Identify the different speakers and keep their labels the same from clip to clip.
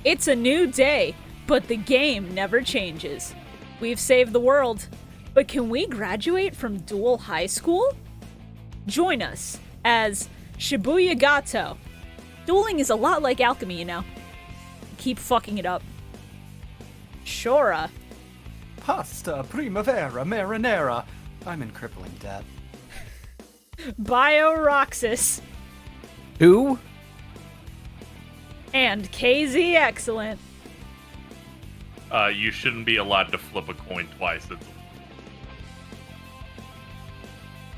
Speaker 1: It's a new day, but the game never changes. We've saved the world, but can we graduate from DUEL High School? Join us as ShibuyaZane. Dueling is a lot like Alchemy, you know. Keep fucking it up. Shorah.
Speaker 2: Pasta primavera marinara. I'm in crippling debt.
Speaker 1: Bio Roxas.
Speaker 3: Who?
Speaker 1: And KZ Excellent.
Speaker 4: You shouldn't be allowed to flip a coin twice.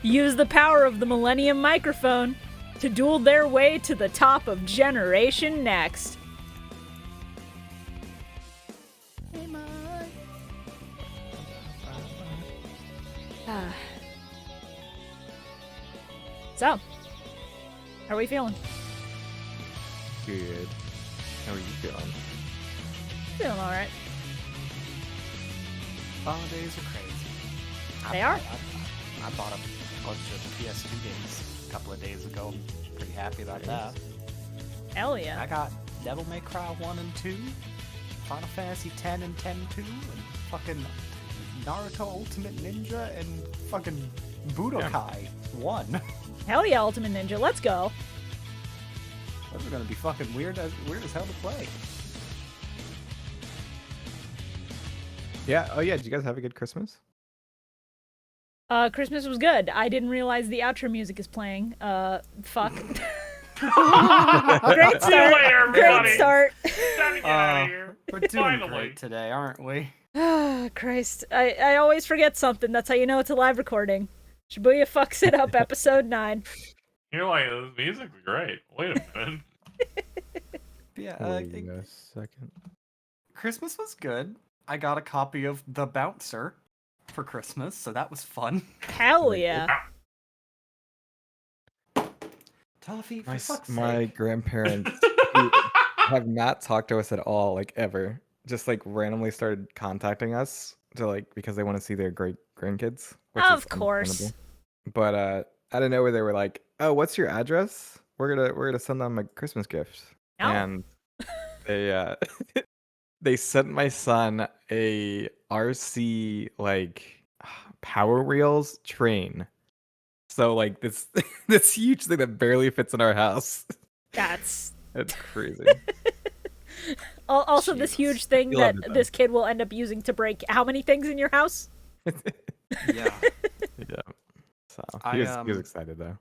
Speaker 1: Use the power of the Millennium microphone to duel their way to the top of Generation Next. So, how are we feeling?
Speaker 3: Good. How are you feeling?
Speaker 1: Feeling alright.
Speaker 2: Holidays are crazy.
Speaker 1: They are.
Speaker 2: I bought a bunch of PS2 games a couple of days ago. Pretty happy about that.
Speaker 1: Hell yeah.
Speaker 2: I got Devil May Cry 1 and 2, Final Fantasy 10 and 10-2, and fucking Naruto Ultimate Ninja and fucking Budokai 1.
Speaker 1: Hell yeah, Ultimate Ninja, let's go.
Speaker 2: Those are gonna be fucking weird as hell to play.
Speaker 3: Yeah. Oh yeah. Did you guys have a good Christmas?
Speaker 1: Christmas was good. I didn't realize the outro music is playing. Fuck. Great
Speaker 4: See you later,
Speaker 1: start. Great
Speaker 4: everybody.
Speaker 1: start.
Speaker 4: Time to get out of here.
Speaker 2: We're doing
Speaker 4: Finally.
Speaker 2: great today, aren't we?
Speaker 1: Ah, Christ. I always forget something. That's how you know it's a live recording. Shibuya fucks it up, episode 9.
Speaker 4: You're like, this music's great. Wait a minute.
Speaker 2: Yeah,
Speaker 3: Wait a second.
Speaker 2: Christmas was good. I got a copy of The Bouncer for Christmas, so that was fun.
Speaker 1: Hell yeah.
Speaker 2: Toffee, for fuck's
Speaker 3: My
Speaker 2: sake.
Speaker 3: grandparents have not talked to us at all, like ever. Just like randomly started contacting us to like because they want to see their great grandkids. which
Speaker 1: Of
Speaker 3: is
Speaker 1: course.
Speaker 3: understandable. But out of nowhere they were like, "Oh, what's your address? We're gonna send them a Christmas gift."
Speaker 1: Oh.
Speaker 3: And they they sent my son a RC like Power Wheels train. So like this this huge thing that barely fits in our house.
Speaker 1: That's
Speaker 3: It's crazy.
Speaker 1: also this huge thing
Speaker 3: You'll
Speaker 1: that
Speaker 3: have it
Speaker 1: this kid will end up using to break how many things in your house?
Speaker 2: Yeah.
Speaker 3: Yeah. So
Speaker 2: I,
Speaker 3: he was excited though.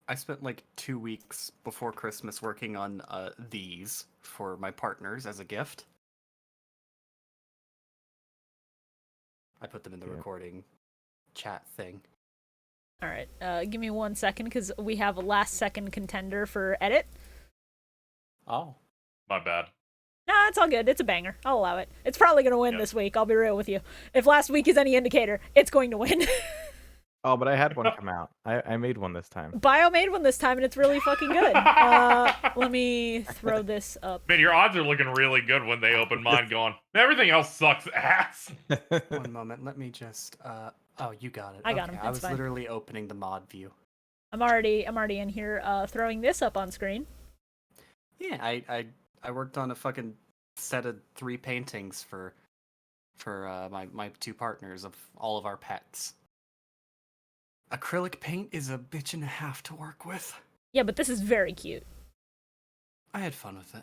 Speaker 2: I spent like 2 weeks before Christmas working on these for my partners as a gift. I put them in the recording chat thing.
Speaker 1: All right, give me 1 second because we have a last second contender for edit.
Speaker 2: Oh.
Speaker 4: My bad.
Speaker 1: Nah, it's all good. It's a banger. I'll allow it. It's probably going to win this week. I'll be real with you. If last week is any indicator, it's going to win.
Speaker 3: Oh, but I had one come out. I made one this time.
Speaker 1: Bio made one this time, and it's really fucking good. Let me throw this up.
Speaker 4: Man, your odds are looking really good when they open mine going, everything else sucks ass.
Speaker 2: 1 moment, let me just oh, you got it.
Speaker 1: I got him,
Speaker 2: I
Speaker 1: it's
Speaker 2: was
Speaker 1: fine.
Speaker 2: literally opening the mod view.
Speaker 1: I'm already in here throwing this up on screen.
Speaker 2: Yeah, I worked on a fucking set of 3 paintings for my 2 partners of all of our pets. Acrylic paint is a bitch and a half to work with.
Speaker 1: Yeah, but this is very cute.
Speaker 2: I had fun with it.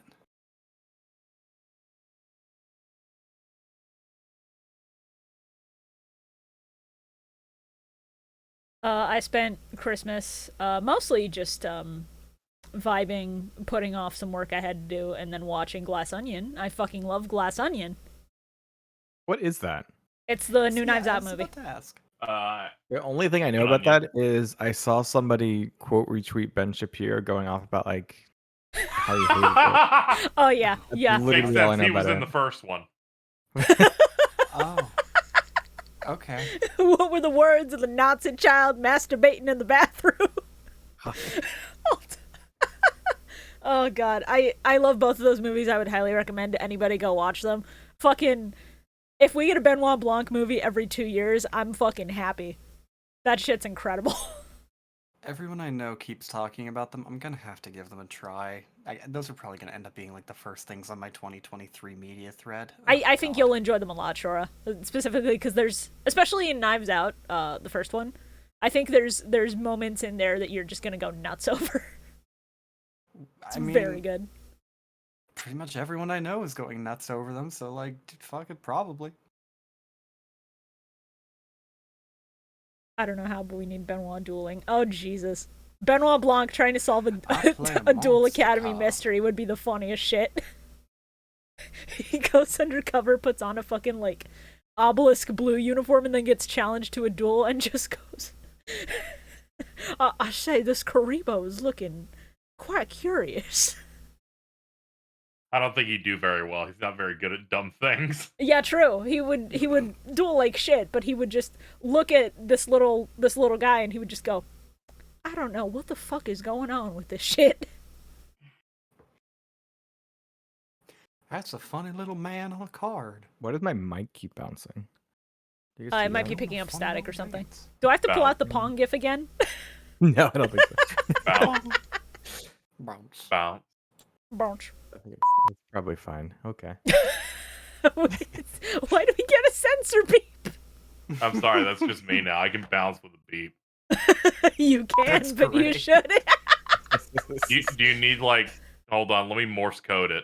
Speaker 1: I spent Christmas mostly just vibing, putting off some work I had to do, and then watching Glass Onion. I fucking love Glass Onion.
Speaker 3: What is that?
Speaker 1: It's the new Knives
Speaker 2: I
Speaker 1: Out
Speaker 2: was
Speaker 1: movie.
Speaker 2: about to ask.
Speaker 3: The only thing I know
Speaker 4: Good
Speaker 3: about
Speaker 4: on
Speaker 3: that is I saw somebody quote retweet Ben Shapiro going off about like how he hated it.
Speaker 1: Oh yeah,
Speaker 3: That's
Speaker 1: yeah.
Speaker 3: literally
Speaker 4: Makes
Speaker 3: all I
Speaker 4: sense.
Speaker 3: know
Speaker 4: He was
Speaker 3: about
Speaker 4: in
Speaker 3: it.
Speaker 4: the first one.
Speaker 2: Oh. Okay.
Speaker 1: What were the words of the Nazi child masturbating in the bathroom? Oh god, I love both of those movies. I would highly recommend anybody go watch them. Fucking, if we get a Benoit Blanc movie every 2 years, I'm fucking happy. That shit's incredible.
Speaker 2: Everyone I know keeps talking about them. I'm gonna have to give them a try. Those are probably gonna end up being like the first things on my 2023 media thread.
Speaker 1: I think you'll enjoy them a lot, Shorah. Specifically because there's, especially in Knives Out, the first one, I think there's moments in there that you're just gonna go nuts over. It's very good.
Speaker 2: Pretty much everyone I know is going nuts over them, so like, fuck it, probably.
Speaker 1: I don't know how, but we need Benoit dueling. Oh, Jesus. Benoit Blanc trying to solve
Speaker 2: I play
Speaker 1: a Duel
Speaker 2: Monster.
Speaker 1: Academy mystery would be the funniest shit. He goes undercover, puts on a fucking, like, obelisk blue uniform, and then gets challenged to a duel and just goes, I say this Karibo is looking quite curious.
Speaker 4: I don't think he'd do very well. He's not very good at dumb things.
Speaker 1: Yeah, true. He would duel like shit, but he would just look at this little guy and he would just go, I don't know what the fuck is going on with this shit.
Speaker 2: That's a funny little man on a card.
Speaker 3: Why does my mic keep bouncing? Do you
Speaker 1: It
Speaker 3: see
Speaker 1: might
Speaker 3: that?
Speaker 1: be picking up
Speaker 2: Funny
Speaker 1: static or
Speaker 2: little
Speaker 1: something.
Speaker 2: mans.
Speaker 1: Do I have to pull
Speaker 4: Bow.
Speaker 1: out the Pong gif again?
Speaker 3: No, I don't think so.
Speaker 4: Bow,
Speaker 2: Bounce.
Speaker 4: bow.
Speaker 1: Bounce.
Speaker 3: I think it's probably fine. Okay.
Speaker 1: Why do we get a censor beep?
Speaker 4: I'm sorry, that's just me now. I can bounce with a beep.
Speaker 1: You can,
Speaker 2: That's
Speaker 1: but you
Speaker 2: great.
Speaker 1: shouldn't.
Speaker 4: Do you need, like... Hold on, let me Morse code it.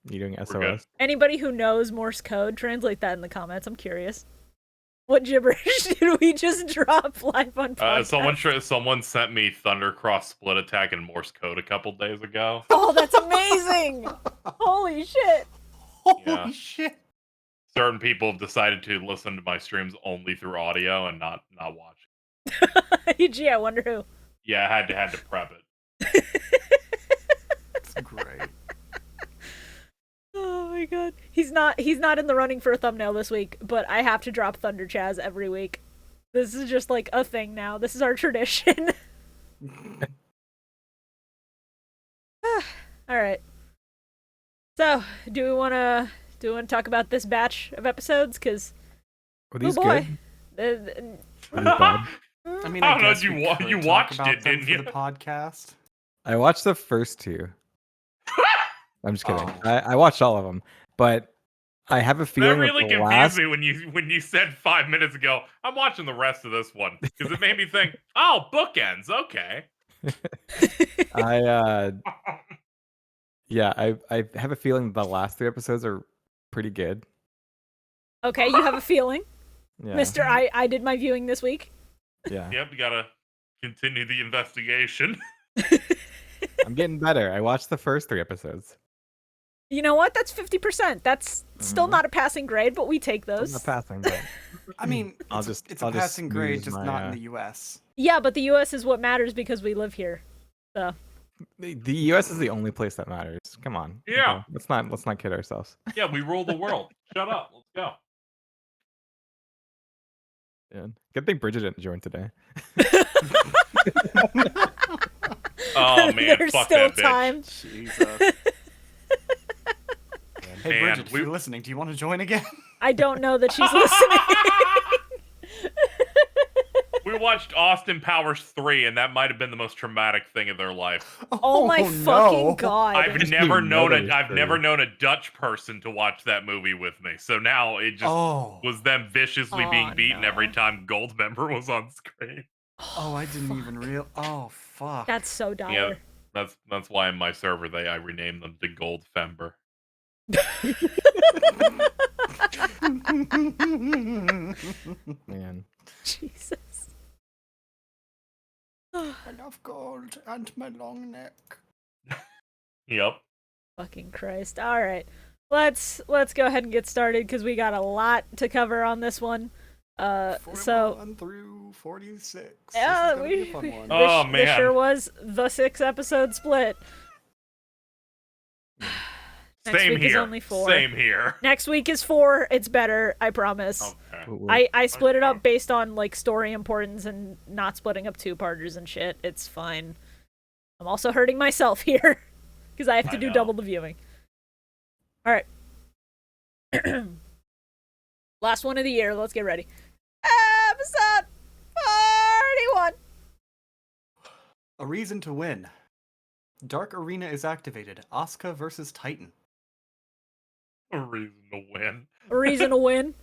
Speaker 3: You doing
Speaker 4: good.
Speaker 3: SOS?
Speaker 1: Anybody who knows Morse code, translate that in the comments. I'm curious. What gibberish did we just drop live on podcast?
Speaker 4: Someone sent me Thundercross Split Attack in Morse code a couple days ago.
Speaker 1: Oh, that's amazing! Holy shit!
Speaker 2: Holy
Speaker 4: Yeah.
Speaker 2: shit!
Speaker 4: Certain people have decided to listen to my streams only through audio and not watch.
Speaker 1: Gee, I wonder who.
Speaker 4: Yeah, I had to prep it.
Speaker 2: That's great.
Speaker 1: Oh my god. He's not in the running for a thumbnail this week, but I have to drop Thunder Chaz every week. This is just like a thing now. This is our tradition. Alright. So, do we wanna talk about this batch of episodes? Cause
Speaker 3: Were these
Speaker 1: boy.
Speaker 3: good? Were these bad?
Speaker 2: I mean,
Speaker 4: I don't know,
Speaker 2: guess we could
Speaker 4: you
Speaker 2: talk
Speaker 4: watched
Speaker 2: about
Speaker 4: it,
Speaker 2: them
Speaker 4: didn't
Speaker 2: for
Speaker 4: you?
Speaker 2: the podcast.
Speaker 3: I watched the first two. I'm just kidding.
Speaker 2: Oh.
Speaker 3: I watched all of them, but I have a
Speaker 4: That
Speaker 3: feeling
Speaker 4: really
Speaker 3: that the
Speaker 4: confused
Speaker 3: last.
Speaker 4: me when you said 5 minutes ago, I'm watching the rest of this one. Because it made me think, oh, bookends, okay.
Speaker 3: Yeah, I have a feeling the last three episodes are pretty good.
Speaker 1: okay, you have a feeling.
Speaker 3: Yeah,
Speaker 1: Mister, I did my viewing this week.
Speaker 3: yeah.
Speaker 4: Yep, you gotta continue the investigation.
Speaker 3: I'm getting better. I watched the first three episodes.
Speaker 1: You know what? That's 50%. That's still
Speaker 3: Mhm.
Speaker 1: not a passing grade, but we take
Speaker 3: I'm
Speaker 1: those.
Speaker 3: not passing, but
Speaker 2: I mean,
Speaker 3: I'll
Speaker 2: it's,
Speaker 3: just-
Speaker 2: it's
Speaker 3: I'll
Speaker 2: a
Speaker 3: just
Speaker 2: passing grade,
Speaker 3: snooze
Speaker 2: just
Speaker 3: my,
Speaker 2: not in the U.S.
Speaker 1: Yeah, but the U.S. is what matters because we live here. So
Speaker 3: the U.S. is the only place that matters. Come on.
Speaker 4: Yeah.
Speaker 3: Okay, let's not kid ourselves.
Speaker 4: Yeah, we rule the world. Shut up. Let's go.
Speaker 3: Yeah. Good thing Bridget didn't join today.
Speaker 4: Oh man,
Speaker 1: there's
Speaker 4: fuck
Speaker 1: still
Speaker 4: that bitch.
Speaker 1: time.
Speaker 2: Jesus. Hey,
Speaker 4: Man,
Speaker 2: Bridget, if you're listening, do you want to join again?
Speaker 1: I don't know that she's listening.
Speaker 4: We watched Austin Powers 3, and that might have been the most traumatic thing of their life.
Speaker 1: Oh my fucking
Speaker 2: no.
Speaker 1: god.
Speaker 4: I've
Speaker 3: just
Speaker 4: never
Speaker 3: didn't know
Speaker 4: known
Speaker 3: that
Speaker 4: I've
Speaker 3: was
Speaker 4: never
Speaker 3: true.
Speaker 4: known a Dutch person to watch that movie with me. So now it just
Speaker 2: Oh.
Speaker 4: was them viciously
Speaker 1: Oh,
Speaker 4: being beaten
Speaker 1: no.
Speaker 4: every time Goldmember was on screen.
Speaker 2: Oh, I didn't even real. Oh, fuck.
Speaker 1: That's so dire.
Speaker 4: That's why in my server I renamed them to Goldfember.
Speaker 3: Man.
Speaker 1: Jesus.
Speaker 2: I love gold and my long neck.
Speaker 4: Yep.
Speaker 1: Fucking Christ. Alright. Let's go ahead and get started because we got a lot to cover on this one. So
Speaker 2: 41 through 46.
Speaker 1: yeah,
Speaker 2: This is gonna be a fun one.
Speaker 4: Oh,
Speaker 1: this
Speaker 4: man.
Speaker 1: sure was the 6-episode split. Next
Speaker 4: Same
Speaker 1: week is
Speaker 4: here.
Speaker 1: only 4.
Speaker 4: Same here.
Speaker 1: Next week is 4. It's better, I promise.
Speaker 4: Okay.
Speaker 1: I split it up based on like story importance and not splitting up 2-parters and shit. It's fine. I'm also hurting myself here because I have to
Speaker 4: I
Speaker 1: do
Speaker 4: know.
Speaker 1: double the viewing. All right. Last one of the year. Let's get ready.
Speaker 2: A reason to win. Dark Arena is activated. Asuka versus Titan.
Speaker 4: A reason to win.
Speaker 1: A reason to win.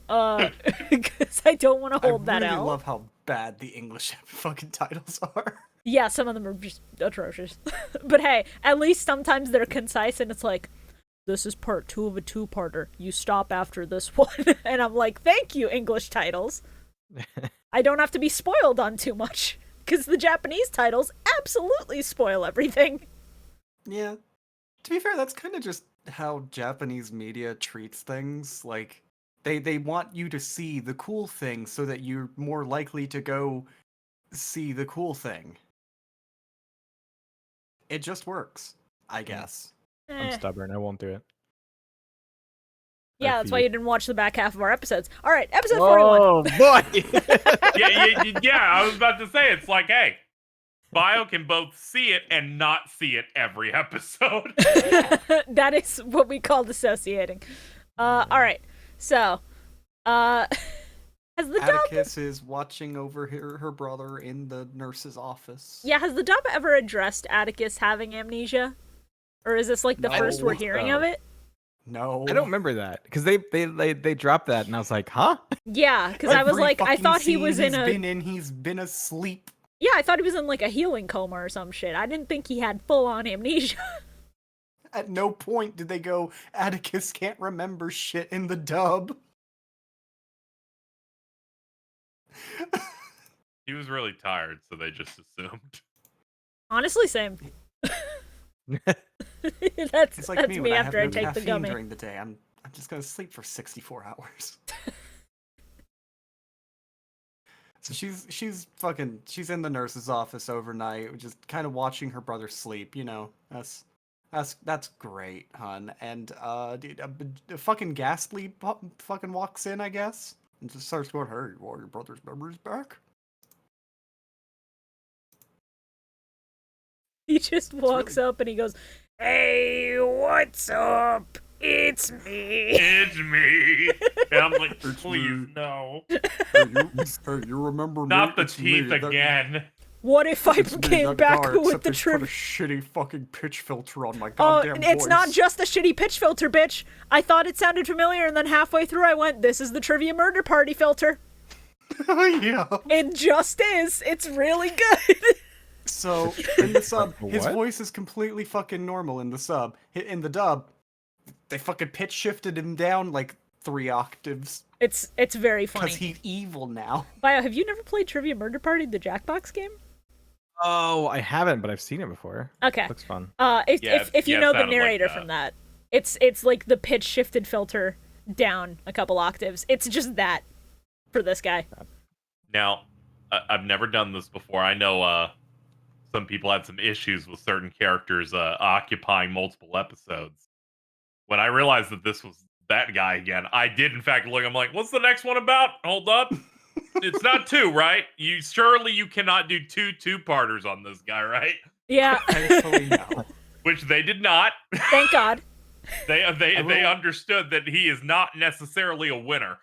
Speaker 1: Because I don't want to hold that
Speaker 2: I really
Speaker 1: out.
Speaker 2: love how bad the English fucking titles are.
Speaker 1: Yeah, some of them are just atrocious. But hey, at least sometimes they're concise and it's like, this is part 2 of a 2-parter. You stop after this one. And I'm like, thank you, English titles. I don't have to be spoiled on too much. Because the Japanese titles absolutely spoil everything.
Speaker 2: Yeah. To be fair, that's kind of just how Japanese media treats things. Like, they want you to see the cool thing so that you're more likely to go see the cool thing. It just works, I guess.
Speaker 3: I'm stubborn. I won't do it.
Speaker 1: Yeah, that's why you didn't watch the back half of our episodes. All right, episode 41.
Speaker 3: Oh, boy!
Speaker 4: Yeah, I was about to say, it's like, hey, Bio can both see it and not see it every episode.
Speaker 1: That is what we call dissociating. All right, so, has the dub...
Speaker 2: Atticus is watching over her brother in the nurse's office.
Speaker 1: Yeah, has the dub ever addressed Atticus having amnesia? Or is this like the first we're hearing of it?
Speaker 2: No.
Speaker 3: I don't remember that because they dropped that and I was like, huh?
Speaker 1: Yeah, because I was
Speaker 2: Every
Speaker 1: like, I
Speaker 2: fucking
Speaker 1: thought he
Speaker 2: scene
Speaker 1: was in a...
Speaker 2: he's been asleep.
Speaker 1: Yeah, I thought he was in like a healing coma or some shit. I didn't think he had full-on amnesia.
Speaker 2: At no point did they go, Atticus can't remember shit in the dub.
Speaker 4: He was really tired, so they just assumed.
Speaker 1: Honestly, same.
Speaker 2: It's
Speaker 1: that's
Speaker 2: like
Speaker 1: me
Speaker 2: when
Speaker 1: after
Speaker 2: I
Speaker 1: I
Speaker 2: have no
Speaker 1: take the
Speaker 2: caffeine
Speaker 1: gummy.
Speaker 2: during the day. I'm just gonna sleep for 64 hours. So she's in the nurse's office overnight, just kind of watching her brother sleep. You know, that's great, hun. And a fucking Ghastly fucking walks in, I guess, and just starts going, "Hey, you want your brother's memories back?"
Speaker 1: He just walks up and he goes, "Hey, what's up? It's me."
Speaker 4: It's me. And I'm like, please, no.
Speaker 2: Hey, you remember me?
Speaker 4: Not the
Speaker 2: It's me,
Speaker 4: teeth
Speaker 2: that-
Speaker 4: again.
Speaker 1: What if I
Speaker 2: it's me,
Speaker 1: came
Speaker 2: that
Speaker 1: back
Speaker 2: guy,
Speaker 1: with
Speaker 2: except
Speaker 1: the
Speaker 2: he's put a
Speaker 1: trivia?
Speaker 2: shitty fucking pitch filter on my
Speaker 1: Oh,
Speaker 2: goddamn
Speaker 1: it's not
Speaker 2: voice.
Speaker 1: just a shitty pitch filter, bitch. I thought it sounded familiar, and then halfway through I went, this is the Trivia Murder Party filter.
Speaker 2: Yeah.
Speaker 1: It just is. It's really good.
Speaker 2: So, in the sub, his
Speaker 3: What?
Speaker 2: voice is completely fucking normal in the sub. In the dub, they fucking pitch shifted him down like 3 octaves.
Speaker 1: It's very funny.
Speaker 2: Because he's evil now.
Speaker 1: Bio, have you never played Trivia Murder Party, the Jackbox game?
Speaker 3: Oh, I haven't, but I've seen it before.
Speaker 1: Okay.
Speaker 3: Looks fun.
Speaker 1: If
Speaker 4: Yeah,
Speaker 1: you
Speaker 4: yeah,
Speaker 1: know
Speaker 4: it
Speaker 1: the
Speaker 4: sounded like
Speaker 1: narrator
Speaker 4: that.
Speaker 1: from that, it's like the pitch shifted filter down a couple octaves. It's just that for this guy.
Speaker 4: Now, I've never done this before. I know some people had some issues with certain characters occupying multiple episodes. When I realized that this was that guy again, I did in fact look. I'm like, what's the next one about? Hold up. It's not 2, right? Surely you cannot do 2-parters on this guy, right?
Speaker 1: Yeah.
Speaker 2: Thankfully, no.
Speaker 4: Which they did not.
Speaker 1: Thank God.
Speaker 4: They
Speaker 2: will-
Speaker 4: understood that he is not necessarily a winner.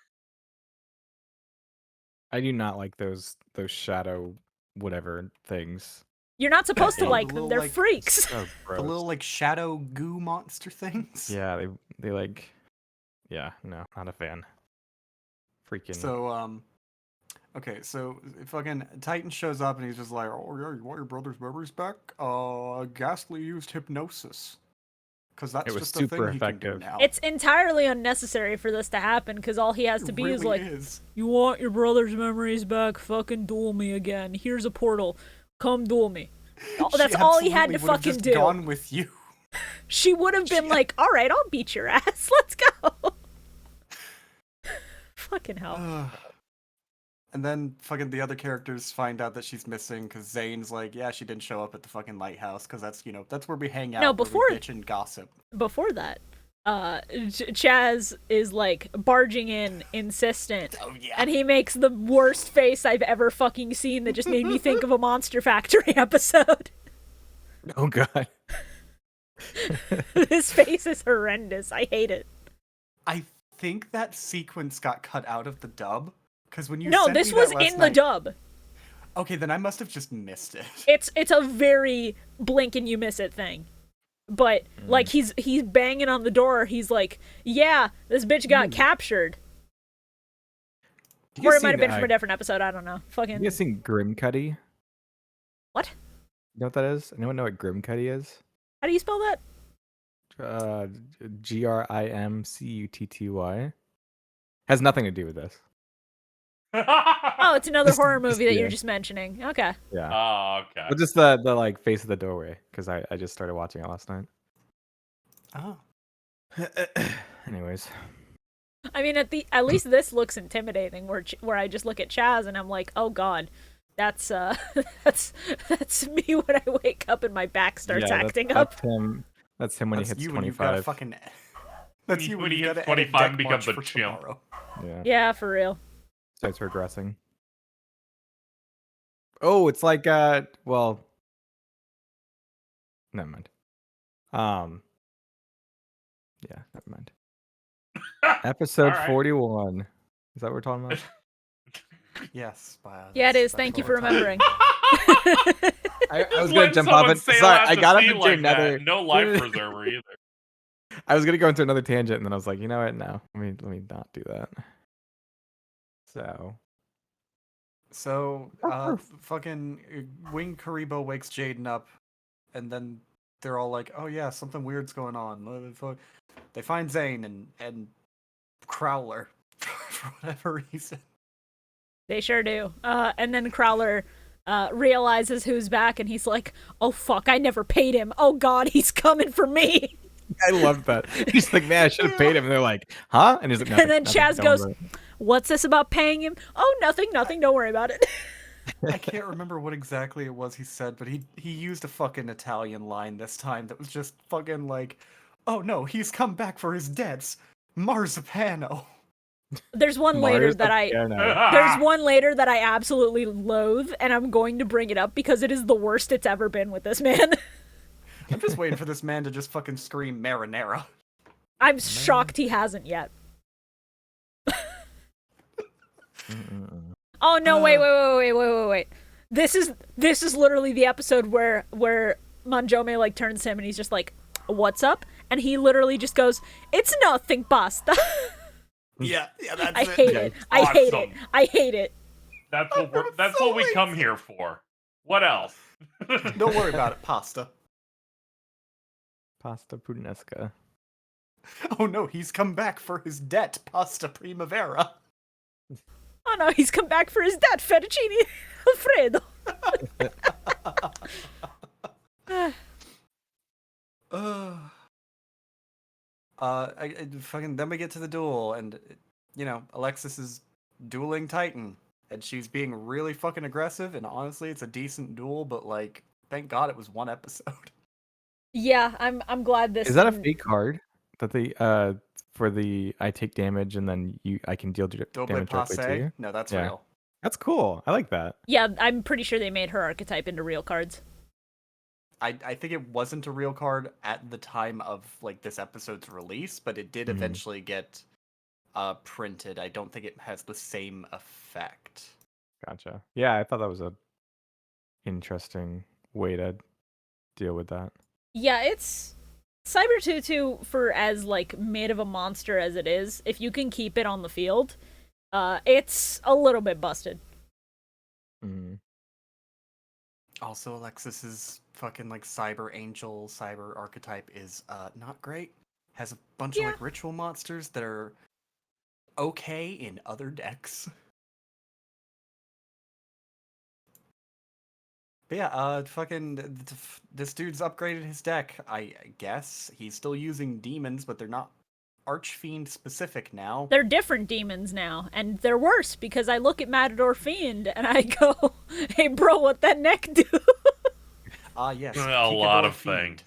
Speaker 3: I do not like those shadow whatever things.
Speaker 1: You're not supposed to
Speaker 2: The
Speaker 1: like them.
Speaker 2: little,
Speaker 1: They're
Speaker 2: like,
Speaker 1: freaks.
Speaker 3: So
Speaker 2: The
Speaker 3: gross.
Speaker 2: little, like, shadow goo monster things.
Speaker 3: Yeah, they like. Yeah, no, not a fan. Freaking.
Speaker 2: So, okay, so fucking Titan shows up and he's just like, "Oh yeah, you want your brother's memories back? Ghastly used hypnosis, because that's
Speaker 3: It was
Speaker 2: just a
Speaker 3: super
Speaker 2: thing he can do
Speaker 3: effective.
Speaker 2: now."
Speaker 1: It's entirely unnecessary for this to happen because all he has to
Speaker 2: It
Speaker 1: be is
Speaker 2: really
Speaker 1: like,
Speaker 2: is.
Speaker 1: "You want your brother's memories back? Fucking duel me again. Here's a portal. Come duel me." Oh, that's
Speaker 2: She
Speaker 1: all he had to
Speaker 2: absolutely would've
Speaker 1: fucking
Speaker 2: just
Speaker 1: do.
Speaker 2: Gone with you.
Speaker 1: She would have been like, "All right, I'll beat your ass. Let's go." Fucking hell.
Speaker 2: And then fucking the other characters find out that she's missing because Zane's like, "Yeah, she didn't show up at the fucking lighthouse because that's that's where we hang out.
Speaker 1: No,
Speaker 2: where we
Speaker 1: before-
Speaker 2: bitch and gossip."
Speaker 1: Before that, Chaz is like barging in, insistent.
Speaker 2: Oh yeah.
Speaker 1: And he makes the worst face I've ever fucking seen that just made me think of a Monster Factory episode.
Speaker 3: Oh god.
Speaker 1: His face is horrendous. I hate it.
Speaker 2: I think that sequence got cut out of the dub because when you
Speaker 1: No,
Speaker 2: sent
Speaker 1: this
Speaker 2: me
Speaker 1: was
Speaker 2: that last
Speaker 1: in the
Speaker 2: night-
Speaker 1: dub.
Speaker 2: Okay, then I must have just missed it.
Speaker 1: It's a very blink and you miss it thing. But like he's banging on the door. He's like, "Yeah, this bitch got captured." Or it might have been from a different episode. I don't know. Fucking.
Speaker 3: You guys seen Grimcutty?
Speaker 1: What?
Speaker 3: You know what that is? Anyone know what Grimcutty is?
Speaker 1: How do you spell that?
Speaker 3: Grimcutty. Has nothing to do with this.
Speaker 1: Oh, it's another horror movie that
Speaker 3: yeah.
Speaker 1: you're just mentioning. Okay.
Speaker 3: Yeah.
Speaker 4: Oh, okay.
Speaker 3: Well, just the like face of the doorway, because I just started watching it last night.
Speaker 2: Oh.
Speaker 3: Anyways.
Speaker 1: I mean, at least this looks intimidating. Where I just look at Chaz and I'm like, oh god, that's that's me when I wake up and my back starts acting up.
Speaker 3: That's him when he hits 25.
Speaker 2: That's you
Speaker 4: when he hits 25 and becomes a chimp.
Speaker 1: Yeah, for real.
Speaker 3: Starts regressing. Oh, it's like well, never mind. Yeah, never mind. Episode 41. Is that what we're talking about?
Speaker 2: Yes.
Speaker 1: Yeah, it is. Thank you for remembering.
Speaker 3: I was gonna jump off it. Sorry, I got into
Speaker 4: like
Speaker 3: another.
Speaker 4: That. No life preserver either.
Speaker 3: I was gonna go into another tangent, and then I was like, you know what? No, let me not do that. So,
Speaker 2: fucking Wing Karibo wakes Jaden up, and then they're all like, "Oh yeah, something weird's going on." They find Zane and Crowler for whatever reason.
Speaker 1: They sure do. And then Crowler realizes who's back, and he's like, "Oh fuck, I never paid him. Oh god, he's coming for me."
Speaker 3: I love that. He's like, "Man, I should have paid him." And they're like, "Huh?" And he's like,
Speaker 1: and then Chaz goes, "What's this about paying him?" "Oh, nothing. Don't worry about it."
Speaker 2: I can't remember what exactly it was he said, but he used a fucking Italian line this time that was just fucking like, "Oh no, he's come back for his debts. Marzipano."
Speaker 1: There's one later that I absolutely loathe, and I'm going to bring it up because it is the worst it's ever been with this man.
Speaker 2: I'm just waiting for this man to just fucking scream marinara.
Speaker 1: I'm shocked he hasn't yet. Oh no! Wait! This is literally the episode where Manjome like turns to him and he's just like, "What's up?" And he literally just goes, "It's nothing, pasta."
Speaker 2: Yeah, that's
Speaker 1: I hate it. I hate it. I hate it.
Speaker 4: That's what we come here for. What else?
Speaker 2: Don't worry about it, pasta.
Speaker 3: Pasta puttanesca.
Speaker 2: Oh no, he's come back for his debt, pasta primavera.
Speaker 1: Oh no, he's come back for his debt, fettuccine alfredo.
Speaker 2: Then we get to the duel, and Alexis is dueling Titan, and she's being really fucking aggressive. And honestly, it's a decent duel, but like, thank God it was one episode.
Speaker 1: Yeah, I'm glad this
Speaker 3: is that a fake card that they for the I take damage and then I can deal damage directly to you?
Speaker 2: No, that's real.
Speaker 3: That's cool. I like that.
Speaker 1: Yeah, I'm pretty sure they made her archetype into real cards.
Speaker 2: I think it wasn't a real card at the time of like this episode's release, but it did eventually get printed. I don't think it has the same effect.
Speaker 3: Gotcha. Yeah, I thought that was a interesting way to deal with that.
Speaker 1: Yeah, it's Cyber Tutu, for as like mid of a monster as it is, if you can keep it on the field, it's a little bit busted.
Speaker 2: Also, Alexis's fucking like cyber archetype is not great. Has a bunch of like ritual monsters that are okay in other decks. But yeah, this dude's upgraded his deck. I guess he's still using demons, but they're not Archfiend specific now.
Speaker 1: They're different demons now, and they're worse because I look at Matador Fiend and I go, "Hey, bro, what that neck do?"
Speaker 2: Yes.
Speaker 4: A lot of things.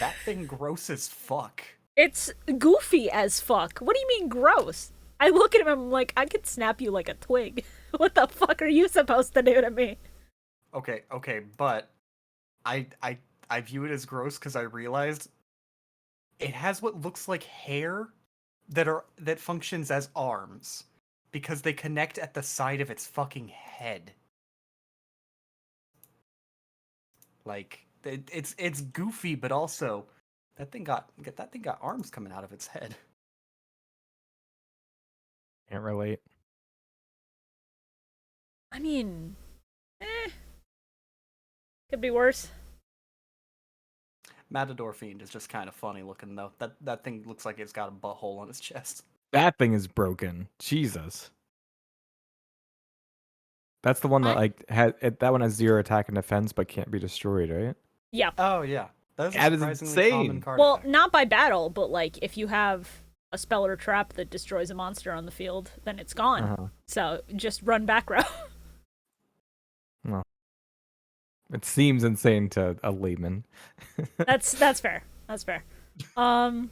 Speaker 2: That thing gross as fuck.
Speaker 1: It's goofy as fuck. What do you mean gross? I look at him and I'm like, I could snap you like a twig. What the fuck are you supposed to do to me?
Speaker 2: Okay, but I view it as gross because I realized it has what looks like hair that functions as arms because they connect at the side of its fucking head. Like it's goofy, but also that thing got arms coming out of its head.
Speaker 3: Can't relate.
Speaker 1: I mean, could be worse.
Speaker 2: Matador Fiend is just kind of funny looking though. That thing looks like it's got a butthole on its chest.
Speaker 3: That thing is broken. Jesus. That's the one that that one has 0 attack and defense but can't be destroyed, right?
Speaker 1: Yeah.
Speaker 2: Oh yeah, that's a
Speaker 3: That is
Speaker 2: surprisingly common
Speaker 3: insane.
Speaker 2: card
Speaker 1: Well,
Speaker 2: effect.
Speaker 1: not by battle, but like if you have a spell or trap that destroys a monster on the field, then it's gone.
Speaker 3: Uh-huh.
Speaker 1: So just run back row.
Speaker 3: Well, it seems insane to a layman.
Speaker 1: That's fair. That's fair.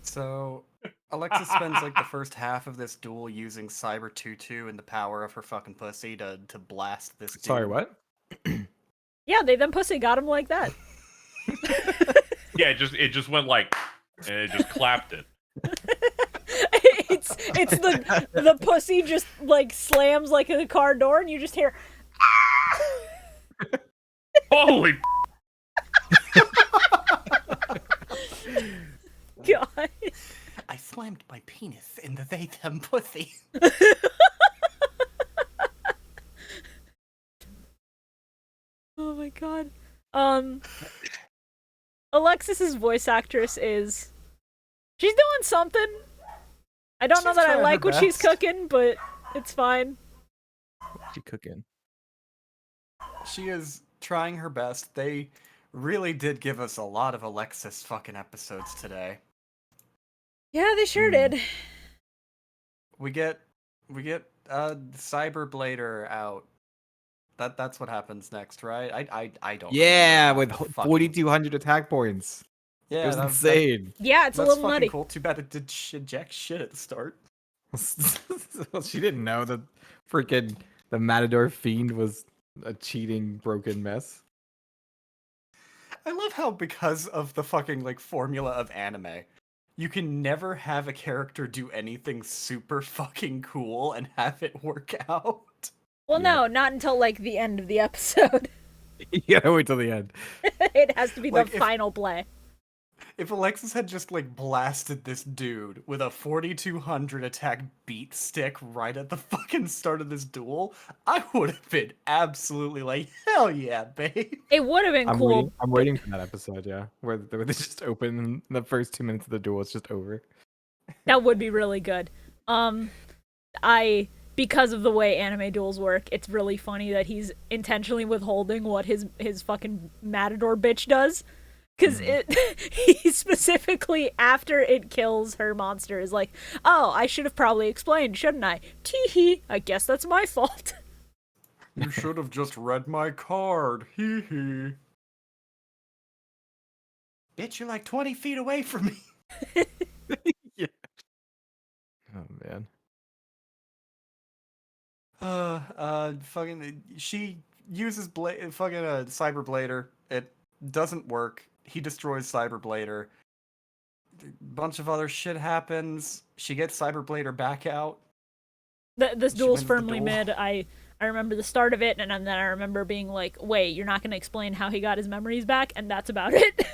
Speaker 2: So Alexis spends like the first half of this duel using Cyber Tutu and the power of her fucking pussy to blast this dude.
Speaker 3: Sorry, what?
Speaker 1: Yeah, they then pussy got him like that.
Speaker 4: Yeah, it just went like, and it just clapped it.
Speaker 1: it's the pussy just like slams like in a car door and you just hear
Speaker 4: Holy
Speaker 1: God.
Speaker 2: I slammed my penis in the they them pussy.
Speaker 1: Oh my God. Alexis's voice actress she's doing something. I don't know
Speaker 2: She's
Speaker 1: that I
Speaker 2: trying
Speaker 1: like
Speaker 2: her
Speaker 1: what she's
Speaker 2: best.
Speaker 1: cooking, but it's fine.
Speaker 3: What's she cooking?
Speaker 2: She is trying her best. They really did give us a lot of Alexis fucking episodes today.
Speaker 1: Yeah, they sure did.
Speaker 2: We get Cyber Blader out. That's what happens next, right? I don't.
Speaker 3: Yeah,
Speaker 2: remember
Speaker 3: with
Speaker 2: the fucking-
Speaker 3: 4,200 attack points.
Speaker 2: Yeah,
Speaker 3: It was
Speaker 2: that-
Speaker 3: insane.
Speaker 1: Yeah, it's a
Speaker 2: That's
Speaker 1: little
Speaker 2: fucking
Speaker 1: nutty.
Speaker 2: cool. Too bad it did jack shit at the start.
Speaker 3: Well, she didn't know that freaking the Matador Fiend was a cheating, broken mess.
Speaker 2: I love how because of the fucking like formula of anime, you can never have a character do anything super fucking cool and have it work out.
Speaker 1: Well,
Speaker 3: Yeah.
Speaker 1: no, not until like the end of the episode.
Speaker 3: You gotta wait till the end.
Speaker 1: It has to be
Speaker 2: Like,
Speaker 1: the final play.
Speaker 2: If Alexis had just like blasted this dude with a 4,200 attack beat stick right at the fucking start of this duel, I would have been absolutely like, hell yeah, babe.
Speaker 1: It would have been cool.
Speaker 3: I'm waiting for that episode, yeah. Where they just open and the first 2 minutes of the duel, it's just over.
Speaker 1: That would be really good. Because of the way anime duels work, it's really funny that he's intentionally withholding what his fucking Matador bitch does. Because he specifically, after it kills her monster, is like, oh, I should have probably explained, shouldn't I? Tee-hee, I guess that's my fault.
Speaker 2: You should have just read my card. Hee hee. Bitch, you're like 20 feet away from me.
Speaker 3: Yeah. Oh man.
Speaker 2: Fucking, she uses fucking Cyber Blader. It doesn't work. He destroys Cyber Blader. Bunch of other shit happens. She gets Cyber Blader back out.
Speaker 1: This
Speaker 2: She
Speaker 1: duel's
Speaker 2: wins the
Speaker 1: firmly
Speaker 2: duel.
Speaker 1: mid. I remember the start of it, and then I remember being like, wait, you're not going to explain how he got his memories back? And that's about it.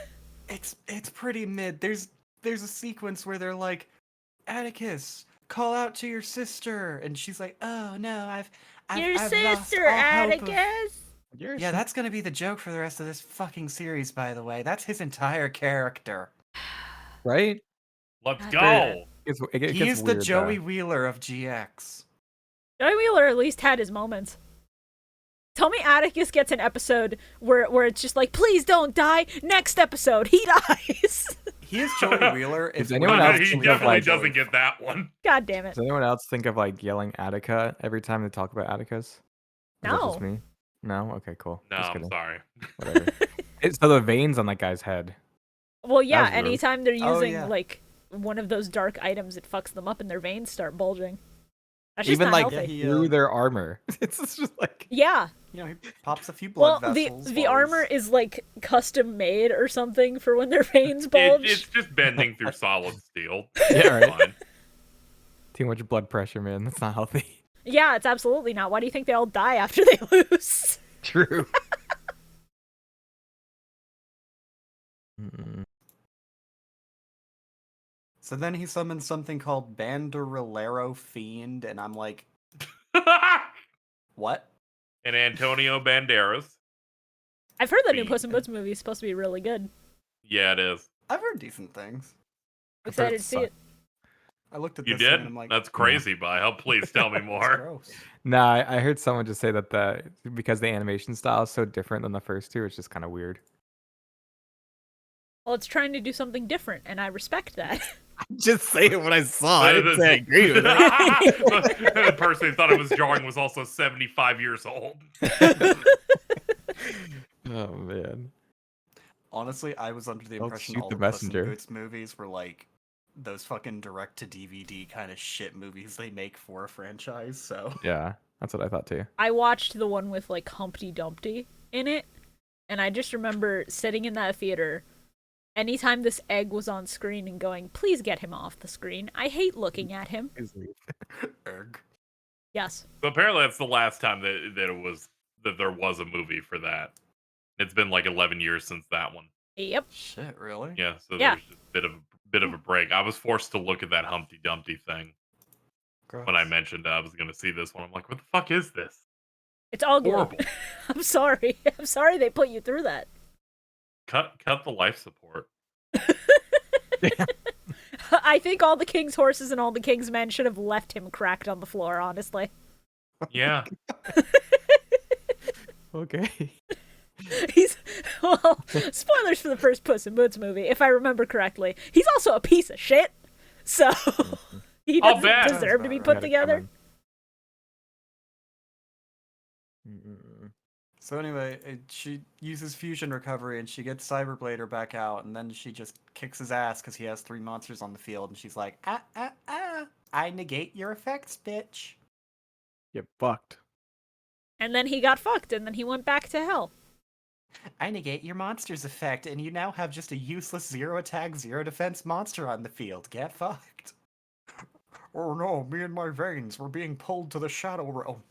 Speaker 2: It's pretty mid. There's a sequence where they're like, Atticus, call out to your sister, and she's like, oh no, I've
Speaker 1: Your
Speaker 2: lost
Speaker 1: sister,
Speaker 2: all hope of-"
Speaker 1: Atticus!
Speaker 2: Yeah, that's gonna be the joke for the rest of this fucking series, by the way. That's his entire character.
Speaker 3: Right?
Speaker 4: let's
Speaker 1: God
Speaker 4: go.
Speaker 1: damn
Speaker 3: It gets
Speaker 2: He is the
Speaker 3: weird,
Speaker 2: Joey
Speaker 3: though.
Speaker 2: Wheeler of GX.
Speaker 1: Joey Wheeler at least had his moments. Tell me Atticus gets an episode where it's just like, please don't die. Next episode, he dies.
Speaker 2: He is Joey Wheeler.
Speaker 3: Does
Speaker 2: If
Speaker 3: anyone
Speaker 2: we
Speaker 3: else
Speaker 4: He
Speaker 3: think
Speaker 2: actually
Speaker 3: of,
Speaker 4: definitely
Speaker 3: like-
Speaker 4: doesn't get that one.
Speaker 1: God damn it.
Speaker 3: Does anyone else think of like yelling Attica every time they talk about Atticus? Is that just
Speaker 1: No.
Speaker 3: me? No? Okay, cool.
Speaker 4: No,
Speaker 3: Just
Speaker 4: I'm
Speaker 3: kidding.
Speaker 4: sorry.
Speaker 3: Whatever. So the veins on that guy's head.
Speaker 1: Well, yeah,
Speaker 3: was rude.
Speaker 1: anytime they're
Speaker 2: Oh,
Speaker 1: using,
Speaker 2: yeah.
Speaker 1: like, one of those dark items, it fucks them up and their veins start bulging. That's just
Speaker 3: Even
Speaker 1: not
Speaker 3: like
Speaker 1: healthy.
Speaker 2: he,
Speaker 3: through their armor. It's just like
Speaker 1: Yeah.
Speaker 2: You know, he pops a few
Speaker 1: Well,
Speaker 2: blood
Speaker 1: the
Speaker 2: vessels.
Speaker 1: the
Speaker 2: while
Speaker 1: armor
Speaker 2: he's-
Speaker 1: is, like, custom made or something for when their veins bulge.
Speaker 4: It's just bending through solid steel.
Speaker 3: Yeah, right.
Speaker 4: Fine.
Speaker 3: too much blood pressure, man. That's not healthy.
Speaker 1: Yeah, it's absolutely not. Why do you think they all die after they lose?
Speaker 3: True. Mm-mm.
Speaker 2: So then he summons something called Banderillero Fiend, and I'm like, what?
Speaker 4: And Antonio Banderas.
Speaker 1: I've heard the new
Speaker 4: Fiend.
Speaker 1: Puss in Boots movie is supposed to be really good.
Speaker 4: Yeah, it is.
Speaker 2: I've heard decent things.
Speaker 3: I've heard
Speaker 1: Excited
Speaker 3: it
Speaker 1: to see it.
Speaker 2: I looked at
Speaker 4: You
Speaker 2: this thing
Speaker 4: did?
Speaker 2: and I'm like,
Speaker 4: That's crazy, but please tell me
Speaker 2: it's
Speaker 4: more.
Speaker 2: gross.
Speaker 3: No, I heard someone just say that because the animation style is so different than the first two, it's just kind of weird.
Speaker 1: Well, it's trying to do something different, and I respect that.
Speaker 3: I'm just saying what I saw. I didn't say I agree with it.
Speaker 4: The person who thought it was jarring was also 75 years old.
Speaker 3: Oh man.
Speaker 2: Honestly, I was under the
Speaker 3: Don't
Speaker 2: impression
Speaker 3: shoot
Speaker 2: all
Speaker 3: the
Speaker 2: the Puss in
Speaker 3: messenger.
Speaker 2: Boots movies were like those fucking direct-to-DVD kind of shit movies they make for a franchise, so...
Speaker 3: Yeah, that's what I thought too.
Speaker 1: I watched the one with like Humpty Dumpty in it, and I just remember sitting in that theater. Anytime this egg was on screen and going, please get him off the screen. I hate looking at him.
Speaker 2: Erg.
Speaker 1: Yes.
Speaker 4: So apparently that's the last time that there was a movie for that. It's been like 11 years since that one.
Speaker 1: Yep.
Speaker 2: Shit, really?
Speaker 4: Yeah, so
Speaker 1: Yeah.
Speaker 4: there's just a bit of a break. I was forced to look at that Humpty Dumpty thing
Speaker 2: Gross.
Speaker 4: when I mentioned I was going to see this one. I'm like, what the fuck is this?
Speaker 1: It's ugly.
Speaker 4: Horrible.
Speaker 1: I'm sorry. I'm sorry they put you through that.
Speaker 4: Cut the life support.
Speaker 1: I think all the king's horses and all the king's men should have left him cracked on the floor, honestly.
Speaker 4: Yeah.
Speaker 3: Okay.
Speaker 1: Well, spoilers for the first Puss in Boots movie, if I remember correctly. He's also a piece of shit, so he
Speaker 4: I'll
Speaker 1: doesn't
Speaker 4: bet.
Speaker 1: deserve to be
Speaker 2: Sounds
Speaker 1: put
Speaker 3: Had it
Speaker 1: together.
Speaker 3: coming. Mm-mm.
Speaker 2: So anyway, she uses fusion recovery and she gets Cyberblader back out, and then she just kicks his ass because he has 3 monsters on the field, and she's like, I negate your effects, bitch.
Speaker 3: Get fucked.
Speaker 1: And then he got fucked, and then he went back to hell.
Speaker 2: I negate your monster's effect, and you now have just a useless 0 attack, 0 defense monster on the field. Get fucked. Oh no, me and my veins were being pulled to the shadow realm.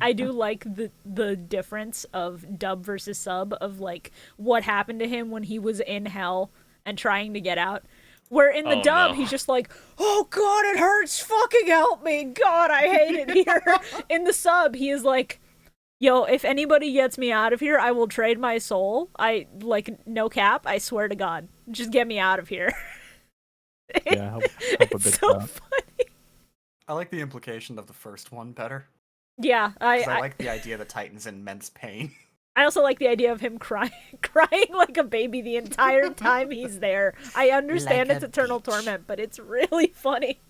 Speaker 1: I do like the difference of dub versus sub of like what happened to him when he was in hell and trying to get out. Where in the
Speaker 4: Oh,
Speaker 1: dub
Speaker 4: no.
Speaker 1: he's just like, oh god, it hurts, fucking help me, god, I hate it here. In the sub he is like, yo, if anybody gets me out of here, I will trade my soul. I like no cap, I swear to God, just get me out of here.
Speaker 3: Yeah, help a
Speaker 1: It's
Speaker 3: bit
Speaker 1: so
Speaker 3: out.
Speaker 1: funny.
Speaker 2: I like the implication of the first one better.
Speaker 1: Yeah,
Speaker 2: 'Cause I
Speaker 1: I
Speaker 2: like the idea that Titan's in immense pain.
Speaker 1: I also like the idea of him crying like a baby the entire time he's there. I understand
Speaker 2: Like
Speaker 1: it's
Speaker 2: a
Speaker 1: eternal
Speaker 2: bitch.
Speaker 1: torment, but it's really funny.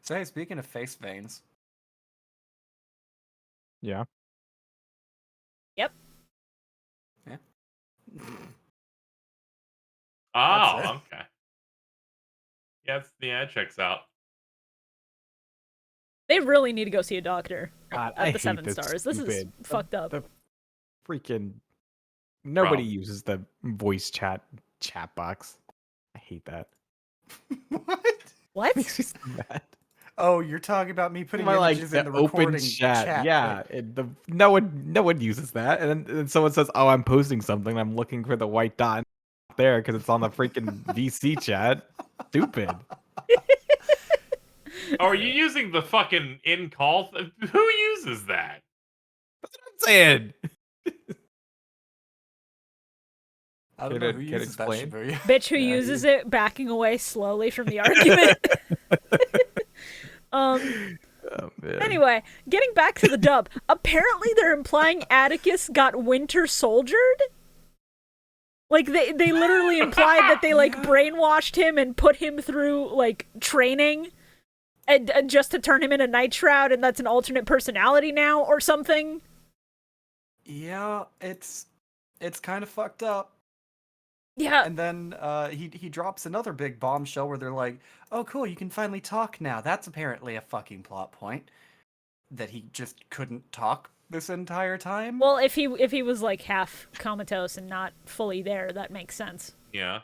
Speaker 2: So hey, speaking of face veins,
Speaker 3: Yeah.
Speaker 1: Yep.
Speaker 2: yeah.
Speaker 4: Oh,
Speaker 2: That's it.
Speaker 4: okay. Yeah, it checks out.
Speaker 1: They really need to go see a doctor
Speaker 3: God,
Speaker 1: at
Speaker 3: I
Speaker 1: the
Speaker 3: hate
Speaker 1: 7
Speaker 3: this
Speaker 1: stars. This is
Speaker 3: stupid-
Speaker 1: fucked up.
Speaker 3: the freaking nobody
Speaker 4: Bro.
Speaker 3: uses the voice chat box. I hate that.
Speaker 2: What?
Speaker 1: What?
Speaker 3: Makes me so mad.
Speaker 2: Oh, you're talking about me putting
Speaker 3: More like
Speaker 2: images in
Speaker 3: the
Speaker 2: the
Speaker 3: open
Speaker 2: recording
Speaker 3: chat. Yeah, no one uses that. And then someone says, "Oh, I'm posting something. I'm looking for the white dot there because it's on the freaking VC chat." Stupid.
Speaker 4: Oh, are you using the fucking in-call? Who uses that?
Speaker 3: That's what I'm saying.
Speaker 2: I don't
Speaker 3: Can
Speaker 2: know
Speaker 3: it-
Speaker 2: who
Speaker 3: can it
Speaker 2: uses that
Speaker 3: explain?
Speaker 2: Shibuya.
Speaker 1: Bitch who
Speaker 3: Yeah,
Speaker 1: uses it backing away slowly from the argument.
Speaker 3: Oh, man.
Speaker 1: Anyway, getting back to the dub. Apparently they're implying Atticus got winter soldiered. Like they literally implied that they like brainwashed him and put him through like training and just to turn him into Night Shroud, and that's an alternate personality now or something.
Speaker 2: Yeah, it's kind of fucked up.
Speaker 1: Yeah.
Speaker 2: And then he drops another big bombshell where they're like, "Oh, cool, you can finally talk now." That's apparently a fucking plot point that he just couldn't talk this entire time.
Speaker 1: Well, if he was like half comatose and not fully there, that makes sense.
Speaker 4: Yeah.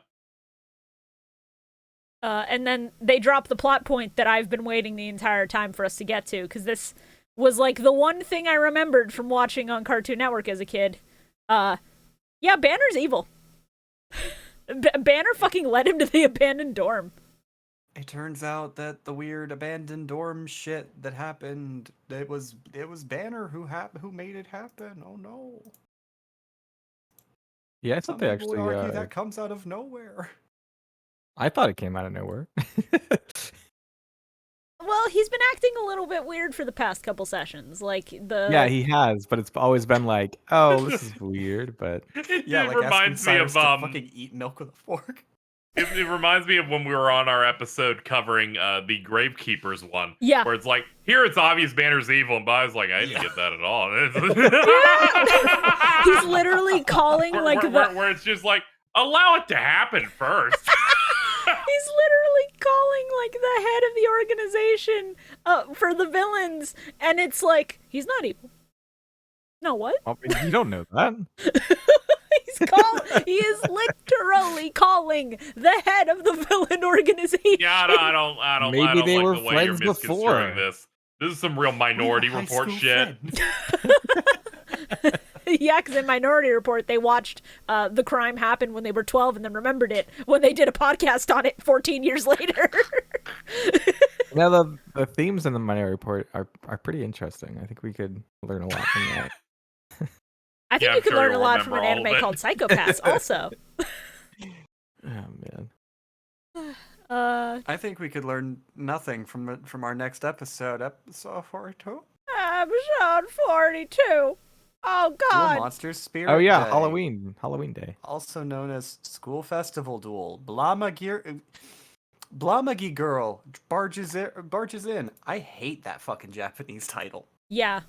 Speaker 1: And then they drop the plot point that I've been waiting the entire time for us to get to, because this was like the one thing I remembered from watching on Cartoon Network as a kid. Yeah, Banner's evil. Banner fucking led him to the abandoned dorm.
Speaker 2: It turns out that the weird abandoned dorm shit that happened, it was Banner who made it happen. Oh no.
Speaker 3: Yeah, I thought
Speaker 2: Some
Speaker 3: they
Speaker 2: people would
Speaker 3: actually.
Speaker 2: argue that comes out of nowhere.
Speaker 3: I thought it came out of nowhere.
Speaker 1: Well, he's been acting a little bit weird for the past couple sessions.
Speaker 3: Yeah, he has, but it's always been like, oh, this is weird, but
Speaker 2: Yeah,
Speaker 4: It
Speaker 2: like
Speaker 4: reminds me
Speaker 2: asking
Speaker 4: of
Speaker 2: Cyrus to fucking eat milk with a fork.
Speaker 4: It reminds me of when we were on our episode covering the Gravekeepers one.
Speaker 1: Yeah.
Speaker 4: Where it's like, here it's obvious Banner's evil, and Bob's like, I didn't get that at all.
Speaker 1: He's literally calling
Speaker 4: where it's just like, allow it to happen first.
Speaker 1: He's literally calling like the head of the organization for the villains, and it's like, he's not evil. No, what?
Speaker 3: I mean, you don't know that.
Speaker 1: He is literally calling the head of the villain organization.
Speaker 4: Yeah, I don't
Speaker 3: Maybe
Speaker 4: like
Speaker 3: they were
Speaker 4: the way you're
Speaker 3: friends before.
Speaker 4: misconstruing this. This is some real Minority
Speaker 2: High
Speaker 4: Report
Speaker 2: school
Speaker 4: shit.
Speaker 2: friends.
Speaker 1: Yeah, because in Minority Report, they watched the crime happen when they were 12 and then remembered it when they did a podcast on it 14 years later.
Speaker 3: Now the themes in the Minority Report are pretty interesting. I think we could learn a lot from that.
Speaker 1: I think
Speaker 4: Yeah,
Speaker 1: you
Speaker 4: I'm
Speaker 1: could
Speaker 4: sure
Speaker 1: learn a
Speaker 4: you'll
Speaker 1: lot from an
Speaker 4: remember all of
Speaker 1: anime
Speaker 4: it.
Speaker 1: called Psychopaths also.
Speaker 3: Oh man.
Speaker 2: I think we could learn nothing from our next episode, episode 42.
Speaker 1: Episode 42. Oh,
Speaker 2: Duel
Speaker 1: God.
Speaker 2: Monsters Spirit
Speaker 3: Oh yeah,
Speaker 2: Day,
Speaker 3: Halloween Day.
Speaker 2: also known as School Festival Duel. Blamagi Girl barges in. I hate that fucking Japanese title.
Speaker 1: Yeah.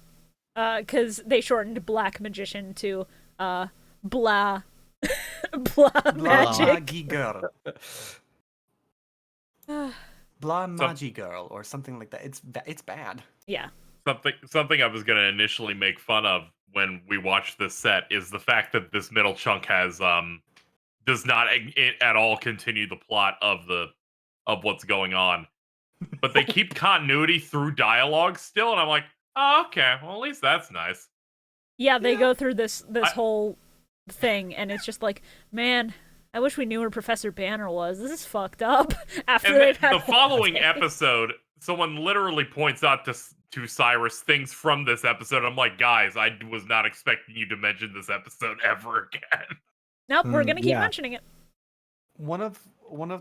Speaker 1: Because they shortened Black Magician to Blah. Blah Magic.
Speaker 2: Blamagi Girl. Blamagi Girl or something like that. It's bad.
Speaker 1: Yeah.
Speaker 4: Something I was gonna initially make fun of when we watched this set is the fact that this middle chunk has does not at all continue the plot of what's going on, but they keep continuity through dialogue still, and I'm like, oh, okay, well at least that's nice.
Speaker 1: Yeah, they go through this whole thing, and it's just like, man, I wish we knew where Professor Banner was. This is fucked up. After
Speaker 4: And
Speaker 1: they've had
Speaker 4: the following episode, someone literally points out to Cyrus things from this episode. I'm like, guys, I was not expecting you to mention this episode ever again.
Speaker 1: Nope, we're gonna keep
Speaker 3: yeah.
Speaker 1: mentioning it.
Speaker 2: One of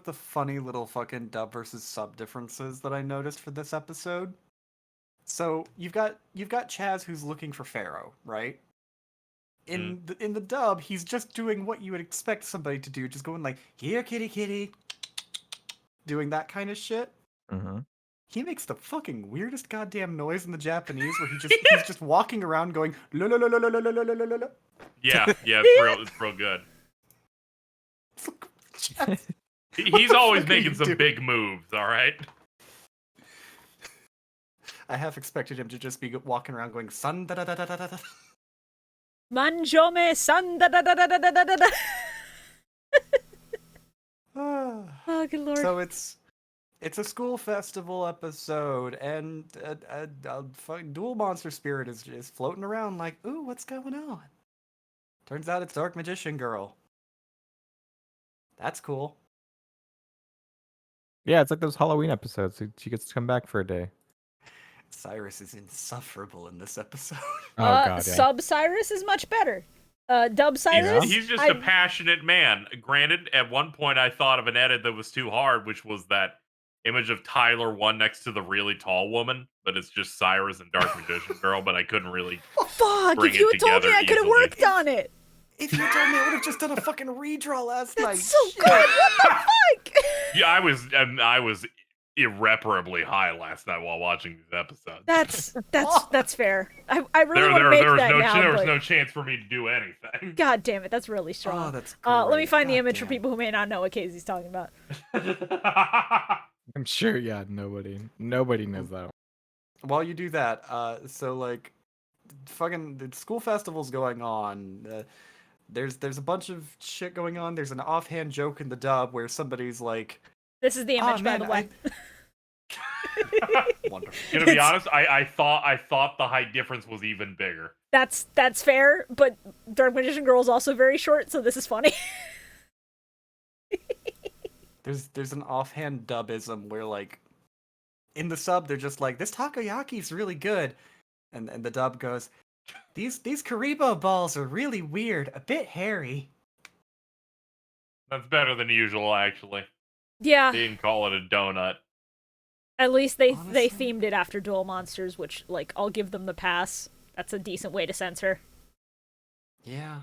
Speaker 2: the funny little fucking dub versus sub differences that I noticed for this episode. So you've got Chaz who's looking for Pharaoh, right? In the dub, he's just doing what you would expect somebody to do, just going like, "Here, kitty, kitty," doing that kind of shit.
Speaker 3: Mm-hmm.
Speaker 2: He makes the fucking weirdest goddamn noise in the Japanese, where he's just walking around going la la la la la la la la la la.
Speaker 4: Yeah, it's real good. He's always making some big moves, all right?
Speaker 2: I half expected him to just be walking around going sun da da da da da da.
Speaker 1: Manjome san da da da da da da da da. Oh, good lord.
Speaker 2: So it's a school festival episode, and Duel Monster Spirit is floating around like, ooh, what's going on? Turns out it's Dark Magician Girl. That's cool.
Speaker 3: Yeah, it's like those Halloween episodes. She gets to come back for a day.
Speaker 2: Cyrus is insufferable in this episode.
Speaker 3: Oh god, yeah.
Speaker 1: Sub Cyrus is much better. Dub Cyrus.
Speaker 4: He's just a passionate man. Granted, at one point I thought of an edit that was too hard, which was that image of Tyler one next to the really tall woman, but it's just Cyrus and Dark Magician Girl, but I couldn't really
Speaker 1: Fuck,
Speaker 4: bring
Speaker 1: if you
Speaker 4: it
Speaker 1: had told me,
Speaker 4: together
Speaker 1: I could have
Speaker 4: easily.
Speaker 1: worked on it.
Speaker 2: If you told me, I would have just done a fucking redraw last night.
Speaker 1: That's so good. What the fuck?
Speaker 4: Yeah, I was irreparably high last night while watching these episodes.
Speaker 1: That's fair. I really want to make that now.
Speaker 4: There was
Speaker 1: but...
Speaker 4: no chance for me to do anything.
Speaker 1: God damn it, that's really strong.
Speaker 2: Oh, that's
Speaker 1: let me
Speaker 2: great.
Speaker 1: find the
Speaker 2: God
Speaker 1: image for
Speaker 2: damn.
Speaker 1: people who may not know what Casey's talking about.
Speaker 3: I'm sure, yeah, nobody knows that one.
Speaker 2: While you do that, so like, fucking the school festival's going on. There's a bunch of shit going on. There's an offhand joke in the dub where somebody's like,
Speaker 1: This is the image, by
Speaker 2: man,
Speaker 1: the way.
Speaker 2: Wonderful.
Speaker 4: Gonna be honest, I thought the height difference was even bigger.
Speaker 1: That's fair, but Dark Magician Girl is also very short, so this is funny.
Speaker 2: there's an offhand dubism where like in the sub they're just like, this takoyaki's really good, and the dub goes, these Karibo balls are really weird, a bit hairy.
Speaker 4: That's better than usual, actually.
Speaker 1: Yeah.
Speaker 4: They didn't call it a donut.
Speaker 1: At least they
Speaker 2: Honestly.
Speaker 1: themed it after Duel Monsters, which, like, I'll give them the pass. That's a decent way to censor.
Speaker 2: Yeah.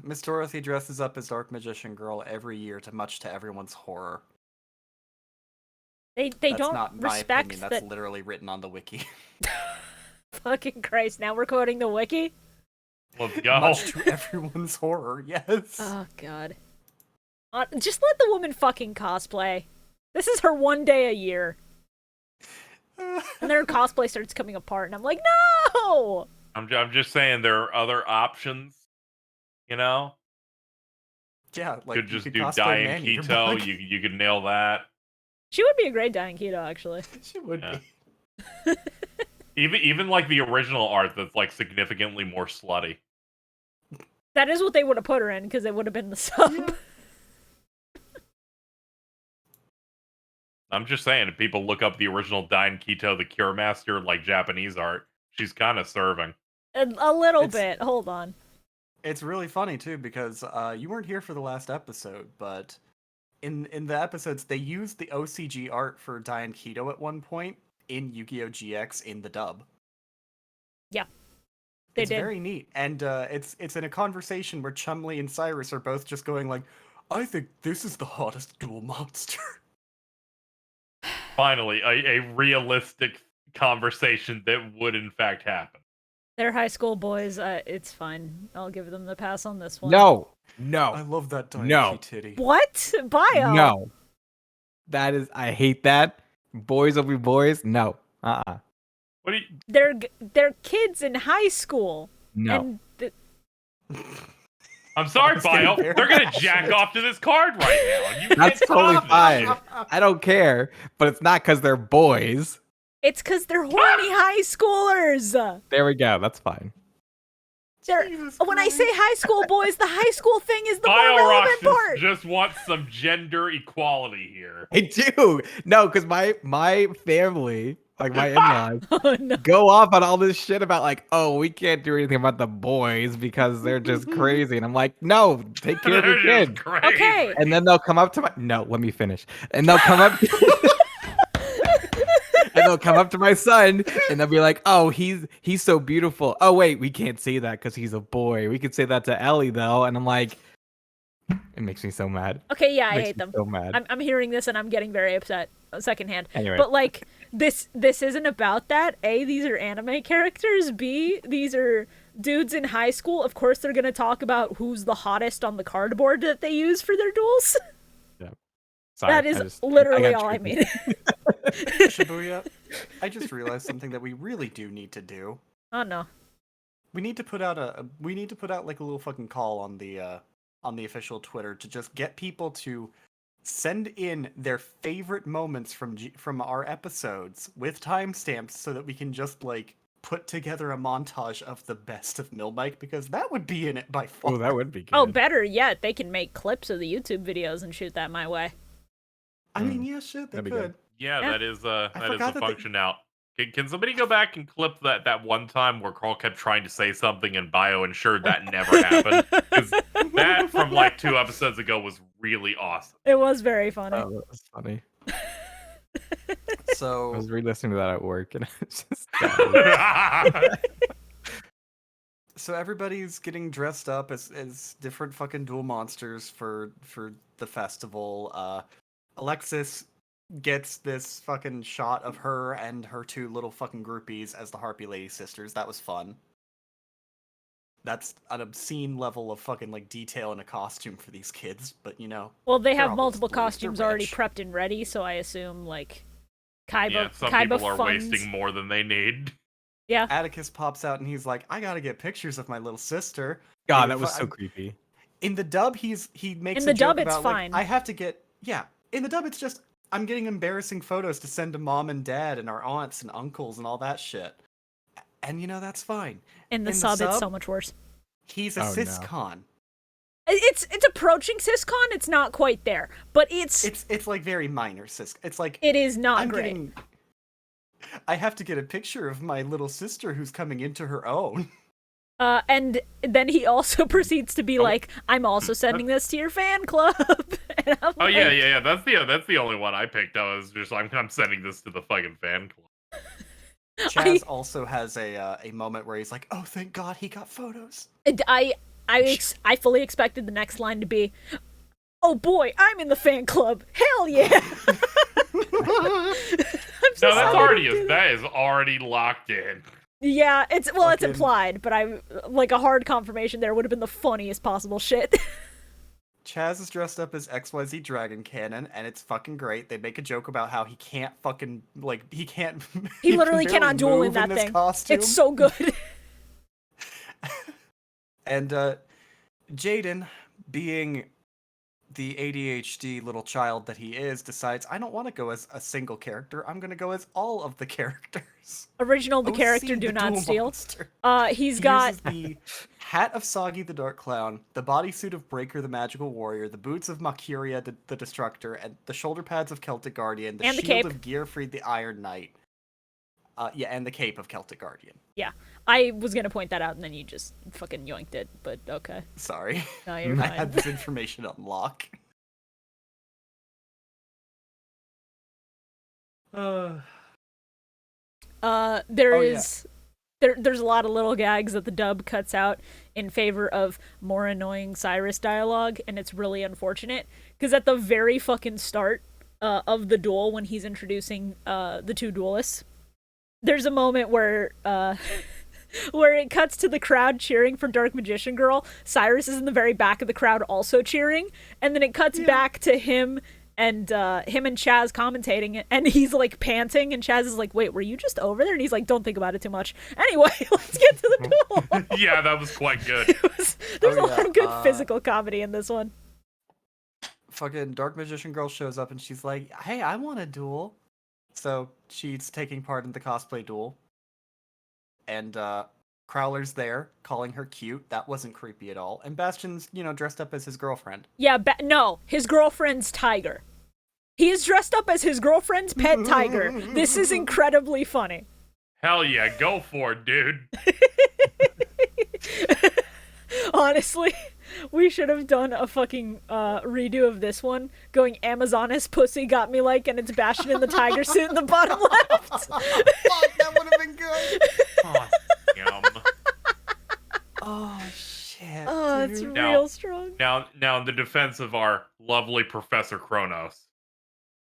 Speaker 2: Miss Dorothy dresses up as Dark Magician Girl every year, much to everyone's horror.
Speaker 1: They
Speaker 2: That's
Speaker 1: don't
Speaker 2: not my
Speaker 1: respect
Speaker 2: opinion. That's
Speaker 1: that.
Speaker 2: literally written on the wiki.
Speaker 1: Fucking Christ! Now we're quoting the wiki.
Speaker 4: Let's go.
Speaker 2: Much to everyone's horror. Yes.
Speaker 1: Oh God. Just let the woman fucking cosplay. This is her one day a year, and then her cosplay starts coming apart, and I'm like, no.
Speaker 4: I'm just saying there are other options. You know,
Speaker 2: Yeah, like
Speaker 4: could
Speaker 2: you
Speaker 4: just
Speaker 2: could
Speaker 4: do
Speaker 2: cosplay
Speaker 4: Diane
Speaker 2: Manny, your
Speaker 4: Keto.
Speaker 2: bug.
Speaker 4: You could nail that.
Speaker 1: She would be a great Diane Keto, actually.
Speaker 2: She would
Speaker 4: Yeah.
Speaker 2: be.
Speaker 4: Even like the original art that's like significantly more slutty.
Speaker 1: That is what they would have put her in, because it would have been the sub.
Speaker 2: Yeah.
Speaker 4: I'm just saying, if people look up the original Diane Keto, the Cure Master, like Japanese art, she's kind of serving.
Speaker 1: A little
Speaker 2: It's-
Speaker 1: bit. Hold on.
Speaker 2: It's really funny too because you weren't here for the last episode, but in the episodes they used the OCG art for Diane Keto at one point in Yu-Gi-Oh! GX in the dub.
Speaker 1: Yeah, they
Speaker 2: It's
Speaker 1: did.
Speaker 2: very neat, and it's in a conversation where Chumley and Cyrus are both just going like, "I think this is the hottest dual monster."
Speaker 4: Finally, a realistic conversation that would in fact happen.
Speaker 1: They're high school boys. It's fine. I'll give them the pass on this one.
Speaker 3: No,
Speaker 2: I
Speaker 3: no,
Speaker 2: love that Diane
Speaker 3: No.
Speaker 2: titty.
Speaker 1: What? Bio?
Speaker 3: no. That is, I hate that. Boys will be boys. No.
Speaker 4: What do you?
Speaker 1: They're kids in high school.
Speaker 3: No.
Speaker 1: And
Speaker 4: I'm sorry,
Speaker 2: It's getting
Speaker 4: Bio.
Speaker 2: very
Speaker 4: They're gonna
Speaker 2: passionate.
Speaker 4: jack off to this card right now. And you
Speaker 3: That's
Speaker 4: can't
Speaker 3: totally
Speaker 4: stop this
Speaker 3: fine.
Speaker 4: shit.
Speaker 3: I don't care, but it's not because they're boys.
Speaker 1: it's because they're horny high schoolers.
Speaker 3: There we go. That's fine.
Speaker 2: Jesus
Speaker 1: When I say
Speaker 2: Christ.
Speaker 1: high school boys, the high school thing is the more
Speaker 4: Bio
Speaker 1: relevant
Speaker 4: Rox
Speaker 1: part.
Speaker 4: just wants some gender equality here.
Speaker 3: I do. No, because my family, like my in-laws,
Speaker 1: Oh no.
Speaker 3: go off on all this shit about like, oh, we can't do anything about the boys because they're just crazy. And I'm like, no, take care of your
Speaker 4: They're just
Speaker 3: kids.
Speaker 4: crazy.
Speaker 1: Okay.
Speaker 3: And then they'll come up to my let me finish. And they'll come up and they'll come up to my son and they'll be like, oh, he's so beautiful. Oh wait, we can't say that because he's a boy. We could say that to Ellie though. And I'm like, it makes me so mad.
Speaker 1: Okay, yeah, I
Speaker 3: Makes
Speaker 1: hate
Speaker 3: me
Speaker 1: them.
Speaker 3: so mad.
Speaker 1: I'm hearing this and I'm getting very upset secondhand.
Speaker 3: Anyway.
Speaker 1: But like this isn't about that. A, these are anime characters. B, these are dudes in high school. Of course they're gonna talk about who's the hottest on the cardboard that they use for their duels.
Speaker 3: Sorry,
Speaker 1: that
Speaker 3: I
Speaker 1: is
Speaker 3: just-
Speaker 1: literally
Speaker 3: got
Speaker 1: all I
Speaker 3: triggered.
Speaker 1: mean.
Speaker 2: Shibuya, I just realized something that we really do need to do.
Speaker 1: Oh no.
Speaker 2: We need to put out like a little fucking call on the official Twitter to just get people to send in their favorite moments from our episodes with timestamps so that we can just like put together a montage of the best of Milmike, because that would be in it by far.
Speaker 3: Oh, that would be good.
Speaker 1: Oh, better yet, they can make clips of the YouTube videos and shoot that my way.
Speaker 2: I mean, yeah, shit, they
Speaker 3: That'd be
Speaker 2: could.
Speaker 3: good.
Speaker 4: Yeah,
Speaker 1: Yeah.
Speaker 4: that is a
Speaker 2: forgot that they-
Speaker 4: function now. Can somebody go back and clip that one time where Carl kept trying to say something and Bio ensured that never happened? Because that from like 2 episodes ago was really awesome.
Speaker 1: It was very funny.
Speaker 3: Oh, that was funny. I
Speaker 2: So
Speaker 3: was re-listening to that at work, and it's just
Speaker 2: so everybody's getting dressed up as different fucking dual monsters for the festival. Alexis gets this fucking shot of her and her 2 little fucking groupies as the Harpy Lady Sisters. That was fun. That's an obscene level of fucking like detail in a costume for these kids, but you know.
Speaker 1: Well, they
Speaker 2: They're
Speaker 1: have
Speaker 2: all
Speaker 1: multiple
Speaker 2: those boys, they're
Speaker 1: costumes already
Speaker 2: rich.
Speaker 1: prepped and ready, so I assume like Kaiba.
Speaker 4: Yeah, some
Speaker 1: Kaiba
Speaker 4: people are
Speaker 1: funds.
Speaker 4: wasting more than they need.
Speaker 1: Yeah.
Speaker 2: Atticus pops out and he's like, "I gotta get pictures of my little sister."
Speaker 3: God,
Speaker 2: Dude,
Speaker 3: that was so
Speaker 2: I'm-
Speaker 3: creepy.
Speaker 2: In the dub, he makes
Speaker 1: In
Speaker 2: a
Speaker 1: the
Speaker 2: joke
Speaker 1: dub, it's
Speaker 2: about, like,
Speaker 1: fine.
Speaker 2: I have to get In the dub, it's just I'm getting embarrassing photos to send to mom and dad and our aunts and uncles and all that shit, and you know that's fine.
Speaker 1: In the
Speaker 2: in the
Speaker 1: sub, it's so
Speaker 2: sub?
Speaker 1: much worse.
Speaker 2: He's a
Speaker 3: Oh, no.
Speaker 2: siscon.
Speaker 1: It's approaching SysCon. It's not quite there, but it's
Speaker 2: like very minor, sis. It's like
Speaker 1: it is not great.
Speaker 2: I have to get a picture of my little sister who's coming into her own.
Speaker 1: And then he also proceeds to be like, "I'm also sending this to your fan club." And I'm like,
Speaker 4: yeah. That's the only one I picked. I was just I'm sending this to the fucking fan club.
Speaker 2: Chaz also has a moment where he's like, "Oh, thank God he got photos."
Speaker 1: I fully expected the next line to be, "Oh boy, I'm in the fan club. Hell yeah!"
Speaker 4: That is already locked in.
Speaker 1: Yeah, it's implied, but I like a hard confirmation there would have been the funniest possible shit.
Speaker 2: Chaz is dressed up as XYZ Dragon Cannon, and it's fucking great. They make a joke about how he can't fucking he can't.
Speaker 1: He literally cannot duel in that thing.
Speaker 2: Costume.
Speaker 1: It's so good.
Speaker 2: And Jaden, being the ADHD little child that he is, decides, I don't want to go as a single character. I'm going to go as all of the characters.
Speaker 1: Original the character, do not steal. He's got
Speaker 2: uses the hat of Soggy the Dark Clown, the bodysuit of Breaker the Magical Warrior, the boots of Makiria the Destructor, and the shoulder pads of Celtic Guardian, the
Speaker 1: and
Speaker 2: shield
Speaker 1: the cape
Speaker 2: of Gearfried the Iron Knight. And the cape of Celtic Guardian.
Speaker 1: Yeah, I was gonna point that out, and then you just fucking yoinked it, but okay.
Speaker 2: Sorry.
Speaker 1: No, you're fine.
Speaker 2: I had this information on lock.
Speaker 1: There's a lot of little gags that the dub cuts out in favor of more annoying Cyrus dialogue, and it's really unfortunate, because at the very fucking start of the duel, when he's introducing the two duelists, there's a moment where where it cuts to the crowd cheering for Dark Magician Girl. Cyrus is in the very back of the crowd also cheering, and then it cuts back to him and Chaz commentating it, and he's like panting, and Chaz is like, "Wait, were you just over there?" And he's like, "Don't think about it too much." Anyway, let's get to the duel.
Speaker 4: Yeah, that was quite good.
Speaker 1: There's a lot of good physical comedy in this one.
Speaker 2: Fucking Dark Magician Girl shows up and she's like, "Hey, I want a duel." So she's taking part in the cosplay duel. And Crowler's there, calling her cute. That wasn't creepy at all. And Bastion's, dressed up as his girlfriend.
Speaker 1: Yeah, no, his girlfriend's tiger. He is dressed up as his girlfriend's pet tiger. This is incredibly funny.
Speaker 4: Hell yeah, go for it, dude.
Speaker 1: Honestly, we should have done a fucking redo of this one, going Amazoness pussy got me like, and it's Bastion in the tiger suit in the bottom left.
Speaker 2: Fuck, that would have been good.
Speaker 4: Oh, yum.
Speaker 2: Oh, shit.
Speaker 1: Oh, it's real strong.
Speaker 4: Now, in the defense of our lovely Professor Kronos,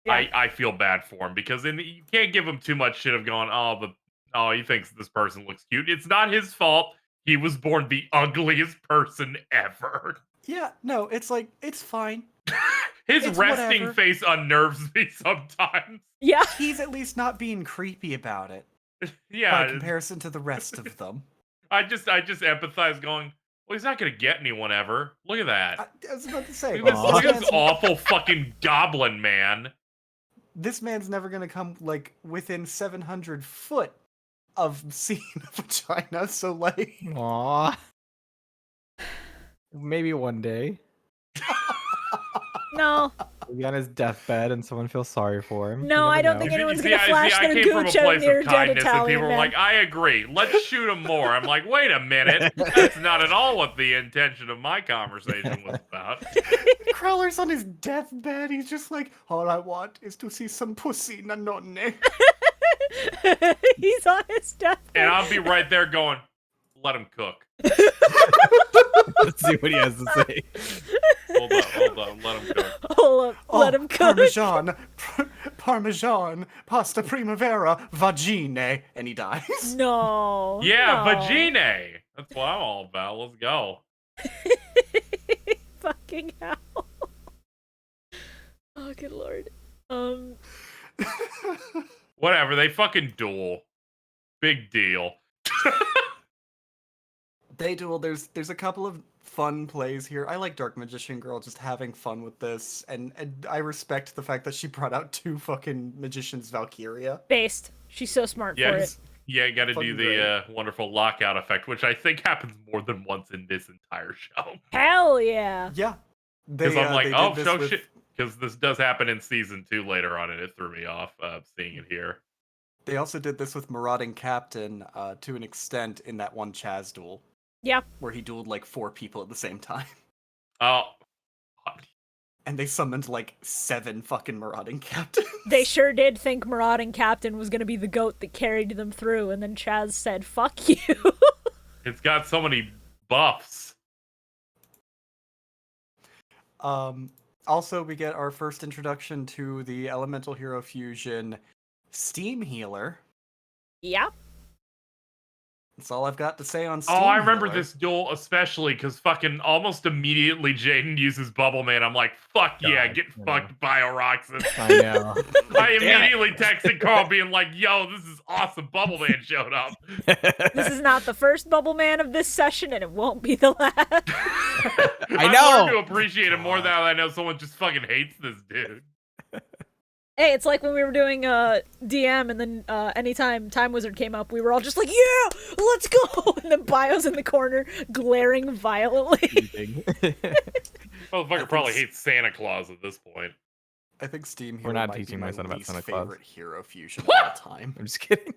Speaker 4: yeah. I feel bad for him, because you can't give him too much shit of going, he thinks this person looks cute. It's not his fault. He was born the ugliest person ever.
Speaker 2: Yeah, no, it's like, it's fine.
Speaker 4: His resting face unnerves me sometimes.
Speaker 1: Yeah.
Speaker 2: He's at least not being creepy about it.
Speaker 4: Yeah.
Speaker 2: By comparison to the rest of them.
Speaker 4: I just empathize going, well, he's not going to get anyone ever. Look at that.
Speaker 2: I was about to say.
Speaker 4: Look at this awful fucking goblin man.
Speaker 2: This man's never going to come, within 700 foot of seeing a vagina, so
Speaker 3: Aww. Maybe one day.
Speaker 1: No.
Speaker 3: Maybe on his deathbed and someone feels sorry for him.
Speaker 1: No, I don't think anyone's gonna flash their gooch out near a dead Italian
Speaker 4: and people were like, I agree, let's shoot him more. I'm like, wait a minute, that's not at all what the intention of my conversation was about.
Speaker 2: Crowler's on his deathbed, he's just like, all I want is to see some pussy, nanone.
Speaker 1: He's on his deathbed.
Speaker 4: And I'll be right there going, let him cook.
Speaker 3: Let's see what he has to say.
Speaker 4: Hold on, let him cook.
Speaker 1: Hold up, let him cook.
Speaker 2: Parmesan, pasta primavera, vagine, and he dies.
Speaker 1: No.
Speaker 4: Yeah,
Speaker 1: no.
Speaker 4: vagine. That's what I'm all about. Let's go.
Speaker 1: Fucking hell. Oh, good lord.
Speaker 4: Whatever, they fucking duel. Big deal.
Speaker 2: They duel. There's a couple of fun plays here. I like Dark Magician Girl just having fun with this, and I respect the fact that she brought out two fucking magicians Valkyria.
Speaker 1: Based. She's so smart for it.
Speaker 4: Yeah, you got to do
Speaker 2: Fucking
Speaker 4: the wonderful lockout effect, which I think happens more than once in this entire show.
Speaker 1: Hell yeah.
Speaker 2: Yeah.
Speaker 4: Because I'm like,
Speaker 2: they
Speaker 4: oh,
Speaker 2: did this
Speaker 4: show
Speaker 2: with,
Speaker 4: shit. Because this does happen in season 2 later on, and it threw me off seeing it here.
Speaker 2: They also did this with Marauding Captain to an extent in that one Chaz duel,
Speaker 1: Yep.
Speaker 2: where he dueled like 4 people at the same time.
Speaker 4: Oh,
Speaker 2: And they summoned like 7 fucking Marauding Captains.
Speaker 1: They sure did think Marauding Captain was gonna be the goat that carried them through, and then Chaz said, fuck you.
Speaker 4: it's got so many buffs.
Speaker 2: Also, we get our first introduction to the Elemental Hero Fusion Steam Healer.
Speaker 1: Yep.
Speaker 2: That's all I've got to say on Steam
Speaker 4: Oh, I remember
Speaker 2: Healer.
Speaker 4: this duel especially because fucking almost immediately Jaden uses Bubble Man. I'm like, fuck yeah,
Speaker 3: God,
Speaker 4: get
Speaker 3: yeah.
Speaker 4: fucked, Bioroxin.
Speaker 3: I know.
Speaker 4: I immediately texted Carl being like, yo, this is awesome. Bubble Man showed up.
Speaker 1: This is not the first Bubble Man of this session, and it won't be the last.
Speaker 3: I
Speaker 4: I've
Speaker 3: know.
Speaker 4: learned to appreciate it more now that I know someone just fucking hates this dude.
Speaker 1: Hey, it's like when we were doing DM, and then anytime Time Wizard came up, we were all just like, yeah, let's go! And then Bio's in the corner, glaring violently.
Speaker 4: Motherfucker probably hates Santa Claus at this point.
Speaker 2: I think Steam Healer
Speaker 3: We're not
Speaker 2: might
Speaker 3: teaching
Speaker 2: be
Speaker 3: my
Speaker 2: my
Speaker 3: son about
Speaker 2: least
Speaker 3: Santa Claus.
Speaker 2: favorite hero fusion of all time.
Speaker 3: I'm just kidding.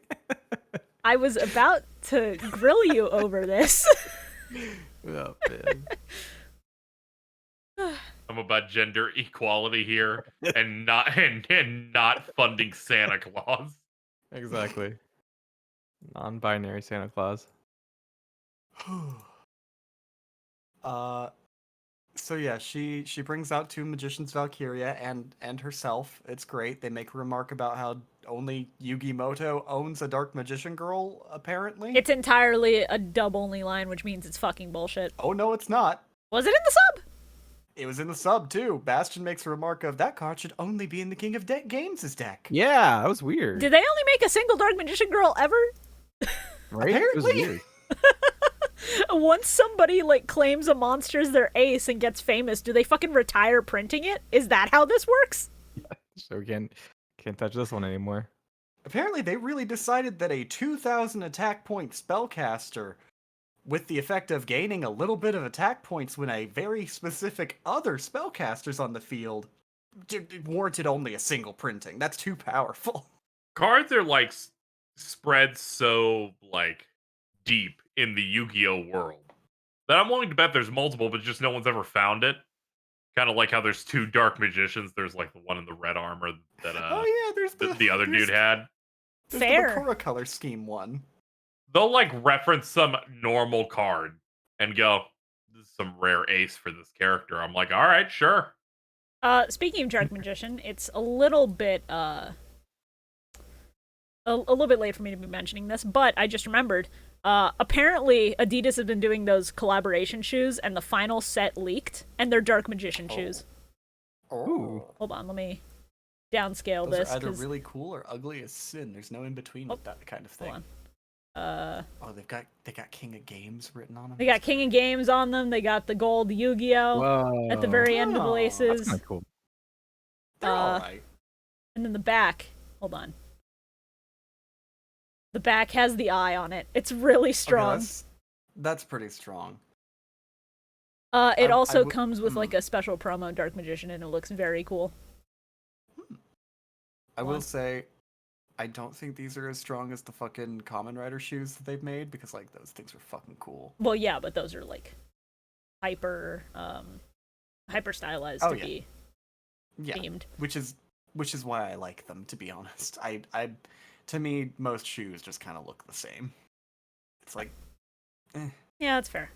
Speaker 1: I was about to grill you over this.
Speaker 3: Oh, man.
Speaker 4: I'm about gender equality here and not funding Santa Claus.
Speaker 3: Exactly. Non-binary Santa Claus.
Speaker 2: So yeah, she brings out 2 magicians, Valkyria and herself. It's great. They make a remark about how only Yugi Moto owns a dark magician girl, apparently.
Speaker 1: It's entirely a dub-only line, which means it's fucking bullshit.
Speaker 2: Oh no, it's not.
Speaker 1: Was it in the sub?
Speaker 2: It was in the sub too. Bastion makes a remark of that card should only be in the King of Games' deck.
Speaker 3: Yeah, that was weird.
Speaker 1: Did they only make a single dark magician girl ever?
Speaker 3: Right? It was
Speaker 2: Apparently.
Speaker 3: weird.
Speaker 1: Once somebody like claims a monster's their ace and gets famous, do they fucking retire printing it? Is that how this works?
Speaker 3: So we can't touch this one anymore.
Speaker 2: Apparently, they really decided that a 2,000 attack point spellcaster, with the effect of gaining a little bit of attack points when a very specific other spellcaster's on the field, warranted only a single printing. That's too powerful.
Speaker 4: Cards are like spread so like deep in the Yu-Gi-Oh world that I'm willing to bet there's multiple, but just no one's ever found it. Kind of like how there's 2 dark magicians. There's like the one in the red armor that
Speaker 2: Oh yeah, there's
Speaker 4: the other dude had.
Speaker 2: There's
Speaker 1: Fair.
Speaker 2: the Makura color scheme one.
Speaker 4: They'll like reference some normal card and go, "This is some rare ace for this character." I'm like, all right, sure.
Speaker 1: Speaking of dark magician, it's a little bit a little bit late for me to be mentioning this, but I just remembered. Apparently, Adidas has been doing those collaboration shoes, and the final set leaked, and they're dark magician shoes.
Speaker 3: Ooh.
Speaker 1: Hold on, let me downscale
Speaker 2: Those
Speaker 1: this.
Speaker 2: are either
Speaker 1: 'cause-
Speaker 2: really cool or ugly as sin. There's no in between with that kind of thing.
Speaker 1: Hold on.
Speaker 2: Oh, they got King of Games written on them.
Speaker 1: They got King of Games on them. They got the gold Yu-Gi-Oh!
Speaker 3: Whoa.
Speaker 1: At the very end of the
Speaker 2: Oh, that's
Speaker 1: laces.
Speaker 3: That's kind of cool.
Speaker 2: They're all right.
Speaker 1: And then the back. Hold on. The back has the eye on it. It's really strong.
Speaker 2: Okay, that's pretty strong.
Speaker 1: It
Speaker 2: I
Speaker 1: also
Speaker 2: would-
Speaker 1: comes with like a special promo Dark Magician, and it looks very cool.
Speaker 2: I will
Speaker 1: What?
Speaker 2: say, I don't think these are as strong as the fucking Common Rider shoes that they've made, because like those things are fucking cool.
Speaker 1: Well, yeah, but those are like hyper stylized
Speaker 2: Oh,
Speaker 1: to
Speaker 2: yeah.
Speaker 1: be
Speaker 2: Yeah,
Speaker 1: themed.
Speaker 2: which is why I like them, to be honest. To me, most shoes just kind of look the same. It's like,
Speaker 1: Yeah, that's fair.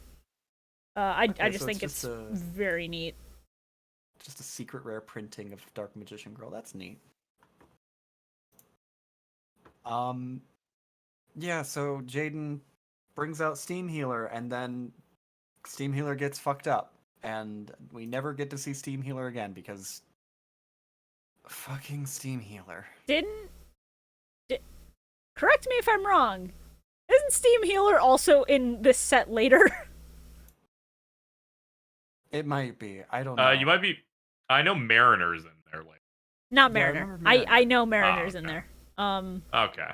Speaker 1: I
Speaker 2: Okay,
Speaker 1: just
Speaker 2: so
Speaker 1: think
Speaker 2: it's
Speaker 1: it's
Speaker 2: just a-
Speaker 1: very neat.
Speaker 2: just a secret rare printing of Dark Magician Girl. That's neat. Yeah, so Jaden brings out Steam Healer, and then Steam Healer gets fucked up, and we never get to see Steam Healer again because fucking Steam Healer.
Speaker 1: Correct me if I'm wrong. Isn't Steam Healer also in this set later?
Speaker 2: It might be. I don't know.
Speaker 4: You might be. I know Mariner's in there. Like,
Speaker 1: Not
Speaker 2: Yeah, I
Speaker 1: Mariner.
Speaker 2: remember
Speaker 1: I
Speaker 2: Mariner.
Speaker 1: know Mariner's in
Speaker 4: okay.
Speaker 1: there.
Speaker 4: okay.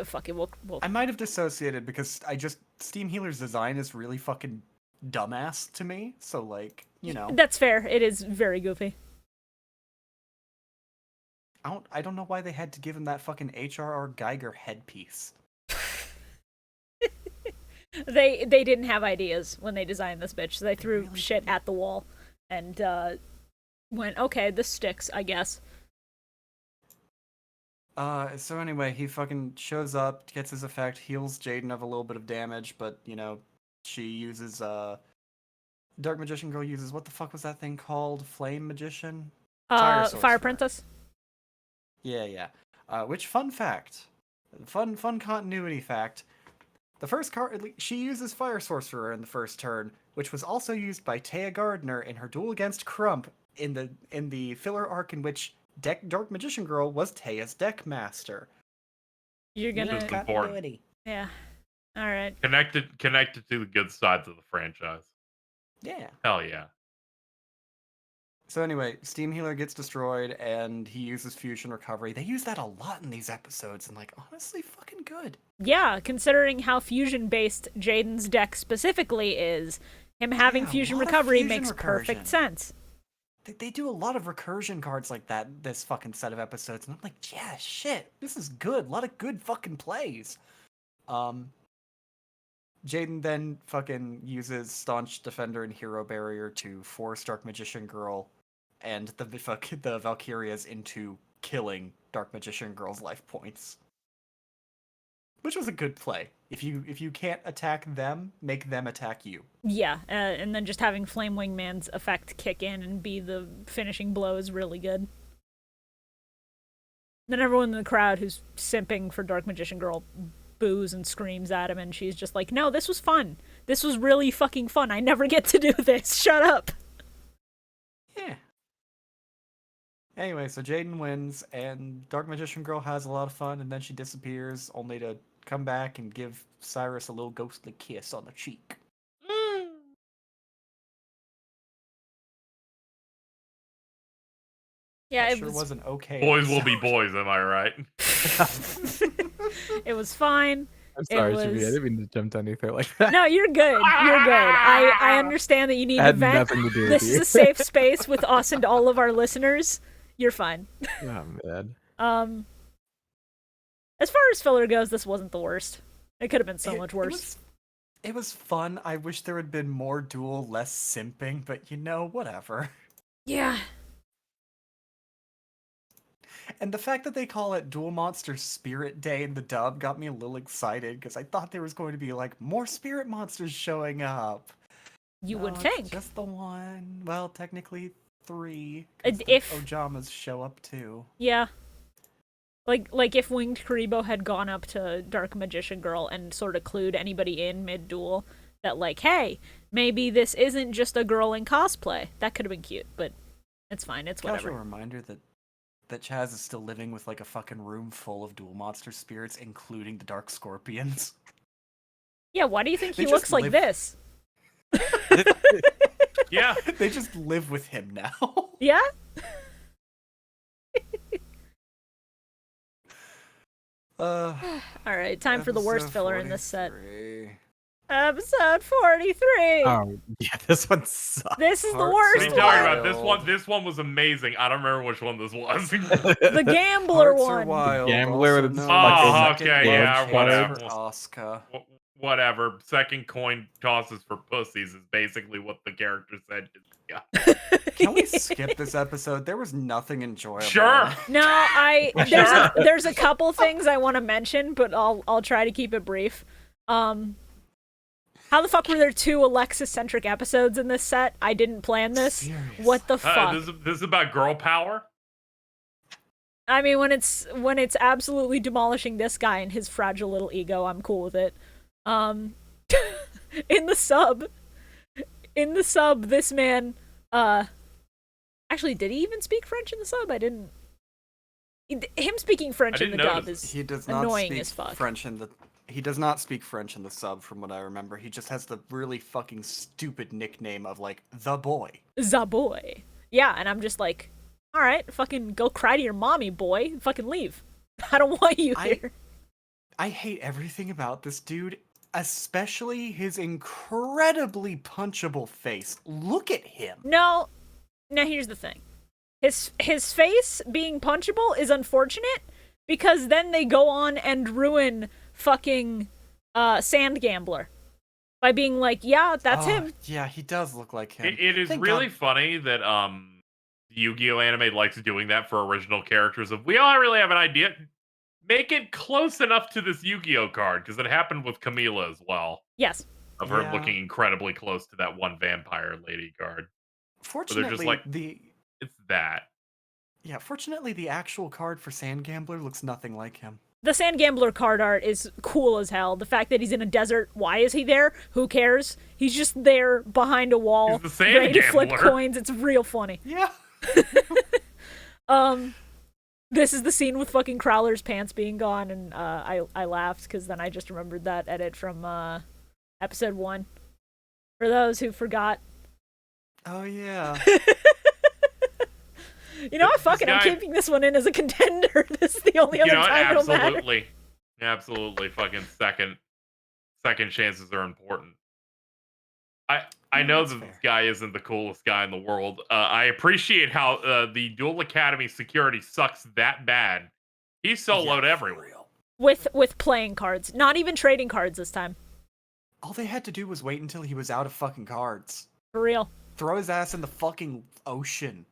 Speaker 1: Fuck it, we'll
Speaker 2: I might have dissociated because Steam Healer's design is really fucking dumbass to me. So like, you know,
Speaker 1: That's fair. It is very goofy.
Speaker 2: I don't know why they had to give him that fucking H.R.R. Geiger headpiece.
Speaker 1: They didn't have ideas when they designed this bitch. So they threw shit at the wall and went, okay, this sticks, I guess.
Speaker 2: So anyway, he fucking shows up, gets his effect, heals Jaden of a little bit of damage, but, you know, she uses, Dark Magician Girl uses, what the fuck was that thing called? Flame Magician?
Speaker 1: Fire
Speaker 2: Sorcerer.
Speaker 1: Princess?
Speaker 2: Yeah. Which, fun fact, fun continuity fact, the first card, she uses Fire Sorcerer in the first turn, which was also used by Taya Gardner in her duel against Crump in the filler arc in which Dark Magician Girl was Taya's deck master.
Speaker 1: You're gonna...
Speaker 4: Just important.
Speaker 1: Yeah. Alright.
Speaker 4: Connected to the good sides of the franchise.
Speaker 2: Yeah.
Speaker 4: Hell yeah.
Speaker 2: So anyway, Steam Healer gets destroyed, and he uses Fusion Recovery. They use that a lot in these episodes, and like, honestly, fucking good.
Speaker 1: Yeah, considering how fusion-based Jaden's deck specifically is, him having Fusion Recovery makes perfect sense.
Speaker 2: They do a lot of recursion cards like that this fucking set of episodes, and I'm like, yeah, shit, this is good. A lot of good fucking plays. Jaden then fucking uses Staunch Defender and Hero Barrier to force Dark Magician Girl and the Valkyrias into killing Dark Magician Girl's life points. Which was a good play. If you can't attack them, make them attack you.
Speaker 1: Yeah, and then just having Flame Wingman's effect kick in and be the finishing blow is really good. Then everyone in the crowd who's simping for Dark Magician Girl boos and screams at him, and she's just like, no, this was fun. This was really fucking fun. I never get to do this. Shut up.
Speaker 2: Yeah. Anyway, so Jaden wins, and Dark Magician Girl has a lot of fun, and then she disappears, only to come back and give Cyrus a little ghostly kiss on the cheek.
Speaker 1: Yeah,
Speaker 2: that
Speaker 1: it
Speaker 2: sure wasn't okay.
Speaker 4: Boys will be boys, am I right?
Speaker 1: It was fine.
Speaker 3: I'm sorry,
Speaker 1: was...
Speaker 3: Shibuya. I didn't mean to jump down anything like that.
Speaker 1: No, you're good. You're good. I understand that you need to
Speaker 3: Had
Speaker 1: vent.
Speaker 3: nothing to do with
Speaker 1: This
Speaker 3: you.
Speaker 1: is a safe space with us and all of our listeners. You're fine.
Speaker 3: Oh, man.
Speaker 1: As far as filler goes, this wasn't the worst. It could have been so much worse.
Speaker 2: It was fun. I wish there had been more duel, less simping, but you know, whatever.
Speaker 1: Yeah.
Speaker 2: And the fact that they call it Duel Monster Spirit Day in the dub got me a little excited, because I thought there was going to be, like, more spirit monsters showing up.
Speaker 1: You would
Speaker 2: it's
Speaker 1: think.
Speaker 2: just the one. Well, technically 3.
Speaker 1: If
Speaker 2: Ojamas show up too.
Speaker 1: Yeah. Like if Winged Karibo had gone up to Dark Magician Girl and sort of clued anybody in mid-duel that, like, hey, maybe this isn't just a girl in cosplay. That could have been cute, but it's fine. It's whatever.
Speaker 2: Casual reminder that Chaz is still living with, like, a fucking room full of dual monster spirits, including the Dark Scorpions.
Speaker 1: Yeah, why do you think he
Speaker 2: They
Speaker 1: looks
Speaker 2: just
Speaker 1: like
Speaker 2: live-
Speaker 1: this?
Speaker 4: Yeah.
Speaker 2: They just live with him now.
Speaker 1: Yeah? Alright, time for the worst
Speaker 2: Episode
Speaker 1: filler in this set.
Speaker 2: 43.
Speaker 1: Episode 43!
Speaker 3: Oh, yeah, this one sucks.
Speaker 1: This is the
Speaker 2: Hearts
Speaker 1: worst
Speaker 4: What are you
Speaker 2: are
Speaker 4: talking
Speaker 1: one!
Speaker 4: about? This one was amazing. I don't remember which one this was.
Speaker 1: The Gambler
Speaker 2: Hearts Are
Speaker 1: one!
Speaker 2: Wild,
Speaker 3: Gambler
Speaker 2: also
Speaker 3: with
Speaker 2: known
Speaker 3: its
Speaker 4: Oh,
Speaker 2: as
Speaker 3: fucking
Speaker 2: second
Speaker 4: okay,
Speaker 3: yeah,
Speaker 2: coin
Speaker 3: whatever.
Speaker 2: for Asuka.
Speaker 4: Whatever. Second coin tosses for pussies is basically what the character said. Yeah.
Speaker 2: Can we skip this episode? There was nothing enjoyable.
Speaker 4: Sure.
Speaker 1: No,
Speaker 4: Sure.
Speaker 1: there's a couple things I want to mention, but I'll try to keep it brief. How the fuck were there 2 Alexis-centric episodes in this set? I didn't plan this.
Speaker 2: Seriously.
Speaker 1: What the fuck?
Speaker 4: This is about girl power?
Speaker 1: I mean, when it's absolutely demolishing this guy and his fragile little ego, I'm cool with it. In the sub, this man, actually, did he even speak French in the sub? I didn't. Him speaking French in the
Speaker 4: didn't
Speaker 1: dub
Speaker 4: notice.
Speaker 1: is
Speaker 2: He does not
Speaker 1: annoying
Speaker 2: speak
Speaker 1: as fuck.
Speaker 2: French in the. He does not speak French in the sub, from what I remember. He just has the really fucking stupid nickname of, like, the boy.
Speaker 1: Zaboy. Yeah, and I'm just like, all right, fucking go cry to your mommy, boy. Fucking leave. I don't want you here.
Speaker 2: I hate everything about this dude, especially his incredibly punchable face. Look at him.
Speaker 1: No, now here's the thing. His face being punchable is unfortunate because then they go on and ruin fucking Sand Gambler by being like, yeah, that's him.
Speaker 2: Yeah, he does look like him.
Speaker 4: It is
Speaker 2: Thank
Speaker 4: really
Speaker 2: God.
Speaker 4: funny that the Yu-Gi-Oh anime likes doing that for original characters. Of we all really have an idea, make it close enough to this Yu-Gi-Oh card because it happened with Camila as well.
Speaker 1: Yes.
Speaker 4: Of her
Speaker 2: Yeah.
Speaker 4: looking incredibly close to that one vampire lady card. But they're just
Speaker 2: Fortunately,
Speaker 4: like,
Speaker 2: the
Speaker 4: it's that.
Speaker 2: fortunately the actual card for Sand Gambler looks nothing like him.
Speaker 1: The Sand Gambler card art is cool as hell. The fact that he's in a desert, why is he there? Who cares? He's just there behind a wall,
Speaker 4: He's the Sand
Speaker 1: ready to flip
Speaker 4: Gambler.
Speaker 1: coins. It's real funny.
Speaker 2: Yeah.
Speaker 1: This is the scene with fucking Crowler's pants being gone, and I laughed because then I just remembered that edit from episode 1. For those who forgot.
Speaker 2: Oh yeah.
Speaker 1: You know what? Fuck it. I'm keeping this one in as a contender. This is the only other time it'll matter.
Speaker 4: Absolutely fucking second chances are important. I know that this guy isn't the coolest guy in the world. I appreciate how the Duel Academy security sucks that bad. He soloed everyone.
Speaker 1: With playing cards. Not even trading cards this time.
Speaker 2: All they had to do was wait until he was out of fucking cards.
Speaker 1: For real.
Speaker 2: Throw his ass in the fucking ocean.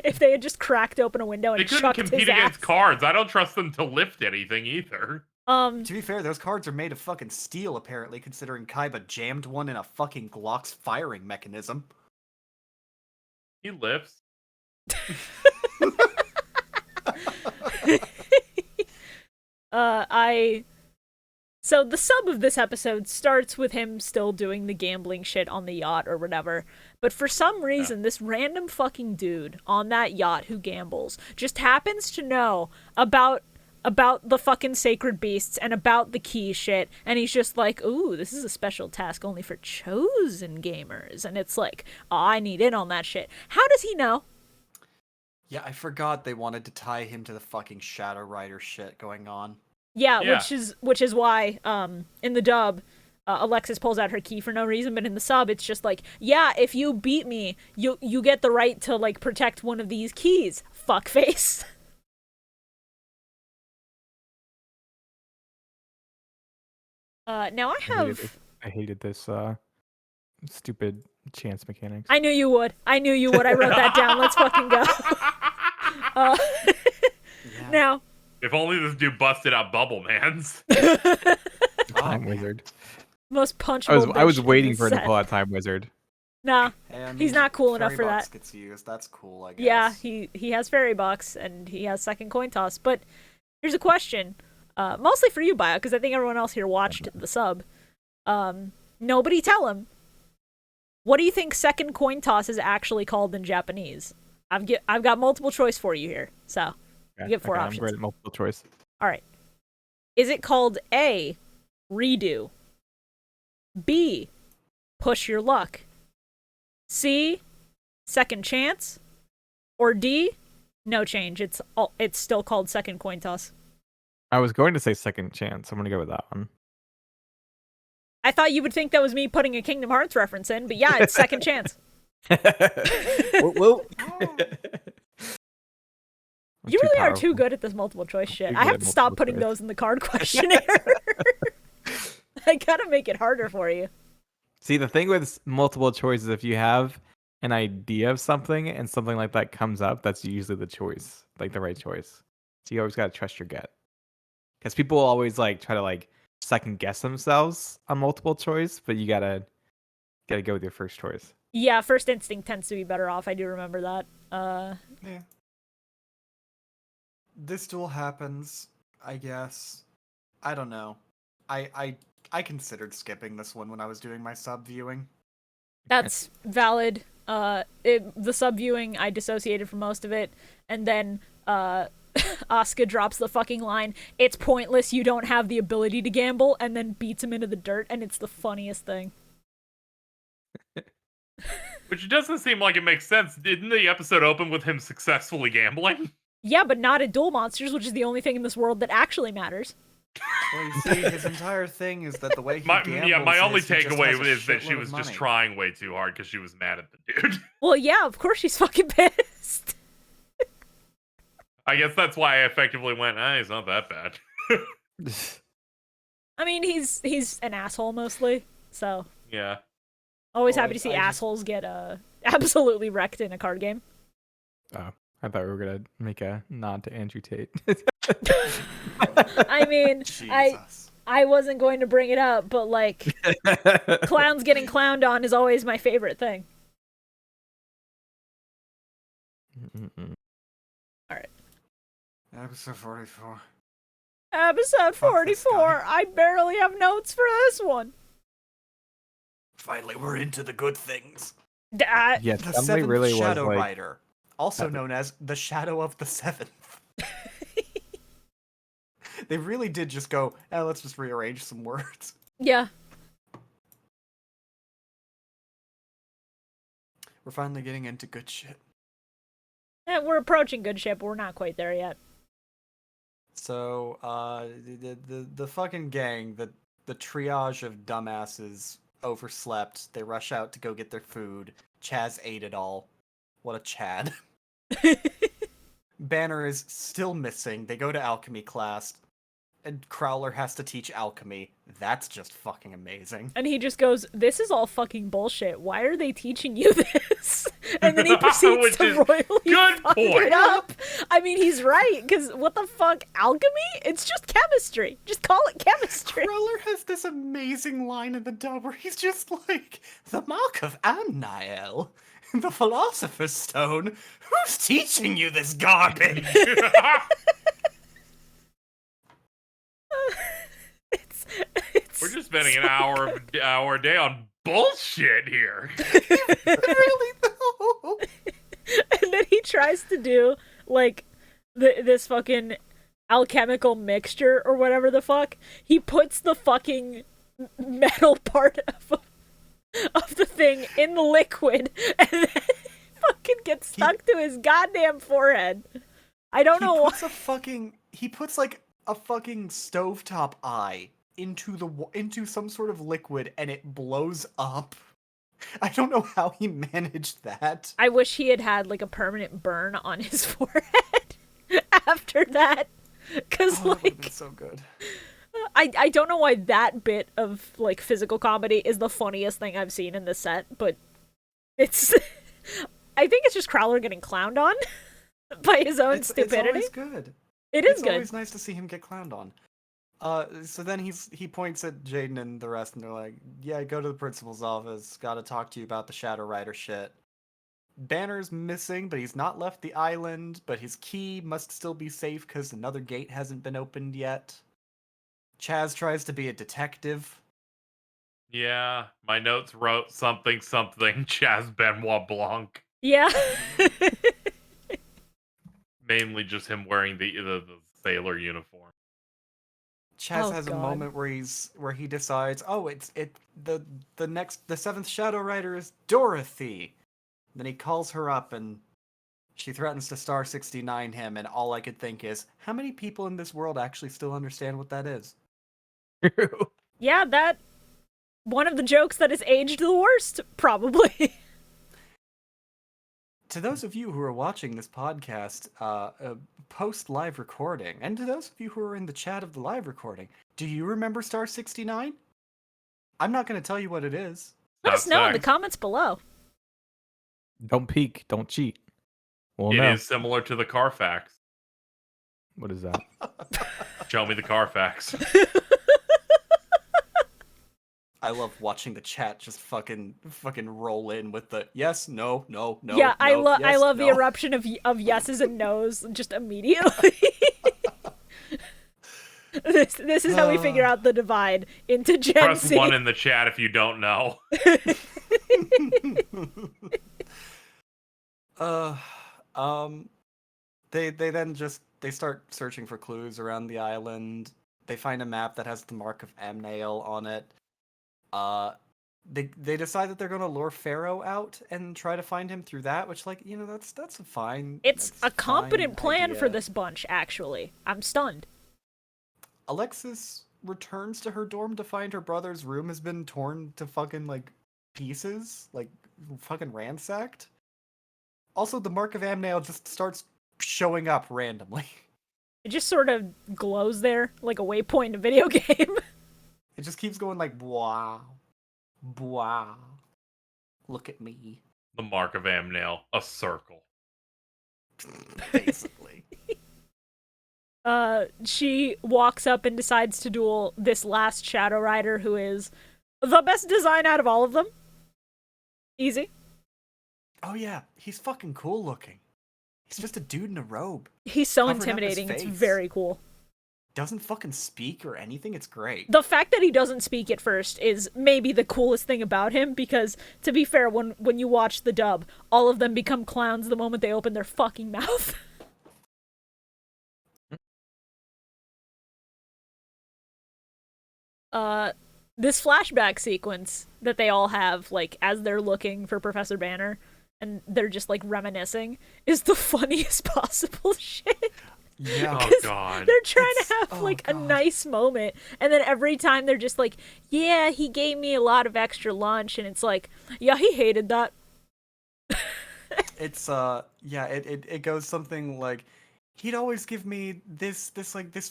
Speaker 1: If they had just cracked open a window and
Speaker 4: They couldn't
Speaker 1: chucked
Speaker 4: compete
Speaker 1: his
Speaker 4: against
Speaker 1: ass.
Speaker 4: cards. I don't trust them to lift anything either.
Speaker 2: To be fair, those cards are made of fucking steel, apparently, considering Kaiba jammed one in a fucking Glock's firing mechanism.
Speaker 4: He lifts.
Speaker 1: So the sub of this episode starts with him still doing the gambling shit on the yacht or whatever. But for some reason, this random fucking dude on that yacht who gambles just happens to know about the fucking sacred beasts and about the key shit. And he's just like, ooh, this is a special task only for chosen gamers. And it's like, oh, I need in on that shit. How does he know?
Speaker 2: Yeah, I forgot they wanted to tie him to the fucking Shadow Rider shit going on.
Speaker 1: Yeah,
Speaker 4: Yeah.
Speaker 1: which is why in the dub Alexis pulls out her key for no reason, but in the sub it's just like, yeah, if you beat me, you get the right to like protect one of these keys. Fuckface. Now I
Speaker 3: hated this stupid chance mechanics.
Speaker 1: I knew you would. I wrote that down. Let's fucking go.
Speaker 2: Yeah.
Speaker 1: Now.
Speaker 4: If only this dude busted out Bubble Mans.
Speaker 3: Time Wizard.
Speaker 1: Most punchable.
Speaker 3: I was waiting for him to
Speaker 1: set.
Speaker 3: pull out Time Wizard.
Speaker 1: Nah,
Speaker 2: And
Speaker 1: he's not cool enough
Speaker 2: Fairy
Speaker 1: for
Speaker 2: Box
Speaker 1: that.
Speaker 2: Gets used. That's cool, I guess.
Speaker 1: Yeah, he has fairy box and he has second coin toss. But here's a question, mostly for you, Bio, because I think everyone else here watched the sub. Nobody tell him. What do you think second coin toss is actually called in Japanese? I've got multiple choice for you here, so you get 4 options.
Speaker 3: I'm great at multiple choice.
Speaker 1: All right. Is it called A, redo, B, push your luck, C, second chance, or D, no change? It's still called second coin toss.
Speaker 3: I was going to say second chance. I'm gonna go with that one.
Speaker 1: I thought you would think that was me putting a Kingdom Hearts reference in, but yeah, it's second chance.
Speaker 3: Whoa.
Speaker 1: You really are too good at this multiple choice shit. I have to stop putting those in the card questionnaire. I gotta make it harder for you.
Speaker 3: See, the thing with multiple choice is if you have an idea of something and something like that comes up, that's usually the choice, like the right choice. So you always gotta trust your gut. Because people always like try to like second guess themselves on multiple choice, but you gotta go with your first choice.
Speaker 1: Yeah, first instinct tends to be better off. I do remember that.
Speaker 2: Yeah. This duel happens, I guess. I don't know. I considered skipping this one when I was doing my sub viewing.
Speaker 1: That's valid. The sub viewing, I dissociated from most of it, and then Asuka drops the fucking line, "It's pointless, you don't have the ability to gamble," and then beats him into the dirt, and it's the funniest thing.
Speaker 4: Which doesn't seem like it makes sense. Didn't the episode open with him successfully gambling?
Speaker 1: Yeah, but not at Duel Monsters, which is the only thing in this world that actually matters.
Speaker 2: Well, you see, his entire thing is that the way he gambles
Speaker 4: my only
Speaker 2: is he just
Speaker 4: takeaway
Speaker 2: has a
Speaker 4: is that she
Speaker 2: shitload
Speaker 4: was
Speaker 2: of
Speaker 4: just
Speaker 2: money.
Speaker 4: trying way too hard because she was mad at the dude.
Speaker 1: Well, yeah, of course she's fucking pissed.
Speaker 4: I guess that's why I effectively went, he's not that bad.
Speaker 1: I mean, he's an asshole mostly, so
Speaker 4: Yeah.
Speaker 1: always
Speaker 2: Well,
Speaker 1: happy to see
Speaker 2: I just-
Speaker 1: assholes get absolutely wrecked in a card game.
Speaker 3: Oh, I thought we were gonna make a nod to Andrew Tate.
Speaker 1: I mean,
Speaker 2: Jesus.
Speaker 1: I wasn't going to bring it up, but like clowns getting clowned on is always my favorite thing.
Speaker 3: Mm-mm.
Speaker 2: Episode 44.
Speaker 1: Episode
Speaker 2: Fuck this
Speaker 1: 44.
Speaker 2: guy.
Speaker 1: I barely have notes for this one.
Speaker 2: Finally, we're into the good things.
Speaker 3: Yeah,
Speaker 2: The
Speaker 3: Steffany
Speaker 2: seventh
Speaker 3: really
Speaker 2: Shadow
Speaker 3: was like.
Speaker 2: Rider, also known as the Shadow of the Seventh. They really did just go, let's just rearrange some words.
Speaker 1: Yeah.
Speaker 2: We're finally getting into good shit.
Speaker 1: We're approaching good shit, but we're not quite there yet.
Speaker 2: So, the fucking gang, the triage of dumbasses overslept. They rush out to go get their food. Chaz ate it all. What a Chad. Banner is still missing. They go to alchemy class, and Crowler has to teach alchemy. That's just fucking amazing.
Speaker 1: And he just goes, "This is all fucking bullshit. Why are they teaching you this?" And then he proceeds
Speaker 4: Which
Speaker 1: to
Speaker 4: is
Speaker 1: royally
Speaker 4: good
Speaker 1: fuck
Speaker 4: point.
Speaker 1: it up. I mean, he's right, because what the fuck? Alchemy? It's just chemistry. Just call it chemistry.
Speaker 2: Crowler has this amazing line in the dub where he's just like, the mark of Amniel, the Philosopher's Stone. Who's teaching you this garbage?
Speaker 1: It's
Speaker 4: We're just spending an hour a day on bullshit here.
Speaker 2: Really though?
Speaker 1: and then he tries to do like this fucking alchemical mixture or whatever the fuck. He puts the fucking metal part of the thing in the liquid and then fucking gets stuck to his goddamn forehead. I don't know why.
Speaker 2: He puts like a fucking stovetop eye into some sort of liquid and it blows up. I don't know how he managed that.
Speaker 1: I wish he had had like a permanent burn on his forehead after that. Cause
Speaker 2: Oh, that would've been
Speaker 1: like
Speaker 2: so good.
Speaker 1: I don't know why that bit of like physical comedy is the funniest thing I've seen in this set, but it's I think it's just Crowler getting clowned on by his own stupidity.
Speaker 2: It's always good.
Speaker 1: It is
Speaker 2: It's
Speaker 1: good.
Speaker 2: always nice to see him get clowned on. So then he points at Jaden and the rest, and they're like, "Yeah, go to the principal's office. Got to talk to you about the Shadow Rider shit." Banner's missing, but he's not left the island. But his key must still be safe because another gate hasn't been opened yet. Chaz tries to be a detective.
Speaker 4: Yeah, my notes wrote something Chaz Benoit Blanc.
Speaker 1: Yeah.
Speaker 4: Mainly just him wearing the sailor uniform.
Speaker 2: Chaz
Speaker 1: Oh,
Speaker 2: has a
Speaker 1: God.
Speaker 2: moment where he decides, oh, the seventh Shadow Rider is Dorothy. Then he calls her up and she threatens to star 69 him, and all I could think is, how many people in this world actually still understand what that is?
Speaker 1: Yeah, that one of the jokes that has aged the worst, probably.
Speaker 2: To those of you who are watching this podcast post live recording, and to those of you who are in the chat of the live recording, do you remember star 69? I'm not going to tell you what it is.
Speaker 1: Let us
Speaker 4: Not
Speaker 1: know in the
Speaker 4: sex.
Speaker 1: comments below.
Speaker 3: Don't peek, don't cheat. Well,
Speaker 4: It
Speaker 3: no.
Speaker 4: is similar to the Carfax.
Speaker 3: What is that?
Speaker 4: Show me the Carfax.
Speaker 2: I love watching the chat just fucking roll in with the yes, no, no, no.
Speaker 1: Yeah, I
Speaker 2: no,
Speaker 1: love
Speaker 2: yes,
Speaker 1: the
Speaker 2: no.
Speaker 1: eruption of yeses and nos just immediately. This is how we figure out the divide into Gen
Speaker 4: Press
Speaker 1: Z.
Speaker 4: 1 in the chat if you don't know.
Speaker 2: They then they start searching for clues around the island. They find a map that has the mark of Amnail on it. they decide that they're gonna lure Pharaoh out and try to find him through that, which like that's a fine.
Speaker 1: It's
Speaker 2: that's
Speaker 1: a competent
Speaker 2: fine
Speaker 1: plan for
Speaker 2: idea.
Speaker 1: this bunch, actually. I'm stunned.
Speaker 2: Alexis returns to her dorm to find her brother's room has been torn to fucking like pieces, like fucking ransacked. Also, the mark of Amnail just starts showing up randomly.
Speaker 1: It just sort of glows there, like a waypoint in a video game.
Speaker 2: It just keeps going like wow, wow. Look at me,
Speaker 4: The mark of Amnail, a circle.
Speaker 2: basically.
Speaker 1: She walks up and decides to duel this last Shadow Rider, who is the best design out of all of them. Easy.
Speaker 2: Oh yeah, he's fucking cool looking. He's just a dude in a robe.
Speaker 1: He's so
Speaker 2: Covering up his
Speaker 1: intimidating. It's
Speaker 2: face.
Speaker 1: very cool.
Speaker 2: Doesn't fucking speak or anything. It's great.
Speaker 1: The fact that he doesn't speak at first is maybe the coolest thing about him, because, to be fair, when you watch the dub, all of them become clowns the moment they open their fucking mouth. This flashback sequence that they all have, like, as they're looking for Professor Banner, and they're just, like, reminiscing, is the funniest possible shit.
Speaker 2: Yeah.
Speaker 4: Oh god.
Speaker 1: They're trying to have, like, a
Speaker 2: God.
Speaker 1: nice moment, and then every time they're just like, yeah, he gave me a lot of extra lunch, and it's like, yeah, he hated that.
Speaker 2: It's yeah, it goes something like he'd always give me this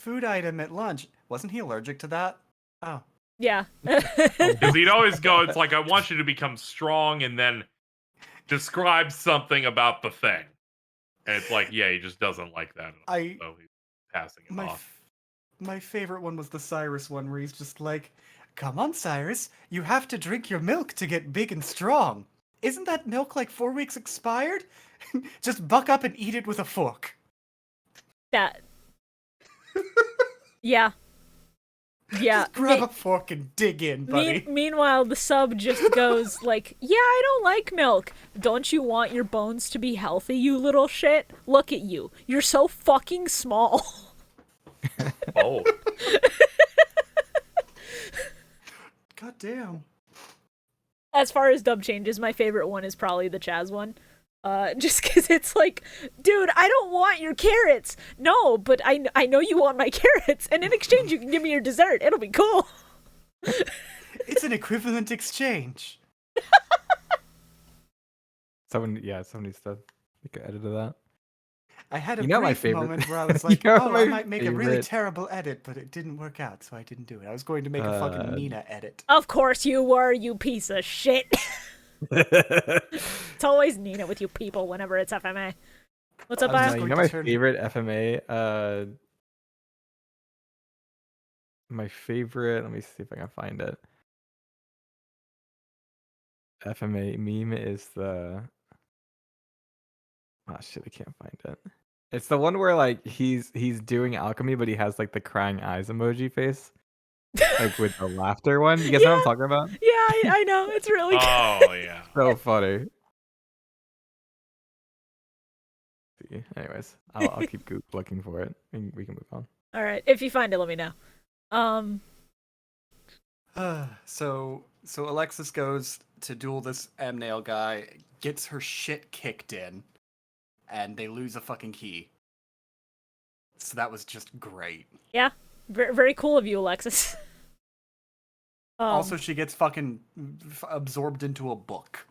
Speaker 2: food item at lunch. Wasn't he allergic to that? Oh.
Speaker 1: Yeah.
Speaker 4: Because he'd always go, it's like, I want you to become strong, and then describe something about the thing. And it's like, yeah, he just doesn't like that at all, so he's passing it off.
Speaker 2: My favorite one was the Cyrus one, where he's just like, "Come on, Cyrus, you have to drink your milk to get big and strong. Isn't that milk like 4 weeks expired? Just buck up and eat it with a fork."
Speaker 1: That. Yeah. Yeah.
Speaker 2: Just grab a fork and dig in, buddy.
Speaker 1: Meanwhile, the sub just goes like, yeah, I don't like milk. Don't you want your bones to be healthy, you little shit? Look at you. You're so fucking small.
Speaker 4: Oh.
Speaker 2: God damn.
Speaker 1: As far as dub changes, my favorite one is probably the Chaz one. Just because it's like, dude, I don't want your carrots. No, but I know you want my carrots, and in exchange you can give me your dessert. It'll be cool.
Speaker 2: It's an equivalent exchange.
Speaker 3: Someone needs to make an edit of that.
Speaker 2: I had a
Speaker 3: You know my
Speaker 2: brief
Speaker 3: favorite-
Speaker 2: moment where I was
Speaker 3: You
Speaker 2: like,
Speaker 3: know
Speaker 2: oh,
Speaker 3: my
Speaker 2: I might make a really
Speaker 3: favorite-
Speaker 2: terrible edit, but it didn't work out, so I didn't do it. I was going to make a fucking Nina edit.
Speaker 1: Of course you were, you piece of shit. It's always Nina with you people whenever it's FMA. What's up,
Speaker 2: I was
Speaker 1: Bio?
Speaker 2: just
Speaker 3: You
Speaker 2: going
Speaker 3: know
Speaker 2: to
Speaker 3: my
Speaker 2: turn-
Speaker 3: favorite FMA? My favorite, let me see if I can find it. FMA meme is the... Oh shit, I can't find it. It's the one where like he's doing alchemy, but he has like the crying eyes emoji face. Like with the laughter one. You guys know what I'm talking about?
Speaker 1: Yeah, I know. It's really good.
Speaker 4: Oh, yeah.
Speaker 3: So funny. See, anyways, I'll keep looking for it. And we can move on.
Speaker 1: All right, if you find it, let me know.
Speaker 2: So Alexis goes to duel this Amnail guy, gets her shit kicked in, and they lose a fucking key. So that was just great.
Speaker 1: Yeah, very, very cool of you, Alexis.
Speaker 2: Also, she gets fucking absorbed into a book.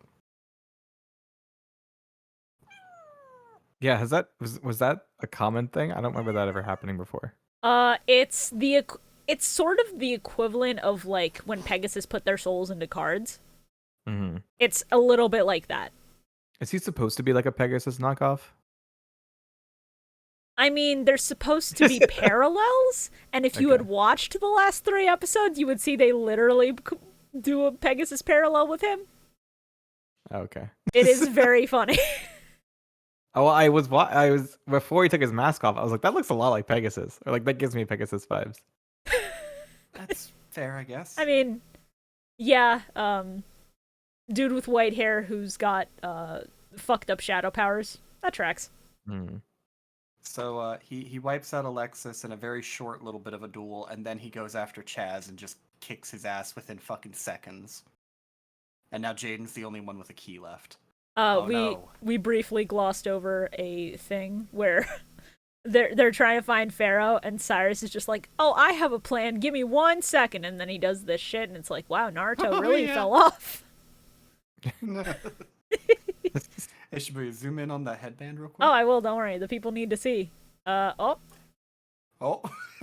Speaker 3: Yeah, was that a common thing? I don't remember that ever happening before.
Speaker 1: It's sort of the equivalent of like when Pegasus put their souls into cards.
Speaker 3: Mm-hmm.
Speaker 1: It's a little bit like that.
Speaker 3: Is he supposed to be like a Pegasus knockoff?
Speaker 1: I mean, there's supposed to be parallels, and if you had
Speaker 3: Okay.
Speaker 1: watched the last 3 episodes, you would see they literally do a Pegasus parallel with him.
Speaker 3: Okay.
Speaker 1: It is very funny.
Speaker 3: Oh, I was before he took his mask off. I was like, that looks a lot like Pegasus, or like that gives me Pegasus vibes.
Speaker 2: That's fair, I guess.
Speaker 1: I mean, yeah, dude with white hair who's got fucked up shadow powers. That tracks.
Speaker 3: Hmm.
Speaker 2: So he wipes out Alexis in a very short little bit of a duel, and then he goes after Chaz and just kicks his ass within fucking seconds. And now Jaden's the only one with a key left. No.
Speaker 1: We briefly glossed over a thing where they're trying to find Pharaoh, and Cyrus is just like, "Oh, I have a plan. Give me 1 second," and then he does this shit, and it's like, "Wow, Naruto really fell off."
Speaker 2: Hey, Shibuya, zoom in on that headband real quick.
Speaker 1: Oh, I will. Don't worry. The people need to see. Oh,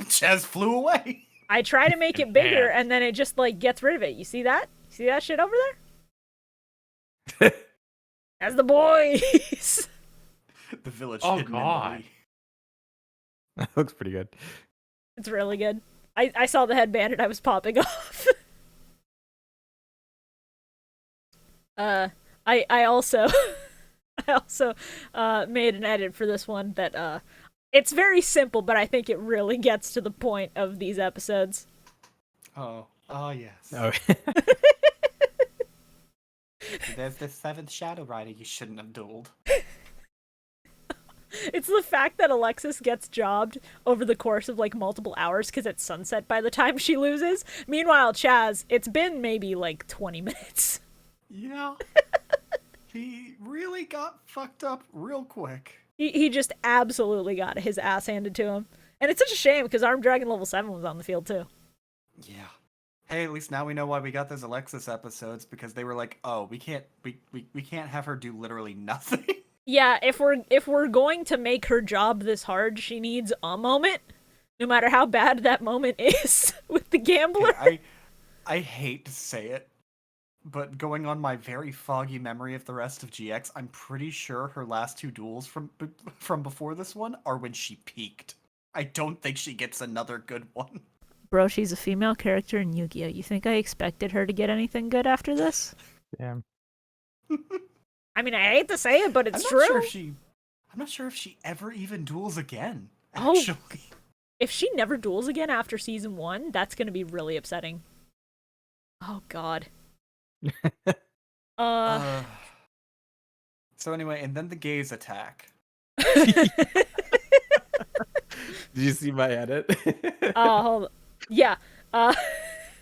Speaker 2: Chaz flew away.
Speaker 1: I try to make it bigger, and then it just like gets rid of it. You see that? See that shit over there? That's the boys.
Speaker 2: The village.
Speaker 4: Oh,
Speaker 2: hidden
Speaker 4: God.
Speaker 2: in the
Speaker 3: That looks pretty good.
Speaker 1: It's really good. I saw the headband and I was popping off. I also made an edit for this one that it's very simple, but I think it really gets to the point of these episodes.
Speaker 2: Oh yes.
Speaker 3: Oh.
Speaker 2: There's the 7th Shadow Rider you shouldn't have dueled.
Speaker 1: It's the fact that Alexis gets jobbed over the course of like multiple hours because it's sunset by the time she loses. Meanwhile, Chaz, it's been maybe like 20 minutes.
Speaker 2: Yeah. He really got fucked up real quick.
Speaker 1: He just absolutely got his ass handed to him. And it's such a shame because Armed Dragon level 7 was on the field too.
Speaker 2: Yeah. Hey, at least now we know why we got those Alexis episodes, because they were like, oh, we can't have her do literally nothing.
Speaker 1: Yeah, if we're going to make her job this hard, she needs a moment, no matter how bad that moment is with the gambler.
Speaker 2: I hate to say it, but going on my very foggy memory of the rest of GX, I'm pretty sure her last 2 duels from before this one are when she peaked. I don't think she gets another good one.
Speaker 1: Bro, she's a female character in Yu-Gi-Oh! You think I expected her to get anything good after this?
Speaker 3: Damn.
Speaker 1: I mean, I hate to say it, but it's true.
Speaker 2: I'm not sure if she ever even duels again,
Speaker 1: Oh.
Speaker 2: actually.
Speaker 1: If she never duels again after season 1, that's gonna be really upsetting. Oh, God.
Speaker 2: So anyway, and then the gaze attack.
Speaker 3: Did you see my edit?
Speaker 1: Hold on. Yeah.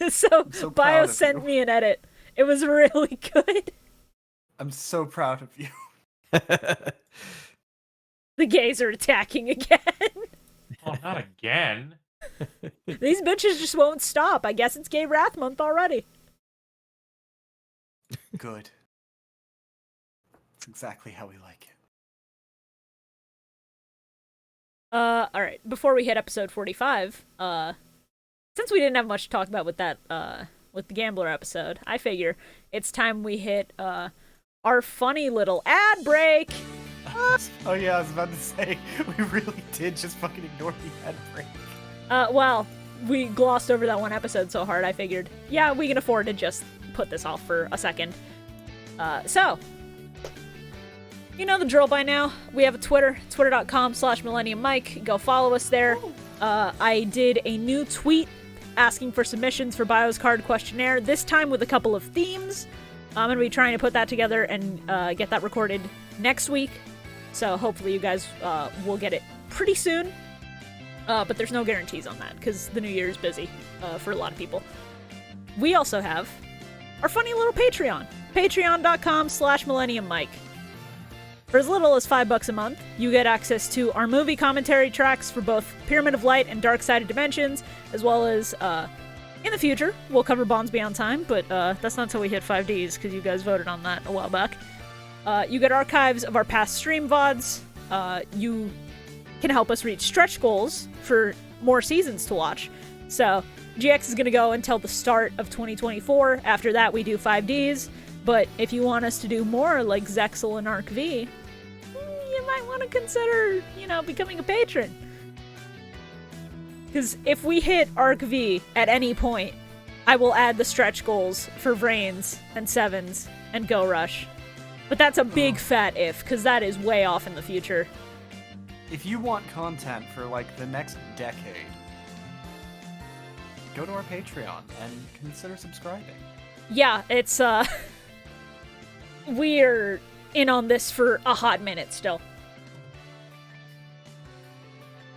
Speaker 1: So
Speaker 2: so
Speaker 1: Bio
Speaker 2: proud of
Speaker 1: sent
Speaker 2: you.
Speaker 1: me an edit. It was really good.
Speaker 2: I'm so proud of you.
Speaker 1: The gays are attacking again.
Speaker 4: Oh, not again.
Speaker 1: These bitches just won't stop. I guess it's Gay Wrath Month already.
Speaker 2: Good. That's exactly how we like it.
Speaker 1: Alright. Before we hit episode 45, since we didn't have much to talk about with that, with the Gambler episode, I figure it's time we hit, our funny little ad break.
Speaker 2: Oh yeah, I was about to say, we really did just fucking ignore the ad break.
Speaker 1: Well, we glossed over that one episode so hard, I figured, yeah, we can afford to just put this off for a second. So, you know the drill by now. We have a Twitter, twitter.com/MillenniumMike. Go follow us there. I did a new tweet asking for submissions for Bio's card questionnaire, this time with a couple of themes. I'm going to be trying to put that together and get that recorded next week. So hopefully you guys will get it pretty soon. But there's no guarantees on that because the new year is busy for a lot of people. We also have our funny little Patreon. Patreon.com/MillenniumMike. For as little as $5 a month, you get access to our movie commentary tracks for both Pyramid of Light and Dark-Sided Dimensions, as well as, in the future, we'll cover Bonds Beyond Time, but that's not until we hit 5Ds, because you guys voted on that a while back. You get archives of our past stream VODs. You can help us reach stretch goals for more seasons to watch. So, GX is going to go until the start of 2024. After that, we do 5Ds. But if you want us to do more like Zexel and Arc V, you might want to consider, becoming a patron. Because if we hit Arc V at any point, I will add the stretch goals for Vrains and Sevens and Go Rush. But that's a big fat if, because that is way off in the future.
Speaker 2: If you want content for like the next decade, go to our Patreon and consider subscribing.
Speaker 1: Yeah, it's we're in on this for a hot minute still.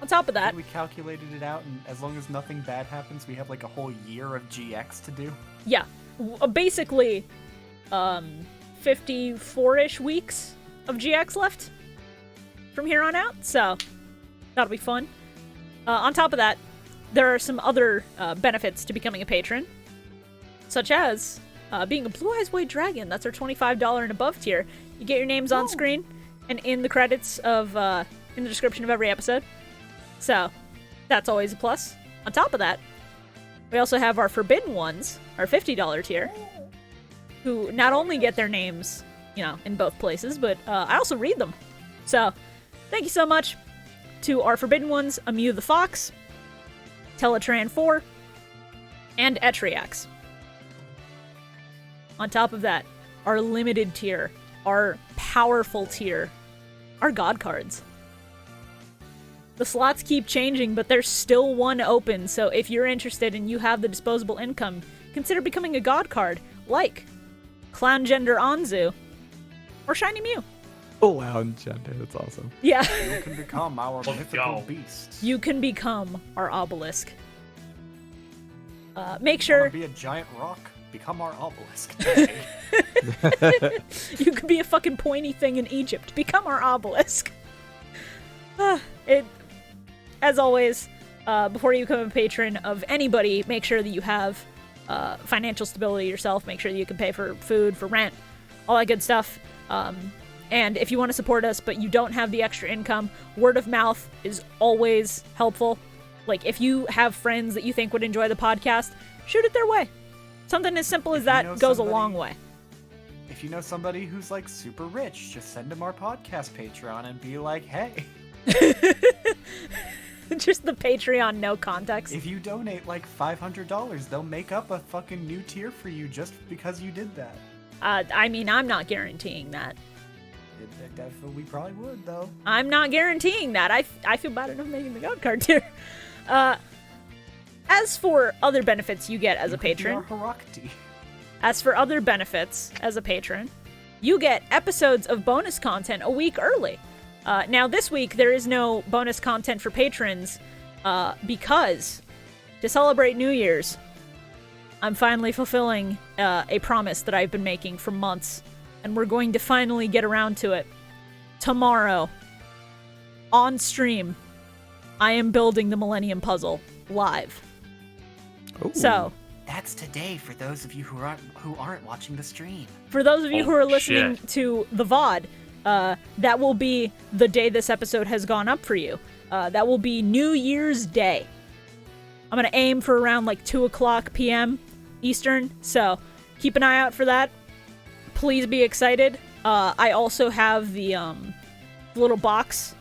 Speaker 1: On top of that,
Speaker 2: We calculated it out, and as long as nothing bad happens, we have like a whole year of GX to do.
Speaker 1: yeah, basically, 54-ish weeks of GX left from here on out, so that'll be fun. On top of that, there are some other benefits to becoming a patron, such as being a Blue Eyes White Dragon. That's our $25 and above tier. You get your names on screen and in the credits of in the description of every episode. So that's always a plus. On top of that, we also have our Forbidden Ones, our $50 tier, who not only get their names, in both places, but I also read them. So thank you so much to our Forbidden Ones, Amew the Fox, Teletraan 4, and Etriax. On top of that, our limited tier, our powerful tier, our God cards. The slots keep changing, but there's still one open, so if you're interested and you have the disposable income, consider becoming a God card, like Clowngender Anzu or ShinyMew.
Speaker 3: Clowngender, that's awesome.
Speaker 1: Yeah.
Speaker 2: You can become our mythical beast.
Speaker 1: You can become our obelisk. Make sure...
Speaker 2: Be a giant rock. Become our obelisk.
Speaker 1: You could be a fucking pointy thing in Egypt. Become our obelisk. As always, before you become a patron of anybody, make sure that you have financial stability yourself. Make sure that you can pay for food, for rent, all that good stuff. And if you want to support us, but you don't have the extra income, word of mouth is always helpful. Like, if you have friends that you think would enjoy the podcast, shoot it their way. Something as simple as that goes a long way.
Speaker 2: If you know somebody who's, like, super rich, just send them our podcast Patreon and be like, hey.
Speaker 1: Just the Patreon, no context.
Speaker 2: If you donate, like, $500, they'll make up a fucking new tier for you just because you did that.
Speaker 1: I mean, I'm not guaranteeing that.
Speaker 2: We probably would, though.
Speaker 1: I'm not guaranteeing that. I feel bad enough making the God card tier. As for other benefits you get as a patron, you get episodes of bonus content a week early. Now, this week, there is no bonus content for patrons because to celebrate New Year's, I'm finally fulfilling a promise that I've been making for months, and we're going to finally get around to it. Tomorrow, on stream, I am building the Millennium puzzle live.
Speaker 3: Ooh.
Speaker 1: So
Speaker 2: that's today for those of you who aren't watching the stream.
Speaker 1: For those of you who are listening to the VOD, that will be the day this episode has gone up for you. That will be New Year's Day. I'm going to aim for around like 2 o'clock p.m. Eastern, so keep an eye out for that. Please be excited. I also have the little box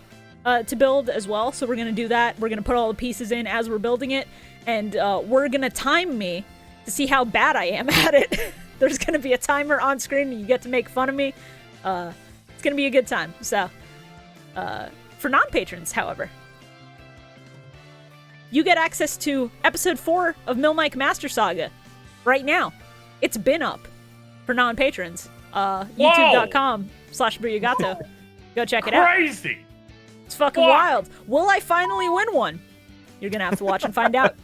Speaker 1: to build as well, so we're going to do that. We're going to put all the pieces in as we're building it, and we're going to time me to see how bad I am at it. There's going to be a timer on screen, and you get to make fun of me. It's going to be a good time. So, for non-patrons, however, you get access to episode 4 of Millennium Master Saga right now. It's been up for non-patrons. YouTube.com/ShibuyaZane. Go check it out.
Speaker 4: Crazy!
Speaker 1: It's fucking wild. Will I finally win one? You're gonna have to watch and find out.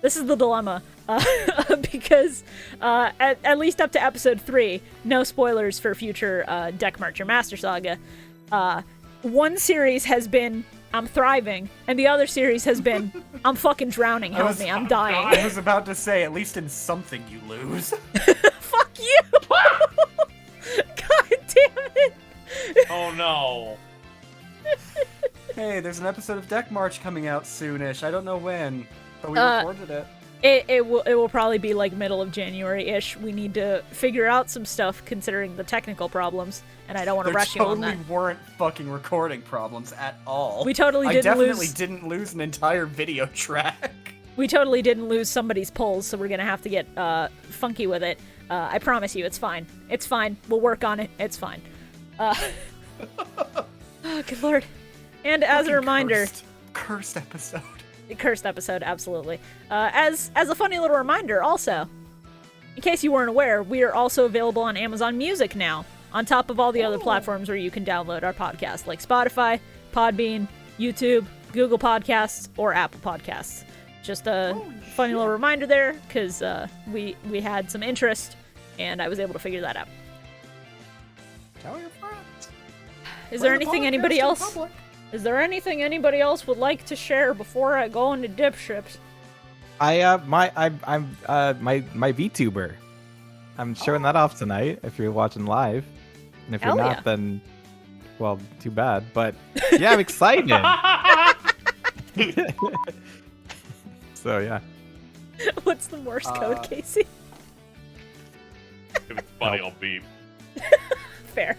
Speaker 1: This is the dilemma. Because at least up to episode 3, no spoilers for future deck merch or Master Saga, one series has been I'm thriving, and the other series has been I'm fucking drowning, help me, I'm dying.
Speaker 2: I was about to say, at least in something you lose.
Speaker 1: Fuck you! God damn it!
Speaker 4: Oh no.
Speaker 2: Hey, there's an episode of Deck March coming out soonish. I don't know when, but we recorded it.
Speaker 1: It will probably be like middle of January-ish. We need to figure out some stuff considering the technical problems, and I don't want to rush you on that.
Speaker 2: There totally weren't fucking recording problems at all.
Speaker 1: We totally
Speaker 2: didn't lose an entire video track.
Speaker 1: We totally didn't lose somebody's polls, so we're gonna have to get funky with it. I promise you, it's fine. It's fine. We'll work on it. It's fine. Oh, good lord. And as a reminder...
Speaker 2: Cursed episode.
Speaker 1: Cursed episode, absolutely. As a funny little reminder, also, in case you weren't aware, we are also available on Amazon Music now, on top of all the other platforms where you can download our podcast, like Spotify, Podbean, YouTube, Google Podcasts, or Apple Podcasts. just a funny little reminder there, because we had some interest, and I was able to figure that out.
Speaker 2: Tell your friends.
Speaker 1: Is there anything anybody else? Is there anything anybody else would like to share before I go into dipships?
Speaker 3: My VTuber. I'm showing that off tonight if you're watching live. And if you're
Speaker 1: Hell
Speaker 3: not,
Speaker 1: yeah.
Speaker 3: then, well, too bad. But yeah, I'm excited. So yeah.
Speaker 1: What's the Morse code, Casey?
Speaker 4: If it's funny, I'll beep.
Speaker 1: Fair.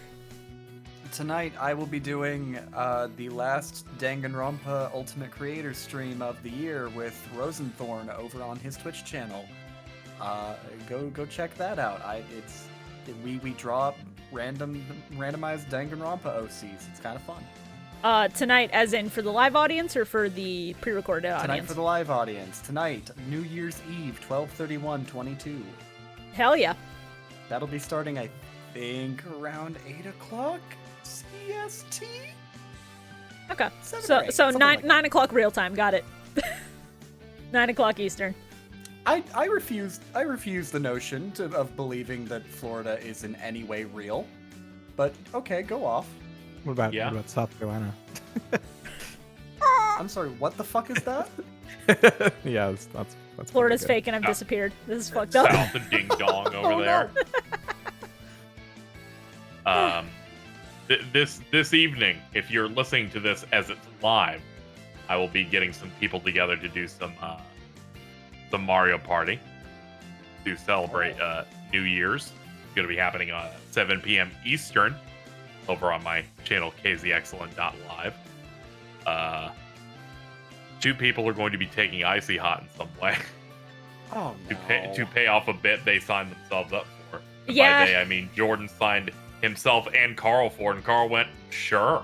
Speaker 2: Tonight I will be doing the last Danganronpa Ultimate Creator stream of the year with Rosenthorn over on his Twitch channel. Go check that out. We draw up randomized Danganronpa OCs. It's kind of fun.
Speaker 1: Tonight, as in for the live audience or for the pre-recorded audience?
Speaker 2: Tonight for the live audience. Tonight, New Year's Eve, 12/31/22.
Speaker 1: Hell yeah.
Speaker 2: That'll be starting, I think, around 8 o'clock CST?
Speaker 1: Okay.
Speaker 2: 7
Speaker 1: So
Speaker 2: or 8,
Speaker 1: so
Speaker 2: something
Speaker 1: 9
Speaker 2: like that.
Speaker 1: 9 o'clock real time. Got it. 9 o'clock Eastern.
Speaker 2: I refuse the notion of believing that Florida is in any way real. But okay, go off.
Speaker 3: What about
Speaker 4: Yeah.
Speaker 3: South Carolina?
Speaker 2: I'm sorry, what the fuck is that?
Speaker 3: Yeah, that's
Speaker 1: Florida's
Speaker 3: pretty
Speaker 1: fake and I've disappeared. This is fucked up.
Speaker 4: South and Ding Dong over
Speaker 2: Oh,
Speaker 4: there. This evening, if you're listening to this as it's live, I will be getting some people together to do some Mario Party to celebrate New Year's. It's going to be happening on 7 p.m. Eastern over on my channel kzexcellent.live. 2 people are going to be taking Icy Hot in some way
Speaker 2: Oh no.
Speaker 4: to pay off a bet they signed themselves up for. And
Speaker 1: Yeah.
Speaker 4: by they, I mean Jordan signed himself and Carl for it, and Carl went, sure.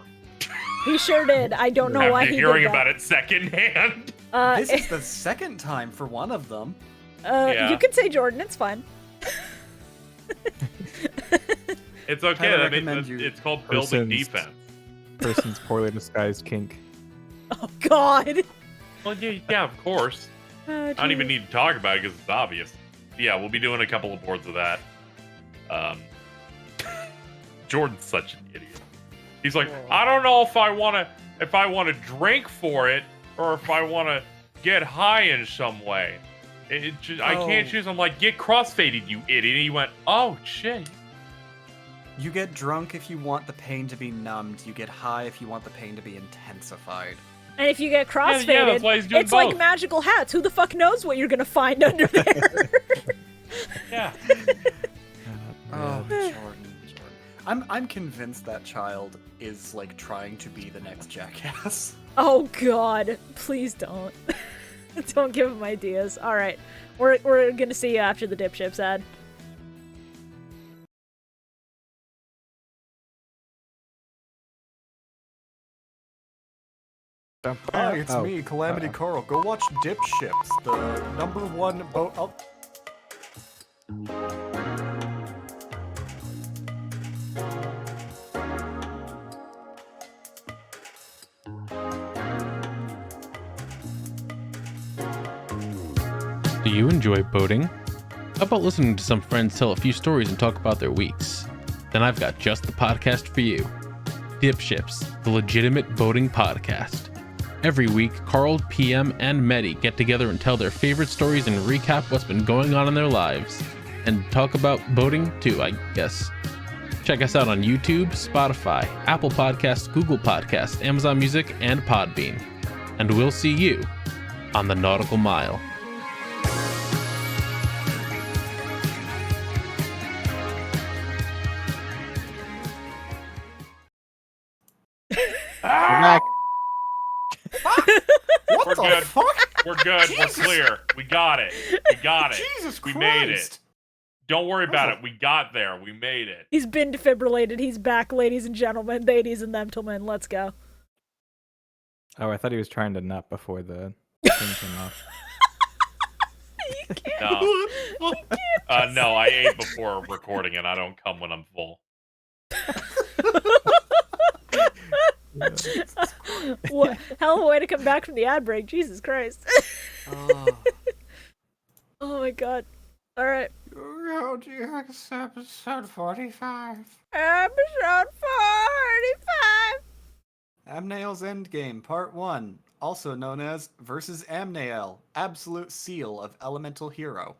Speaker 1: He sure did. I don't know why
Speaker 4: After
Speaker 1: he
Speaker 4: hearing
Speaker 1: did that.
Speaker 4: about it secondhand.
Speaker 2: This is the second time for one of them.
Speaker 4: Yeah.
Speaker 1: You can say Jordan. It's fine.
Speaker 4: It's okay.
Speaker 2: Highly
Speaker 4: I mean,
Speaker 2: recommend you-
Speaker 4: it's called building
Speaker 3: Persons.
Speaker 4: defense.
Speaker 3: Person's poorly disguised kink.
Speaker 1: Oh God.
Speaker 4: Well, yeah, of course. I don't even need to talk about it because it's obvious. Yeah, we'll be doing a couple of boards of that. Jordan's such an idiot. He's like, I don't know if I want to drink for it or if I want to get high in some way. I can't choose. I'm like, get crossfaded, you idiot. And he went, oh shit.
Speaker 2: You get drunk if you want the pain to be numbed. You get high if you want the pain to be intensified.
Speaker 1: And if you get crossfaded,
Speaker 4: Yeah, that's why he's doing
Speaker 1: it's like
Speaker 4: both.
Speaker 1: magical hats. Who the fuck knows what you're gonna find under there?
Speaker 4: Yeah.
Speaker 2: Oh, Jordan. I'm convinced that child is like trying to be the next jackass.
Speaker 1: Oh God, please don't. Don't give him ideas. All right, we're gonna see you after the dipships ad.
Speaker 2: Hi, it's
Speaker 3: Oh,
Speaker 2: me, Calamity Carl. Go watch Dip Ships, the #1 boat. Oh.
Speaker 5: Do you enjoy boating? How about listening to some friends tell a few stories and talk about their weeks? Then I've got just the podcast for you. Dipships, the legitimate boating podcast. Every week, Carl, PM, and Medi get together and tell their favorite stories and recap what's been going on in their lives. And talk about boating too, I guess. Check us out on YouTube, Spotify, Apple Podcasts, Google Podcasts, Amazon Music, and Podbean. And we'll see you on the Nautical Mile.
Speaker 3: Back.
Speaker 2: What
Speaker 4: We're
Speaker 2: the
Speaker 4: good.
Speaker 2: fuck?
Speaker 4: We're good.
Speaker 2: Jesus.
Speaker 4: We're clear. We got it. We got it.
Speaker 2: Jesus
Speaker 4: We
Speaker 2: Christ.
Speaker 4: made it. Don't worry about
Speaker 2: That's
Speaker 4: it. We got there. We made it.
Speaker 1: He's been defibrillated. He's back, ladies and gentlemen, ladies and gentlemen. Let's go.
Speaker 3: Oh, I thought he was trying to nut before the thing came off.
Speaker 4: No. No, I ate before recording and I don't come when I'm full.
Speaker 1: What hell of a way to come back from the ad break, Jesus Christ.
Speaker 2: Oh.
Speaker 1: Oh my god. Alright.
Speaker 2: How do you accept episode 45?
Speaker 1: Episode 45!
Speaker 2: Amnael's Endgame, Part 1, also known as Versus Amnael, Absolute Seal of Elemental Hero.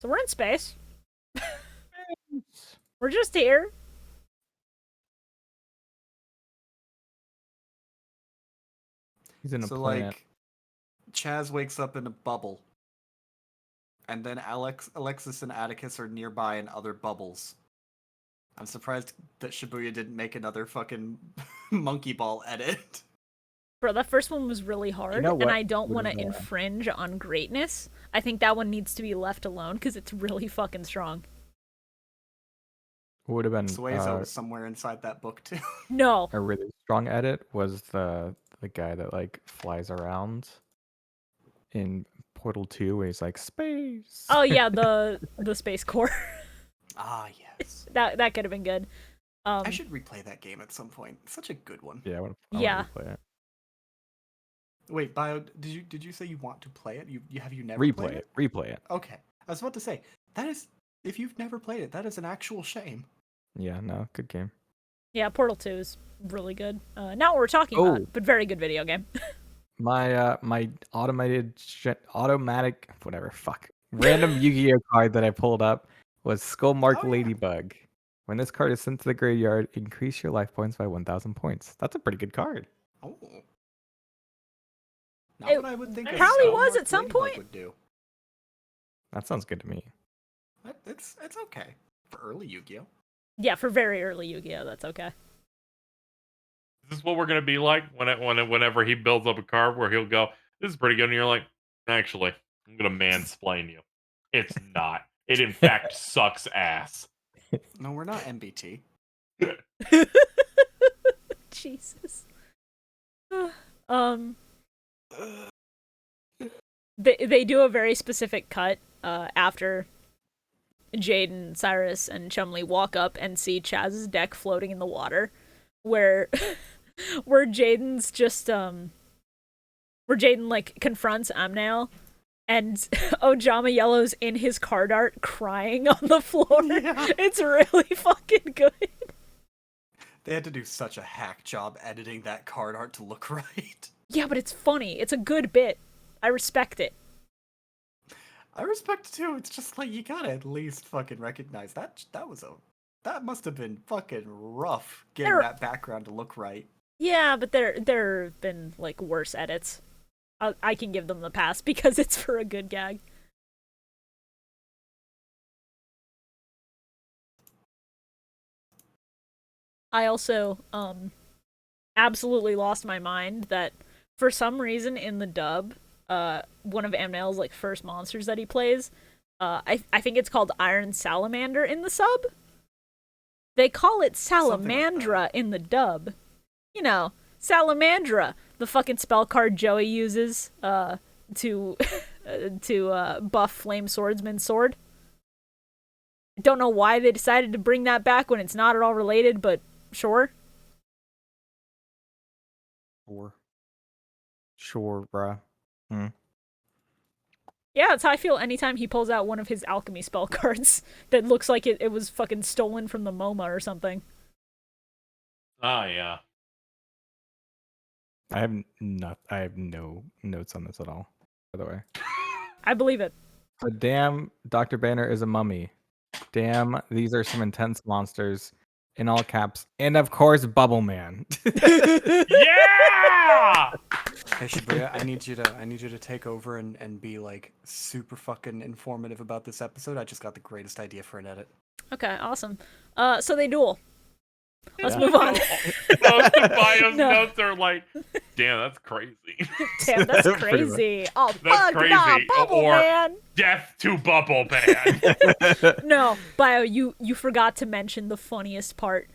Speaker 1: So we're in space. We're just here.
Speaker 3: He's in a
Speaker 2: So,
Speaker 3: planet.
Speaker 2: like, Chaz wakes up in a bubble. And then Alexis and Atticus are nearby in other bubbles. I'm surprised that Shibuya didn't make another fucking monkey ball edit.
Speaker 1: Bro, that first one was really hard,
Speaker 3: know
Speaker 1: and
Speaker 3: what
Speaker 1: I don't want to
Speaker 3: would've,
Speaker 1: infringe on greatness. I think that one needs to be left alone because it's really fucking strong.
Speaker 3: What would have been
Speaker 2: Suezo was somewhere inside that book, too.
Speaker 1: No.
Speaker 3: a really strong edit was the guy that like flies around in Portal 2 where he's like space.
Speaker 1: Oh yeah, the Space Core.
Speaker 2: Ah, yes.
Speaker 1: that could have been good.
Speaker 2: I should replay that game at some point. Such a good one.
Speaker 3: Yeah, I wanna
Speaker 1: Yeah.
Speaker 3: replay it.
Speaker 2: Wait, Bio, did you say you want to play it? Have you never
Speaker 3: Replay
Speaker 2: played
Speaker 3: it. Replay it.
Speaker 2: Okay. I was about to say, that is, if you've never played it, that is an actual shame.
Speaker 3: Yeah, no, good game.
Speaker 1: Yeah, Portal 2 is really good. Not what we're talking
Speaker 3: Oh.
Speaker 1: about, but very good video game.
Speaker 3: My my automatic whatever random Yu-Gi-Oh card that I pulled up was Skullmark
Speaker 2: Oh, yeah.
Speaker 3: Ladybug. When this card is sent to the graveyard, increase your life points by 1,000 points. That's a pretty good card.
Speaker 2: Oh. Not
Speaker 1: It
Speaker 2: what I would think a
Speaker 1: probably
Speaker 2: Skullmark
Speaker 1: was at some
Speaker 2: Ladybug
Speaker 1: point.
Speaker 2: would do.
Speaker 3: That sounds good to me.
Speaker 2: It's okay for early Yu-Gi-Oh.
Speaker 1: Yeah, for very early Yu-Gi-Oh, that's okay.
Speaker 4: Is this what we're gonna be like whenever he builds up a card where he'll go, "This is pretty good," and you're like, "Actually, I'm gonna mansplain you. It's not. It in fact sucks ass."
Speaker 2: No, we're not MBT.
Speaker 1: Jesus. They do a very specific cut after Jaden, Cyrus, and Chumley walk up and see Chaz's deck floating in the water, where Jaden's just where Jaden like confronts Amnael, and Ojama Yellow's in his card art crying on the floor.
Speaker 2: Yeah.
Speaker 1: It's really fucking good.
Speaker 2: They had to do such a hack job editing that card art to look right.
Speaker 1: Yeah, but it's funny. It's a good bit. I respect it.
Speaker 2: I respect it too. It's just like you gotta at least fucking recognize that that must have been fucking rough getting that background to look right.
Speaker 1: Yeah, but there have been like worse edits. I can give them the pass because it's for a good gag. I also absolutely lost my mind that for some reason in the dub, one of Amnael's like first monsters that he plays, I think it's called Iron Salamander in the sub. They call it Salamandra in the dub. You know, Salamandra, the fucking spell card Joey uses to buff Flame Swordsman's sword. I don't know why they decided to bring that back when it's not at all related, but sure.
Speaker 3: Sure, bruh.
Speaker 1: Yeah, that's how I feel anytime he pulls out one of his alchemy spell cards that looks like it was fucking stolen from the MoMA or something.
Speaker 4: Ah, yeah.
Speaker 3: I have no notes on this at all, by the way.
Speaker 1: I believe it.
Speaker 3: But damn, Dr. Banner is a mummy. Damn, these are some intense monsters. In all caps. And of course, Bubble Man.
Speaker 4: Yeah!
Speaker 2: Hey Shibuya, I need you to take over and be like super fucking informative about this episode. I just got the greatest idea for an edit.
Speaker 1: Okay, awesome. So they duel. Let's
Speaker 3: Yeah.
Speaker 1: move on.
Speaker 4: Most of Bio's
Speaker 1: No.
Speaker 4: notes are like, "Damn, that's crazy."
Speaker 1: Damn, that's
Speaker 3: Pretty much.
Speaker 1: crazy. Oh,
Speaker 4: That's
Speaker 1: fuck,
Speaker 4: crazy.
Speaker 1: nah, Bubble
Speaker 4: Or-
Speaker 1: Man.
Speaker 4: Death to Bubble Man.
Speaker 1: No, Bio, you forgot to mention the funniest part.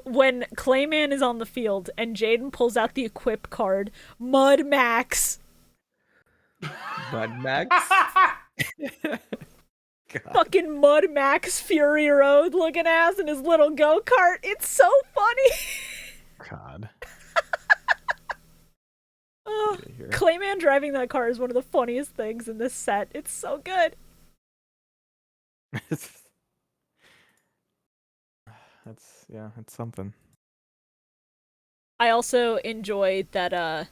Speaker 1: When Clayman is on the field and Jaden pulls out the equip card, Mud Max.
Speaker 3: Bud Max. God.
Speaker 1: Fucking Mud Max Fury Road looking ass in his little go-kart. It's so funny. funny.
Speaker 3: God.
Speaker 1: Oh,
Speaker 3: Get it here.
Speaker 1: Clayman driving that car is one of the funniest things in this set. It's so good.
Speaker 3: It's something.
Speaker 1: I also enjoy that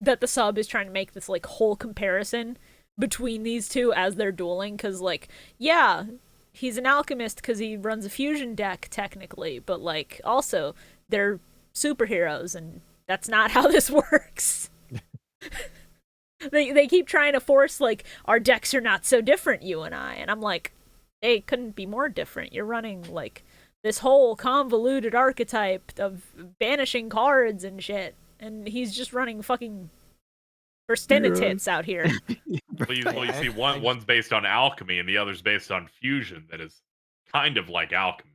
Speaker 1: that the sub is trying to make this like whole comparison between these two as they're dueling, because like, yeah, he's an alchemist because he runs a fusion deck technically, but like also they're superheroes and that's not how this works. They keep trying to force like our decks are not so different, you and I, and I'm like, they couldn't be more different. You're running like this whole convoluted archetype of banishing cards and shit, and he's just running fucking Burstinitits out here.
Speaker 4: Well, you see, one's based on alchemy and the other's based on fusion. That is kind of like alchemy.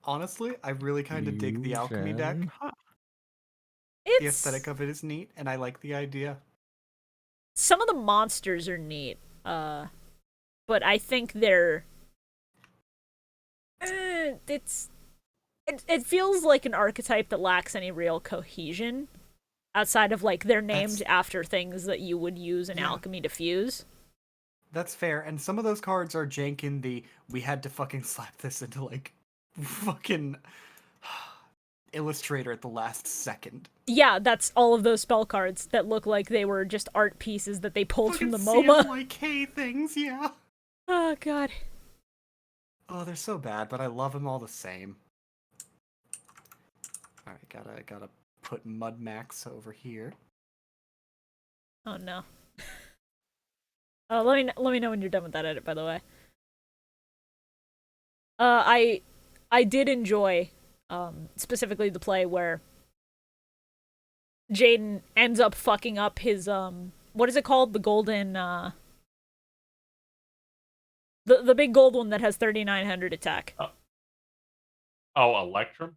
Speaker 2: Honestly, I really kind of dig the alchemy deck.
Speaker 3: Fusion.
Speaker 2: The aesthetic of it is neat, and I like the idea.
Speaker 1: Some of the monsters are neat, but I think they're it feels like an archetype that lacks any real cohesion outside of like they're named after things that you would use in alchemy to fuse.
Speaker 2: That's fair, and some of those cards are jank in the we had to fucking slap this into like fucking Illustrator at the last second.
Speaker 1: Yeah, that's all of those spell cards that look like they were just art pieces that they pulled from the MoMA.
Speaker 2: Like K things, yeah.
Speaker 1: Oh god.
Speaker 2: Oh, they're so bad, but I love them all the same. All right, gotta put Mud Max over here.
Speaker 1: Oh no. Let me know when you're done with that edit, by the way. I did enjoy specifically the play where Jaden ends up fucking up his what is it called? The golden the big gold one that has 3900 attack.
Speaker 4: Oh, Electrum?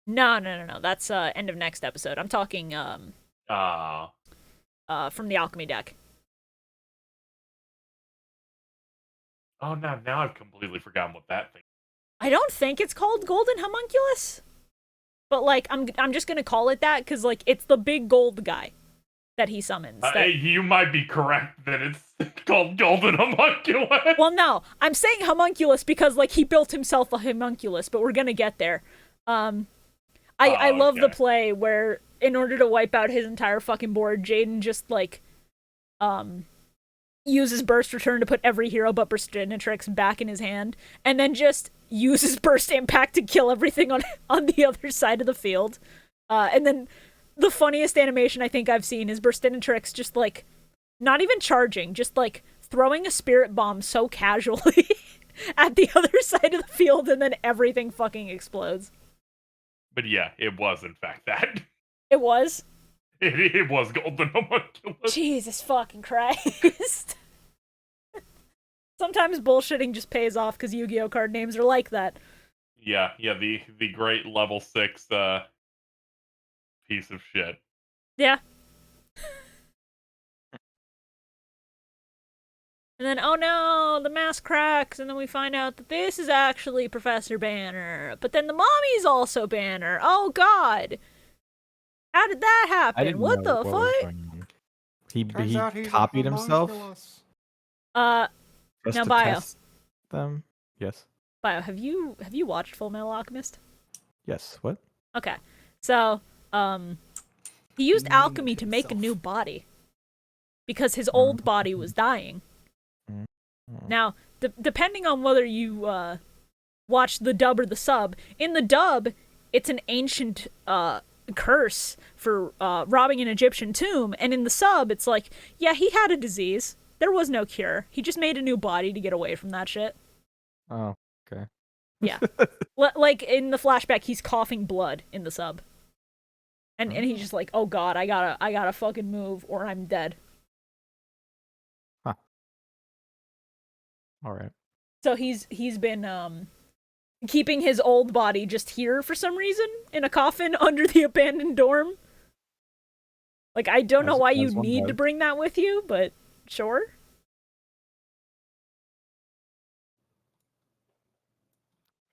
Speaker 1: No. That's end of next episode. I'm talking from the alchemy deck.
Speaker 4: Oh, now I've completely forgotten what that thing.
Speaker 1: I don't think it's called Golden Homunculus, but like I'm just gonna call it that because like it's the big gold guy that he summons.
Speaker 4: You might be correct that it's called Golden Homunculus.
Speaker 1: Well, no, I'm saying homunculus because like he built himself a homunculus, but we're gonna get there. I love the play where in order to wipe out his entire fucking board, Jaden just like uses Burst Return to put every hero but Burstinitix back in his hand, and then just uses Burst Impact to kill everything on the other side of the field. And then the funniest animation I think I've seen is Burstinitix just like not even charging, just like throwing a spirit bomb so casually at the other side of the field, and then everything fucking explodes.
Speaker 4: But yeah, it was in fact that.
Speaker 1: It was?
Speaker 4: It was Golden Homunculus.
Speaker 1: Jesus fucking Christ. Sometimes bullshitting just pays off because Yu-Gi-Oh card names are like that.
Speaker 4: Yeah, the great level 6 piece of shit.
Speaker 1: Yeah. And then, oh no, the mask cracks, and then we find out that this is actually Professor Banner. But then the mommy's also Banner. Oh god. How did that happen? What the fuck?
Speaker 3: He copied himself.
Speaker 1: Now Bio.
Speaker 3: Them. Yes.
Speaker 1: Bio, have you watched Full Metal Alchemist?
Speaker 3: Yes. What?
Speaker 1: Okay. So, he used alchemy to make a new body because his old body was dying. Now, depending on whether you watch the dub or the sub, in the dub, it's an ancient curse for robbing an Egyptian tomb, and in the sub, it's like, yeah, he had a disease. There was no cure. He just made a new body to get away from that shit.
Speaker 3: Oh, okay.
Speaker 1: Yeah. Like, in the flashback, he's coughing blood in the sub. And he's just like, oh god, I gotta fucking move, or I'm dead.
Speaker 3: Huh. Alright.
Speaker 1: So he's been keeping his old body just here for some reason, in a coffin under the abandoned dorm. Like, I don't know why you need to bring that with you, but sure.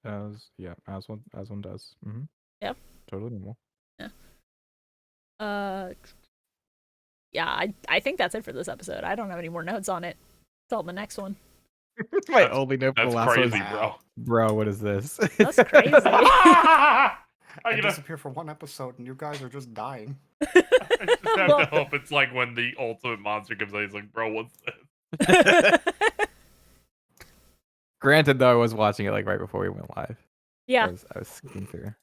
Speaker 3: As one does. Mm-hmm. Totally normal.
Speaker 1: Yeah, I think that's it for this episode. I don't have any more notes on it. It's all the next one.
Speaker 3: My
Speaker 4: That's-
Speaker 3: only note for the
Speaker 4: That's
Speaker 3: last
Speaker 4: crazy,
Speaker 3: one is,
Speaker 4: bro.
Speaker 3: bro, what is this?
Speaker 1: That's crazy.
Speaker 4: I
Speaker 2: I
Speaker 4: just
Speaker 2: disappear for one episode and you guys are just dying.
Speaker 4: have
Speaker 1: Well-
Speaker 4: to hope it's like when the ultimate monster comes out, he's like, bro, what's this?
Speaker 3: Granted, though, I was watching it like right before we went live.
Speaker 1: Yeah.
Speaker 3: I was skipping through.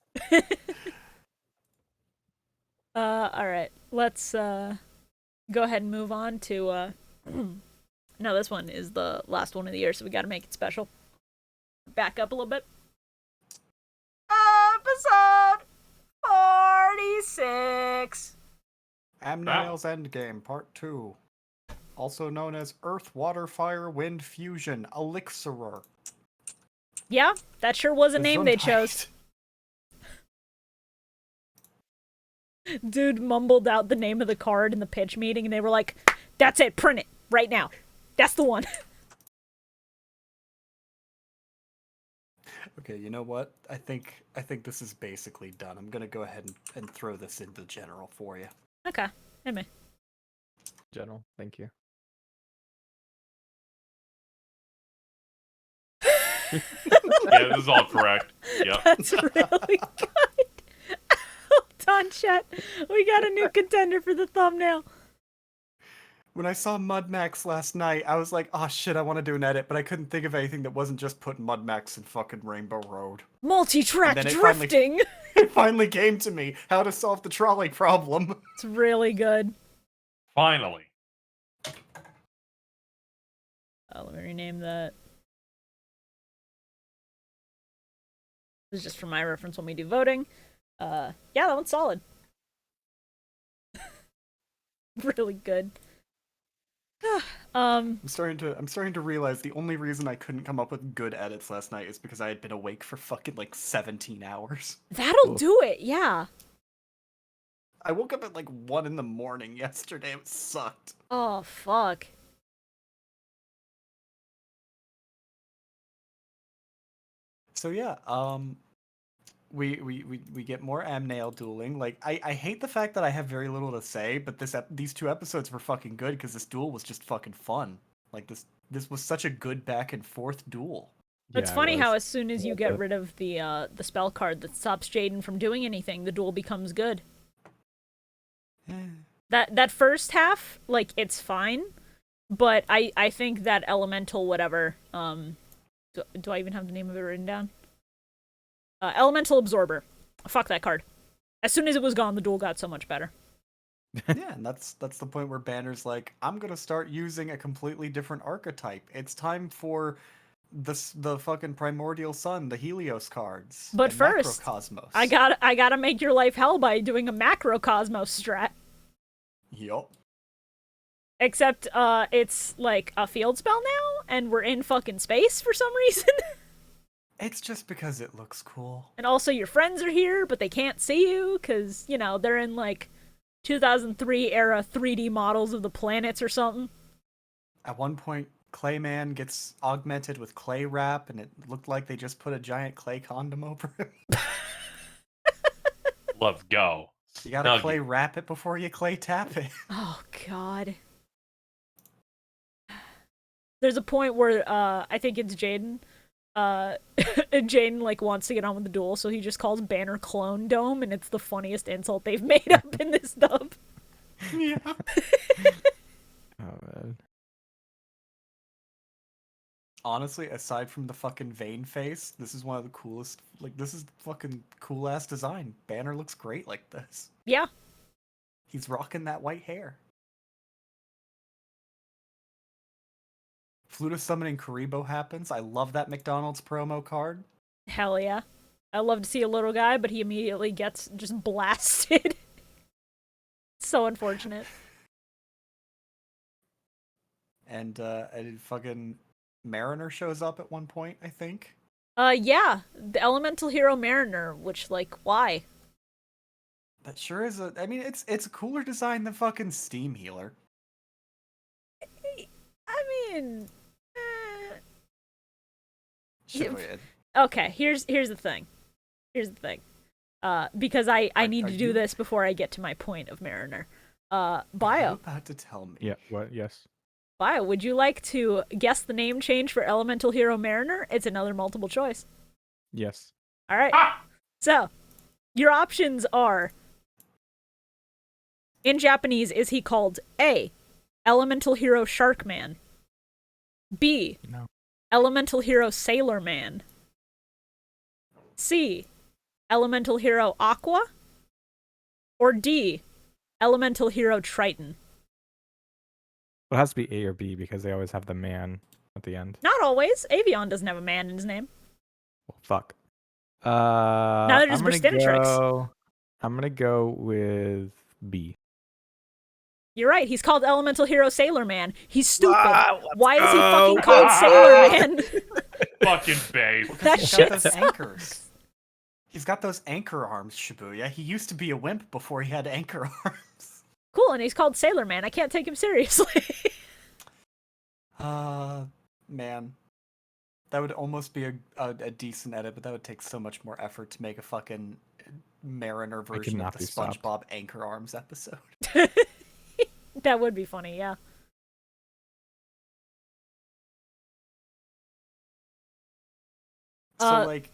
Speaker 1: All right. Let's go ahead and move on to no, this one is the last one of the year, so we got to make it special. Back up a little bit. Episode 46.
Speaker 2: Amnail's Endgame Part 2. Also known as Earth, Water, Fire, Wind Fusion, Elixirer.
Speaker 1: Yeah, that sure was a name they chose. Dude mumbled out the name of the card in the pitch meeting, and they were like, "That's it, print it right now. That's the one."
Speaker 2: Okay, you know what? I think this is basically done. I'm gonna go ahead and throw this into general for you.
Speaker 1: Okay, hit me.
Speaker 3: General, thank you.
Speaker 4: Yeah, this is all correct. Yep.
Speaker 1: That's really good. Hold on, chat. We got a new contender for the thumbnail.
Speaker 2: When I saw Mud Max last night, I was like, oh shit, I want to do an edit, but I couldn't think of anything that wasn't just put Mud Max in fucking Rainbow Road.
Speaker 1: Multi-track
Speaker 2: And then it
Speaker 1: drifting.
Speaker 2: It finally came to me how to solve the trolley problem.
Speaker 1: It's really good.
Speaker 4: Finally.
Speaker 1: Let me rename that. This is just for my reference when we do voting. Yeah, that one's solid. Really good.
Speaker 2: I'm starting to realize the only reason I couldn't come up with good edits last night is because I had been awake for fucking like 17 hours.
Speaker 1: That'll
Speaker 3: Oof.
Speaker 1: do it, yeah.
Speaker 2: I woke up at like 1 in the morning yesterday. It sucked.
Speaker 1: Oh, fuck.
Speaker 2: So yeah, we get more Amnail dueling. Like I hate the fact that I have very little to say, but these 2 episodes were fucking good because this duel was just fucking fun. Like this was such a good back and forth duel.
Speaker 1: It's
Speaker 3: Yeah, it
Speaker 1: funny
Speaker 3: was.
Speaker 1: how as soon as you
Speaker 3: Yeah,
Speaker 1: get
Speaker 3: but-
Speaker 1: rid of the spell card that stops Jaden from doing anything, the duel becomes good. That first half, like, it's fine, but I think that elemental whatever, do I even have the name of it written down? Elemental Absorber. Fuck that card. As soon as it was gone, the duel got so much better.
Speaker 2: Yeah, and that's the point where Banner's like, I'm gonna start using a completely different archetype. It's time for the fucking Primordial Sun, the Helios cards.
Speaker 1: But
Speaker 2: and
Speaker 1: first,
Speaker 2: Macrocosmos.
Speaker 1: I gotta make your life hell by doing a Macrocosmos strat.
Speaker 2: Yup.
Speaker 1: Except, it's like a field spell now, and we're in fucking space for some reason.
Speaker 2: It's just because it looks cool.
Speaker 1: And also your friends are here, but they can't see you, because, you know, they're in, like, 2003 era 3D models of the planets or something.
Speaker 2: At one point, Clayman gets augmented with clay wrap, and it looked like they just put a giant clay condom over him.
Speaker 4: Let's go.
Speaker 2: You gotta
Speaker 4: Snuggie.
Speaker 2: clay wrap it before you clay tap it.
Speaker 1: Oh, God. There's a point where, I think it's Jaden. Jaden, like, wants to get on with the duel, so he just calls Banner Clone Dome, and it's the funniest insult they've made up in this dub.
Speaker 2: Yeah.
Speaker 3: Oh man.
Speaker 2: Honestly, aside from the fucking vein face, this is one of the coolest. Like, this is fucking cool ass design. Banner looks great like this.
Speaker 1: Yeah.
Speaker 2: He's rocking that white hair. Fluta summoning Karibo happens. I love that McDonald's promo card.
Speaker 1: Hell yeah. I love to see a little guy, but he immediately gets just blasted. So unfortunate.
Speaker 2: And fucking Mariner shows up at one point, I think.
Speaker 1: Yeah. The Elemental Hero Mariner, which, like, why?
Speaker 2: That sure is I mean, it's a cooler design than fucking Steam Healer.
Speaker 1: I mean...
Speaker 2: Shibuya.
Speaker 1: Okay, here's the thing. Here's the thing. because I need
Speaker 2: Are
Speaker 1: to do
Speaker 2: you-
Speaker 1: this before I get to my point of Mariner.
Speaker 2: Are you
Speaker 1: Bio,
Speaker 2: about to tell me?
Speaker 3: Yeah. What? Yes.
Speaker 1: Bio, would you like to guess the name change for Elemental Hero Mariner? It's another multiple choice.
Speaker 3: Yes.
Speaker 1: All right.
Speaker 4: Ah!
Speaker 1: So, your options are: in Japanese, is he called A, Elemental Hero Shark Man, B,
Speaker 3: No.
Speaker 1: Elemental Hero Sailor Man, C, Elemental Hero Aqua, or D, Elemental Hero Triton?
Speaker 3: It has to be A or B because they always have the man at the end.
Speaker 1: Not always. Avion doesn't have a man in his name.
Speaker 3: Well, fuck.
Speaker 1: Neither does Bristantrix.
Speaker 3: I'm gonna go with B.
Speaker 1: You're right. He's called Elemental Hero Sailor Man. He's stupid. Why is he
Speaker 3: go.
Speaker 1: fucking called Sailor Man?
Speaker 4: Fucking babe.
Speaker 1: That
Speaker 2: He's
Speaker 1: shit
Speaker 2: got those
Speaker 1: sucks.
Speaker 2: anchors. He's got those anchor arms, Shibuya. He used to be a wimp before he had anchor arms.
Speaker 1: Cool, and he's called Sailor Man. I can't take him seriously.
Speaker 2: Man. That would almost be a decent edit, but that would take so much more effort to make a fucking Mariner version of
Speaker 3: cannot
Speaker 2: the
Speaker 3: be stopped.
Speaker 2: SpongeBob Anchor Arms episode.
Speaker 1: That would be funny, yeah.
Speaker 2: So, like,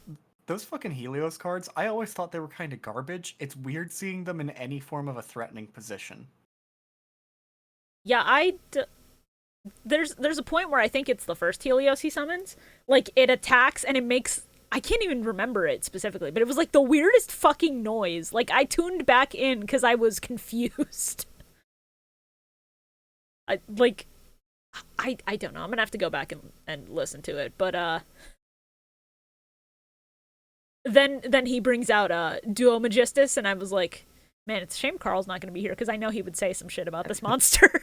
Speaker 2: those fucking Helios cards, I always thought they were kind of garbage. It's weird seeing them in any form of a threatening position.
Speaker 1: Yeah, there's a point where I think it's the first Helios he summons. Like, it attacks and it makes... I can't even remember it specifically, but it was like the weirdest fucking noise. Like, I tuned back in because I was confused. I don't know. I'm gonna have to go back and listen to it. But, Then he brings out Duo Magistus, and I was like, man, it's a shame Carl's not gonna be here because I know he would say some shit about this monster.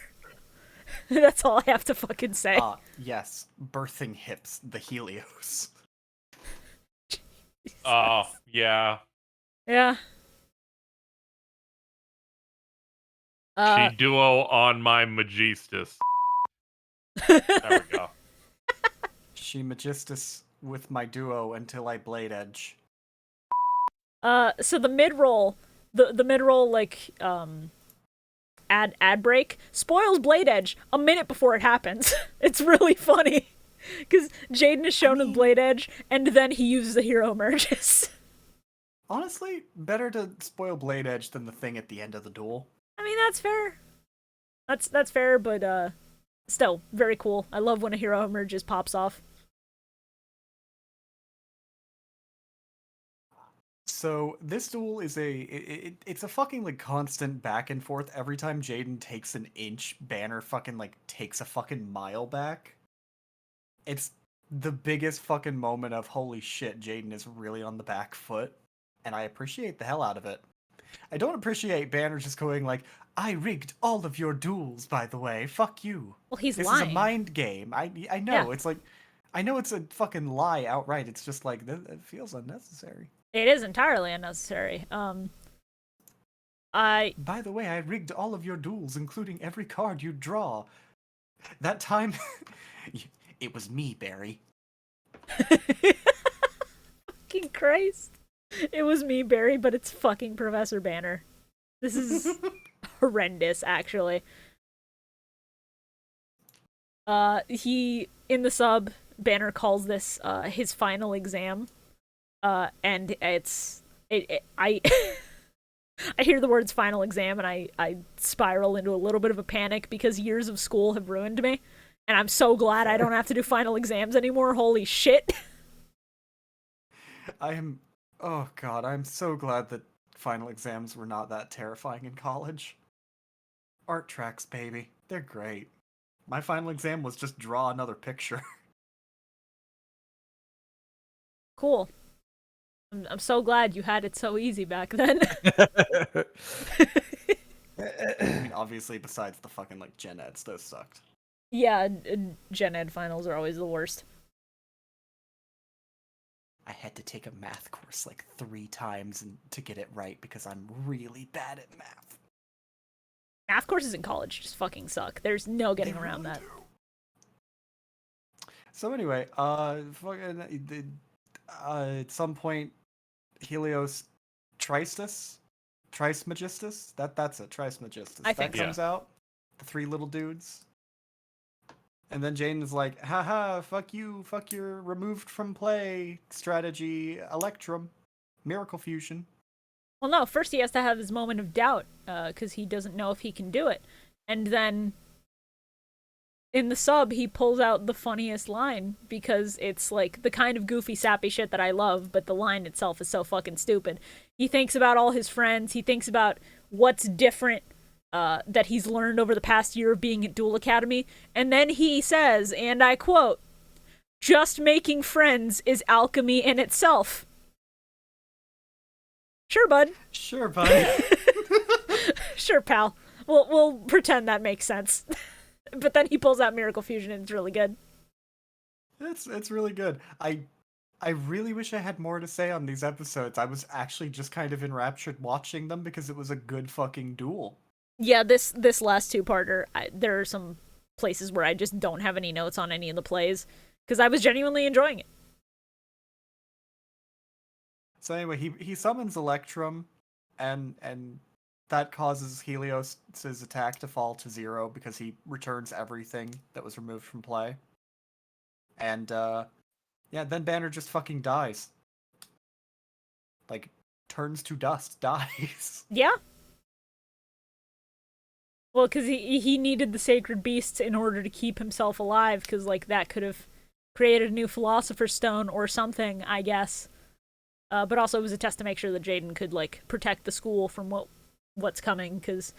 Speaker 1: That's all I have to fucking say.
Speaker 2: Yes. Birthing hips, the Helios.
Speaker 4: Oh, yeah.
Speaker 1: Yeah.
Speaker 4: She duo on my Magistus. There we go.
Speaker 2: She Magistus with my duo until I Blade Edge.
Speaker 1: So the mid-roll, the mid-roll, like, ad break spoils Blade Edge a minute before it happens. It's really funny. Because Jaden is shown with Blade Edge, and then he uses the hero emerges.
Speaker 2: Honestly, better to spoil Blade Edge than the thing at the end of the duel.
Speaker 1: I mean, that's fair. That's fair, but still, very cool. I love when a hero emerges pops off.
Speaker 2: So this duel is it's a fucking like constant back and forth. Every time Jaden takes an inch, Banner fucking like takes a fucking mile back. It's the biggest fucking moment of holy shit, Jaden is really on the back foot, and I appreciate the hell out of it. I don't appreciate Banner just going like, I rigged all of your duels, by the way. Fuck you.
Speaker 1: Well, he's
Speaker 2: This
Speaker 1: lying.
Speaker 2: is a mind game. I know.
Speaker 1: Yeah.
Speaker 2: It's like, I know it's a fucking lie outright. It's just like, it feels unnecessary.
Speaker 1: It is entirely unnecessary.
Speaker 2: By the way, I rigged all of your duels, including every card you draw. That time, it was me, Barry.
Speaker 1: Fucking Christ. It was me, Barry, but it's fucking Professor Banner. This is horrendous, actually. He, in the sub, Banner calls this his final exam. And I hear the words final exam and I spiral into a little bit of a panic because years of school have ruined me. And I'm so glad I don't have to do final exams anymore. Holy shit.
Speaker 2: Oh god, I'm so glad that final exams were not that terrifying in college. Art tracks, baby. They're great. My final exam was just draw another picture.
Speaker 1: Cool. I'm so glad you had it so easy back then.
Speaker 2: I mean, obviously, besides the fucking, like, gen eds, those sucked.
Speaker 1: Yeah, gen ed finals are always the worst.
Speaker 2: I had to take a math course, like, 3 times to get it right because I'm really bad at math.
Speaker 1: Math courses in college just fucking suck. There's no getting
Speaker 2: They
Speaker 1: around
Speaker 2: really
Speaker 1: that.
Speaker 2: do. So anyway, at some point, Helios Trismegistus. That's it. Trismegistus.
Speaker 1: I think
Speaker 2: that
Speaker 1: so.
Speaker 2: comes out. The three little dudes. And then Jane is like, haha, fuck you, fuck your removed from play strategy, Electrum, Miracle Fusion.
Speaker 1: Well, no, first he has to have his moment of doubt, because he doesn't know if he can do it. And then, in the sub, he pulls out the funniest line, because it's, like, the kind of goofy, sappy shit that I love, but the line itself is so fucking stupid. He thinks about all his friends, he thinks about what's different that he's learned over the past year of being at Duel Academy, and then he says, and I quote, "Just making friends is alchemy in itself." Sure, bud.
Speaker 2: Sure, buddy.
Speaker 1: Sure, pal. We'll pretend that makes sense. But then he pulls out Miracle Fusion and it's really good.
Speaker 2: It's really good. I really wish I had more to say on these episodes. I was actually just kind of enraptured watching them because it was a good fucking duel.
Speaker 1: Yeah, this last two-parter, there are some places where I just don't have any notes on any of the plays, because I was genuinely enjoying it.
Speaker 2: So anyway, he summons Electrum, and that causes Helios's attack to fall to 0 because he returns everything that was removed from play. And then Banner just fucking dies. Like, turns to dust, dies.
Speaker 1: Yeah. Well, because he needed the Sacred Beasts in order to keep himself alive, because, like, that could have created a new Philosopher's Stone or something, I guess. But also it was a test to make sure that Jaden could, like, protect the school from what's coming, because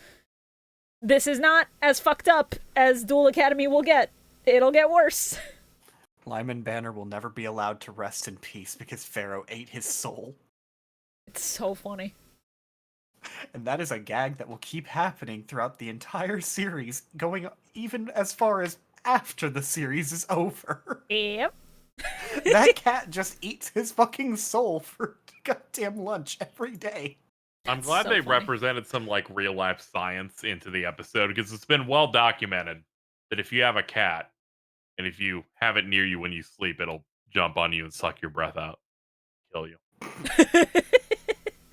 Speaker 1: this is not as fucked up as Duel Academy will get. It'll get worse.
Speaker 2: Lyman Banner will never be allowed to rest in peace because Pharaoh ate his soul.
Speaker 1: It's so funny.
Speaker 2: And that is a gag that will keep happening throughout the entire series, going even as far as after the series is over.
Speaker 1: Yep.
Speaker 2: That cat just eats his fucking soul for goddamn lunch every day.
Speaker 4: I'm glad
Speaker 1: so
Speaker 4: they
Speaker 1: funny.
Speaker 4: represented some like real life science into the episode, because it's been well documented that if you have a cat and if you have it near you when you sleep, it'll jump on you and suck your breath out, kill you.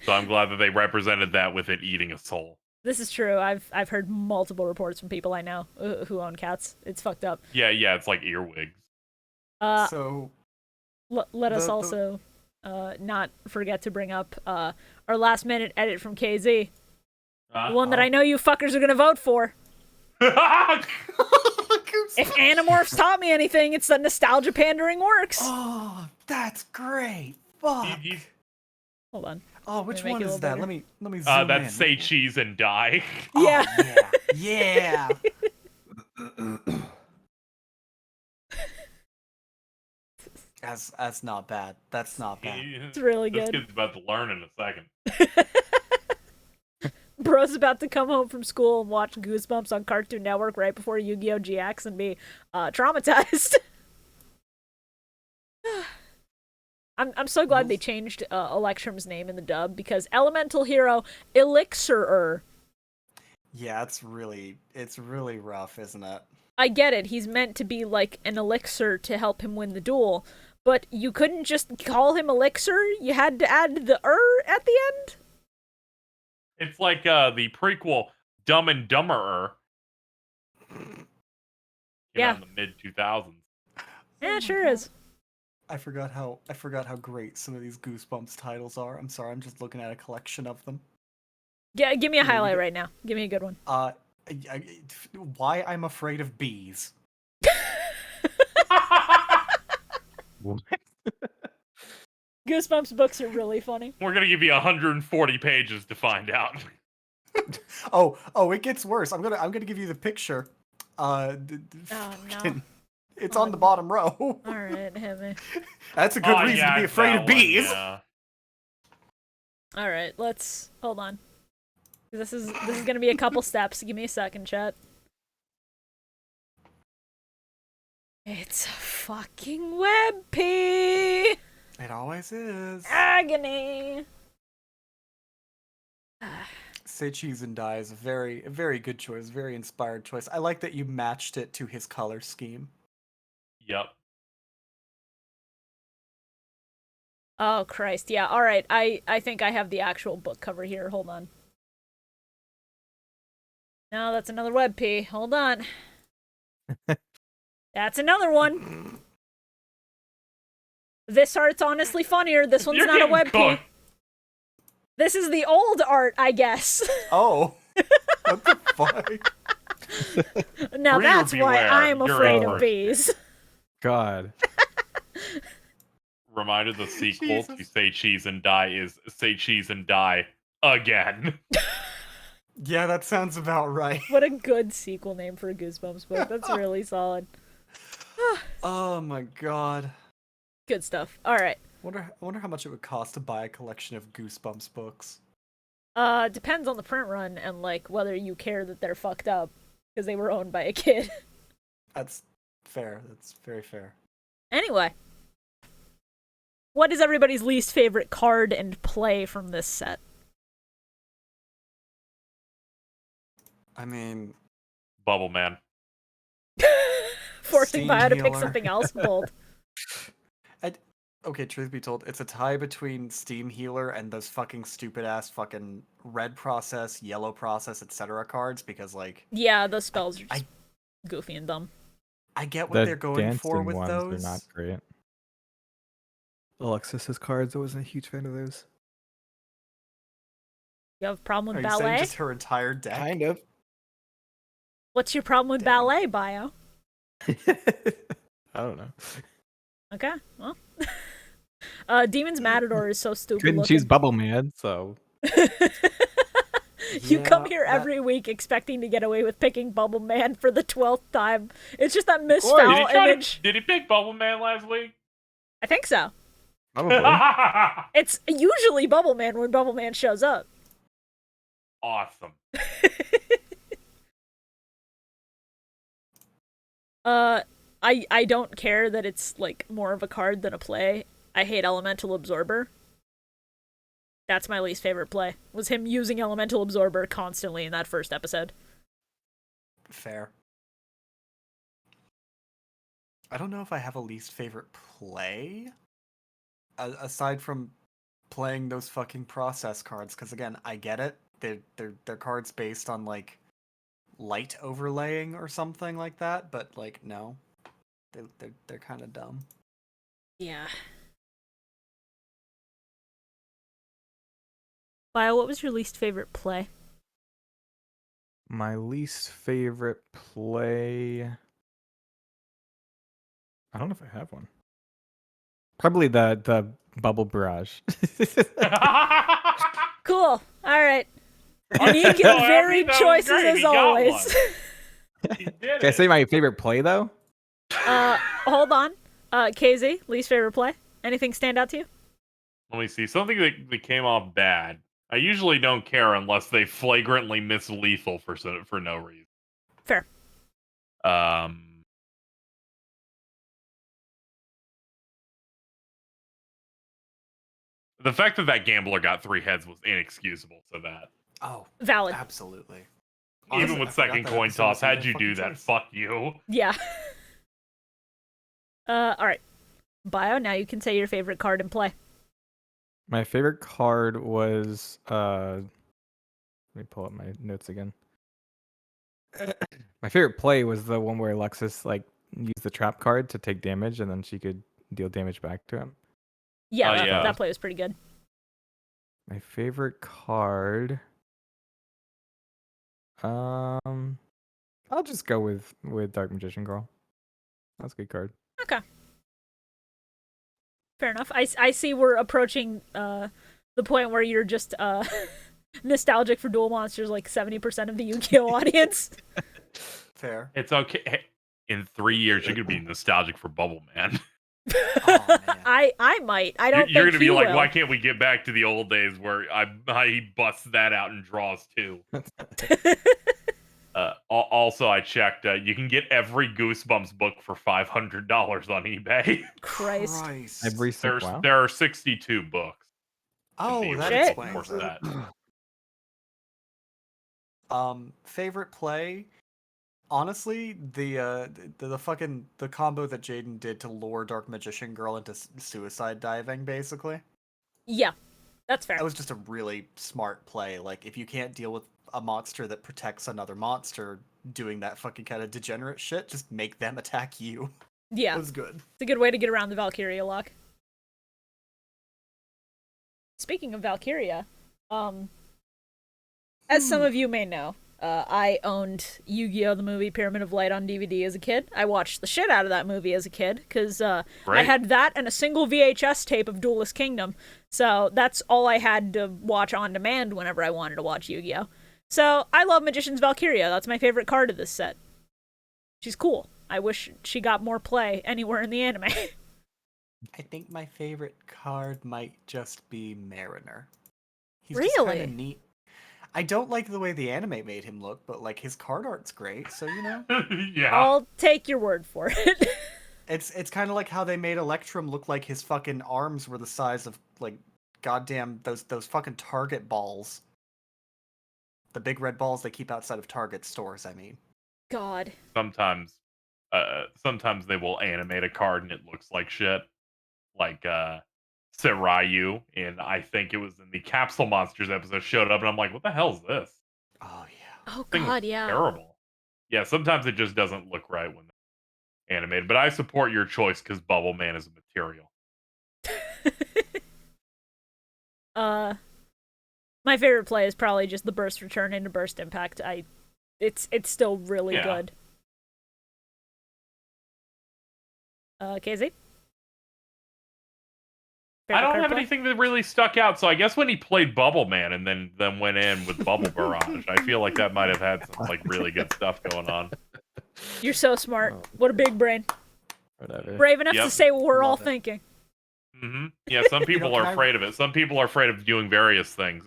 Speaker 4: So I'm glad that they represented that with it eating a soul.
Speaker 1: This is true. I've heard multiple reports from people I know who own cats. It's fucked up.
Speaker 4: Yeah, it's like earwigs.
Speaker 2: So
Speaker 1: Let us also not forget to bring up our last minute edit from KZ. The one that I know you fuckers are gonna vote for. If Animorphs taught me anything, it's that nostalgia pandering works.
Speaker 2: Oh, that's great. Fuck.
Speaker 1: Hold on.
Speaker 2: Oh, which
Speaker 1: Make
Speaker 2: one
Speaker 1: it a
Speaker 2: is
Speaker 1: little
Speaker 2: that?
Speaker 1: better.
Speaker 2: Let me zoom in.
Speaker 4: That's say cheese and die.
Speaker 1: Yeah.
Speaker 2: Oh, yeah. That's not bad. That's not bad.
Speaker 1: It's really
Speaker 4: This
Speaker 1: good.
Speaker 4: kid's about to learn in a second.
Speaker 1: Bro's about to come home from school and watch Goosebumps on Cartoon Network right before Yu-Gi-Oh! GX and be traumatized. I'm so glad they changed Electrum's name in the dub, because Elemental Hero Elixirer.
Speaker 2: Yeah, it's really rough, isn't it?
Speaker 1: I get it. He's meant to be like an elixir to help him win the duel, but you couldn't just call him Elixir. You had to add the at the end.
Speaker 4: It's like the prequel Dumb and Dumberer.
Speaker 1: Yeah.
Speaker 4: In the mid 2000s.
Speaker 1: Yeah, it sure is.
Speaker 2: I forgot how great some of these Goosebumps titles are. I'm sorry, I'm just looking at a collection of them.
Speaker 1: Yeah, give me a highlight right now. Give me a good one.
Speaker 2: Why I'm Afraid of Bees.
Speaker 3: What?
Speaker 1: Goosebumps books are really funny.
Speaker 4: We're gonna give you 140 pages to find out.
Speaker 2: Oh, it gets worse. I'm gonna give you the picture.
Speaker 1: Oh no.
Speaker 2: It's on the bottom row.
Speaker 1: All right, hit me.
Speaker 2: That's a good reason to be afraid of bees.
Speaker 4: Yeah.
Speaker 1: All right, let's hold on. This is gonna be a couple steps. Give me a second, chat. It's a fucking webp.
Speaker 2: It always is.
Speaker 1: Agony.
Speaker 2: Say Cheese and Die is a very good choice, very inspired choice. I like that you matched it to his color scheme.
Speaker 4: Yep.
Speaker 1: Oh Christ, yeah. All right, I think I have the actual book cover here. Hold on. No, that's another web P. Hold on. That's another one. This art's honestly funnier. This one's
Speaker 4: You're
Speaker 1: not a
Speaker 4: getting
Speaker 1: web P.
Speaker 4: cooked.
Speaker 1: This is the old art, I guess.
Speaker 2: Oh, what the fuck?
Speaker 1: Now
Speaker 4: Reader
Speaker 1: that's why
Speaker 4: beware,
Speaker 1: I'm
Speaker 4: you're
Speaker 1: afraid
Speaker 4: over.
Speaker 1: of bees.
Speaker 3: God.
Speaker 4: Reminder: the sequel
Speaker 2: Jesus.
Speaker 4: to Say Cheese and Die is Say Cheese and Die again.
Speaker 2: Yeah, that sounds about right.
Speaker 1: What a good sequel name for a Goosebumps book. That's really solid.
Speaker 2: Oh my god.
Speaker 1: Good stuff. All right.
Speaker 2: I wonder how much it would cost to buy a collection of Goosebumps books.
Speaker 1: Depends on the print run and like whether you care that they're fucked up because they were owned by a kid.
Speaker 2: That's fair. That's very fair.
Speaker 1: Anyway, what is everybody's least favorite card and play from this set?
Speaker 2: I mean,
Speaker 4: Bubble Man.
Speaker 1: Forcing
Speaker 2: Steam
Speaker 1: Bio to pick
Speaker 2: healer.
Speaker 1: something else bold.
Speaker 2: okay, truth be told, it's a tie between Steam Healer and those fucking stupid ass fucking red process, yellow process, etc. cards because like
Speaker 1: Yeah, those spells are
Speaker 2: I-
Speaker 1: just goofy and dumb.
Speaker 2: I get what
Speaker 3: The
Speaker 2: they're going for
Speaker 3: dancing
Speaker 2: with
Speaker 3: ones
Speaker 2: those.
Speaker 3: are not great.
Speaker 6: Alexis's cards, I wasn't a huge fan of those.
Speaker 1: You have a problem
Speaker 2: Are
Speaker 1: with
Speaker 2: you saying
Speaker 1: ballet?
Speaker 2: just her entire deck?
Speaker 6: Kind of.
Speaker 1: What's your problem with
Speaker 2: Dang.
Speaker 1: ballet, Bio?
Speaker 6: I don't know.
Speaker 1: Okay, well. Demon's Matador is so stupid
Speaker 3: Couldn't
Speaker 1: looking.
Speaker 3: choose Bubble Man, so
Speaker 1: You come
Speaker 2: Yeah,
Speaker 1: here
Speaker 2: that-
Speaker 1: every week expecting to get away with picking Bubble Man for the 12th time. It's just that
Speaker 4: Did
Speaker 1: misfoul
Speaker 4: he, try
Speaker 1: image.
Speaker 4: did he pick Bubble Man last week?
Speaker 1: I think so.
Speaker 3: probably.
Speaker 1: It's usually Bubble Man when Bubble Man shows up.
Speaker 4: Awesome.
Speaker 1: I don't care that it's like more of a card than a play. I hate Elemental Absorber. That's my least favorite play. Was him using Elemental Absorber constantly in that first episode.
Speaker 2: Fair. I don't know if I have a least favorite play, aside from playing those fucking process cards. Because again, I get it. They're cards based on like light overlaying or something like that. But like, no, they're kind of dumb.
Speaker 1: Yeah. Bio, what was your least favorite play?
Speaker 3: My least favorite play. I don't know if I have one. Probably the Bubble Barrage.
Speaker 1: Cool. All right.
Speaker 4: Oh,
Speaker 1: Unique
Speaker 4: no,
Speaker 1: and varied
Speaker 4: that was
Speaker 1: choices
Speaker 4: great.
Speaker 1: as
Speaker 4: He got
Speaker 1: always.
Speaker 4: one. He did
Speaker 3: Can I
Speaker 4: it.
Speaker 3: say my favorite play though?
Speaker 1: Hold on. KZ, least favorite play? Anything stand out to you?
Speaker 4: Let me see. Something that came off bad. I usually don't care unless they flagrantly miss lethal for no reason.
Speaker 1: Fair.
Speaker 4: The fact that gambler got 3 heads was inexcusable to that.
Speaker 2: Oh,
Speaker 1: Valid.
Speaker 2: absolutely.
Speaker 4: Even
Speaker 2: Honestly,
Speaker 4: with
Speaker 2: I forgot
Speaker 4: second
Speaker 2: that
Speaker 4: coin
Speaker 2: episode
Speaker 4: toss,
Speaker 2: was even
Speaker 4: how'd
Speaker 2: a
Speaker 4: you do
Speaker 2: fucking
Speaker 4: that?
Speaker 2: choice.
Speaker 4: Fuck you.
Speaker 1: Yeah. All right. Bio, now you can say your favorite card and play.
Speaker 3: My favorite card was let me pull up my notes again. My favorite play was the one where Alexis like used the trap card to take damage and then she could deal damage back to him.
Speaker 1: Yeah,
Speaker 4: Oh,
Speaker 1: that,
Speaker 4: yeah.
Speaker 1: that play was pretty good.
Speaker 3: My favorite card. I'll just go with Dark Magician Girl. That's a good card.
Speaker 1: Okay. Fair enough. I see we're approaching the point where you're just nostalgic for Duel Monsters like 70% of the Yu-Gi-Oh audience.
Speaker 2: Fair.
Speaker 4: It's okay. Hey, in 3 years, you're gonna be nostalgic for Bubble Man.
Speaker 2: Oh, man.
Speaker 1: I might. I don't
Speaker 4: You're
Speaker 1: think
Speaker 4: gonna be
Speaker 1: he
Speaker 4: like,
Speaker 1: will.
Speaker 4: why can't we get back to the old days where he busts that out and draws 2? Also, I checked. You can get every Goosebumps book for $500 on eBay.
Speaker 1: Christ.
Speaker 3: Every single wow.
Speaker 4: There are 62 books.
Speaker 2: Oh,
Speaker 4: in the
Speaker 2: that
Speaker 1: Shit.
Speaker 2: explains
Speaker 4: for
Speaker 2: it.
Speaker 4: that.
Speaker 2: Favorite play? Honestly, the fucking the combo that Jaden did to lure Dark Magician Girl into suicide diving, basically,
Speaker 1: Yeah, that's fair.
Speaker 2: that was just a really smart play. Like, if you can't deal with a monster that protects another monster doing that fucking kind of degenerate shit, just make them attack you.
Speaker 1: Yeah,
Speaker 2: It was good.
Speaker 1: it's a good way to get around the Valkyria lock. Speaking of Valkyria, as some of you may know, I owned Yu-Gi-Oh! The movie Pyramid of Light on DVD as a kid. I watched the shit out of that movie as a kid, because I had that and a single VHS tape of Duelist Kingdom, so that's all I had to watch on demand whenever I wanted to watch Yu-Gi-Oh! So, I love Magician's Valkyria. That's my favorite card of this set. She's cool. I wish she got more play anywhere in the anime.
Speaker 2: I think my favorite card might just be Mariner. He's
Speaker 1: Really?
Speaker 2: just kind of neat. I don't like the way the anime made him look, but like his card art's great, so you know.
Speaker 4: Yeah.
Speaker 1: I'll take your word for it.
Speaker 2: It's kind of like how they made Electrum look like his fucking arms were the size of like goddamn those fucking Target balls. The big red balls they keep outside of Target stores, I mean.
Speaker 1: God.
Speaker 4: Sometimes they will animate a card and it looks like shit. Like Serayu, and I think it was in the Capsule Monsters episode, showed up and I'm like, what the hell is this?
Speaker 2: Oh yeah.
Speaker 1: Oh
Speaker 4: Thing is
Speaker 1: God, yeah.
Speaker 4: Terrible. Yeah, sometimes it just doesn't look right when they're animated, but I support your choice because Bubble Man is a material.
Speaker 1: My favorite play is probably just the burst return into burst impact. It's still really good. KZ?
Speaker 4: I don't have anything that really stuck out, so I guess when he played Bubble Man and then went in with Bubble Barrage, I feel like that might have had some like really good stuff going on.
Speaker 1: You're so smart. What a big brain.
Speaker 3: Whatever.
Speaker 1: Brave enough to say what we're all thinking.
Speaker 4: Mm-hmm. Yeah, some people are afraid of it. Some people are afraid of doing various things.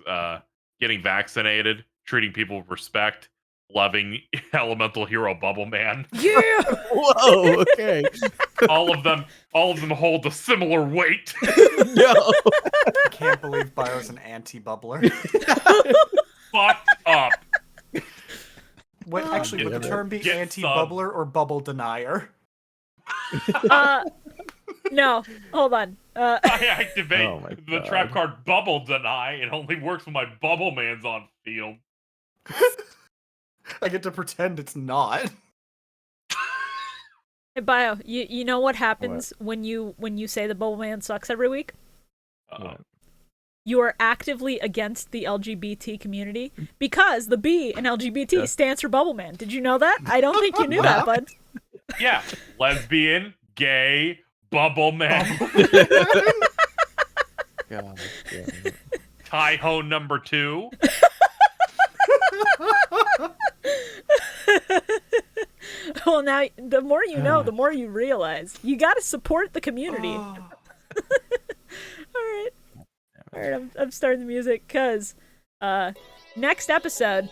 Speaker 4: Getting vaccinated, treating people with respect, loving Elemental Hero Bubble Man.
Speaker 1: Yeah!
Speaker 3: Whoa, okay.
Speaker 4: all of them hold a similar weight.
Speaker 3: No.
Speaker 2: I can't believe Bio's an anti-bubbler.
Speaker 4: Fucked up.
Speaker 2: What actually would the term be anti-bubbler or bubble denier?
Speaker 1: No, hold on.
Speaker 4: I activate the trap card Bubble Deny. It only works when my Bubble Man's on field.
Speaker 2: I get to pretend it's not.
Speaker 1: Hey, Bio, you know what happens when you say the Bubble Man sucks every week? You are actively against the LGBT community because the B in LGBT stands for Bubble Man. Did you know that? I don't think you knew that, bud.
Speaker 4: Yeah, lesbian, gay, Bubble Man.
Speaker 3: God,
Speaker 4: Taiho number 2.
Speaker 1: Well, now, the more you know, the more you realize. You gotta support the community. Alright, I'm starting the music, because next episode...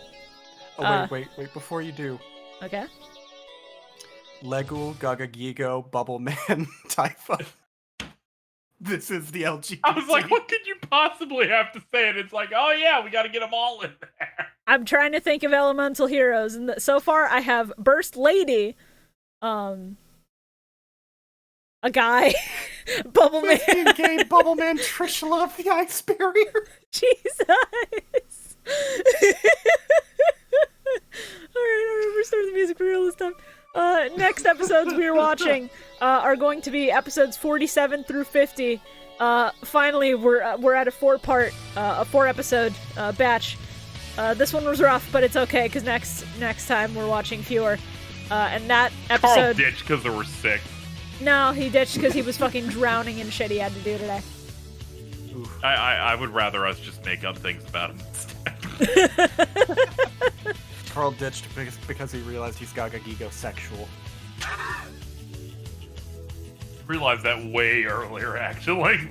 Speaker 2: wait, before you do.
Speaker 1: Okay.
Speaker 2: Legul, Gagagigo, Bubble Man, Typha. This is the LGBT.
Speaker 4: I was like, what could you possibly have to say? And it's like, oh yeah, we gotta get them all in there.
Speaker 1: I'm trying to think of elemental heroes, and so far I have Burst Lady, a guy, Bubble Man,
Speaker 2: gay Bubble Man, Trishula of the Ice Barrier.
Speaker 1: Jesus. Alright, we're starting the music for real this time. Next episodes we are watching are going to be episodes 47 through 50. Finally, we're at a 4-episode batch. This one was rough, but it's okay because next time we're watching fewer. And that episode.
Speaker 4: Carl ditched because they were sick.
Speaker 1: No, he ditched because he was fucking drowning in shit he had to do today.
Speaker 4: I would rather us just make up things about him instead.
Speaker 2: Carl ditched because he realized he's Gagagigo sexual.
Speaker 4: Realized that way earlier, actually.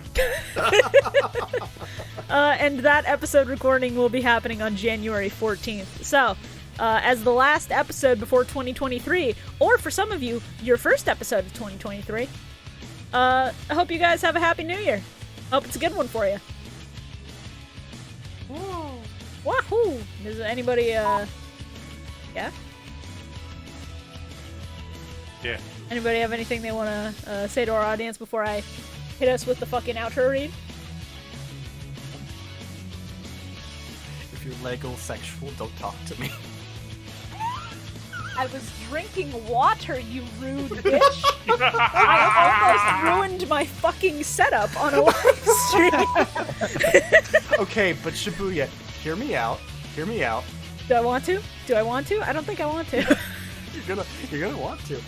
Speaker 1: And that episode recording will be happening on January 14th. So, as the last episode before 2023, or for some of you, your first episode of 2023, I hope you guys have a happy new year. Hope it's a good one for you. Wahoo! Does anybody, yeah?
Speaker 4: Yeah.
Speaker 1: Anybody have anything they want to say to our audience before I hit us with the fucking outro read?
Speaker 2: If you're Lego sexual, don't talk to me.
Speaker 1: I was drinking water, you rude bitch. I almost ruined my fucking setup on a live stream.
Speaker 2: Okay, but Shibuya, hear me out. Hear me out.
Speaker 1: Do I want to? I don't think I want to.
Speaker 2: You're gonna want to.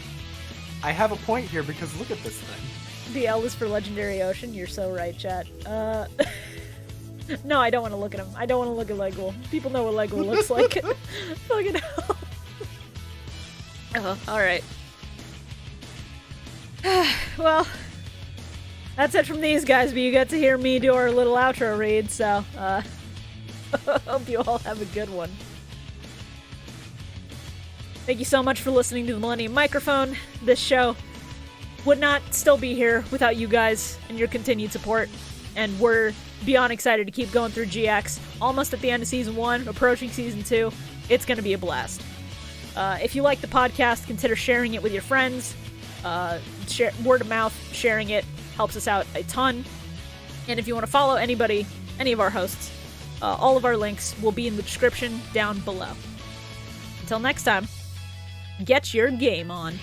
Speaker 2: I have a point here because look at this thing.
Speaker 1: The L is for Legendary Ocean. You're so right, chat. No, I don't want to look at him. I don't want to look at Legwell. People know what Legwell looks like. Fucking hell. Oh, alright. Well, that's it from these guys, but you got to hear me do our little outro read, so, hope you all have a good one. Thank you so much for listening to the Millennium Microphone. This show would not still be here without you guys and your continued support, and we're beyond excited to keep going through GX. Almost at the end of Season 1, approaching Season 2. It's gonna be a blast. If you like the podcast, consider sharing it with your friends. Word of mouth, sharing it helps us out a ton. And if you want to follow any of our hosts, all of our links will be in the description down below. Until next time, get your game on.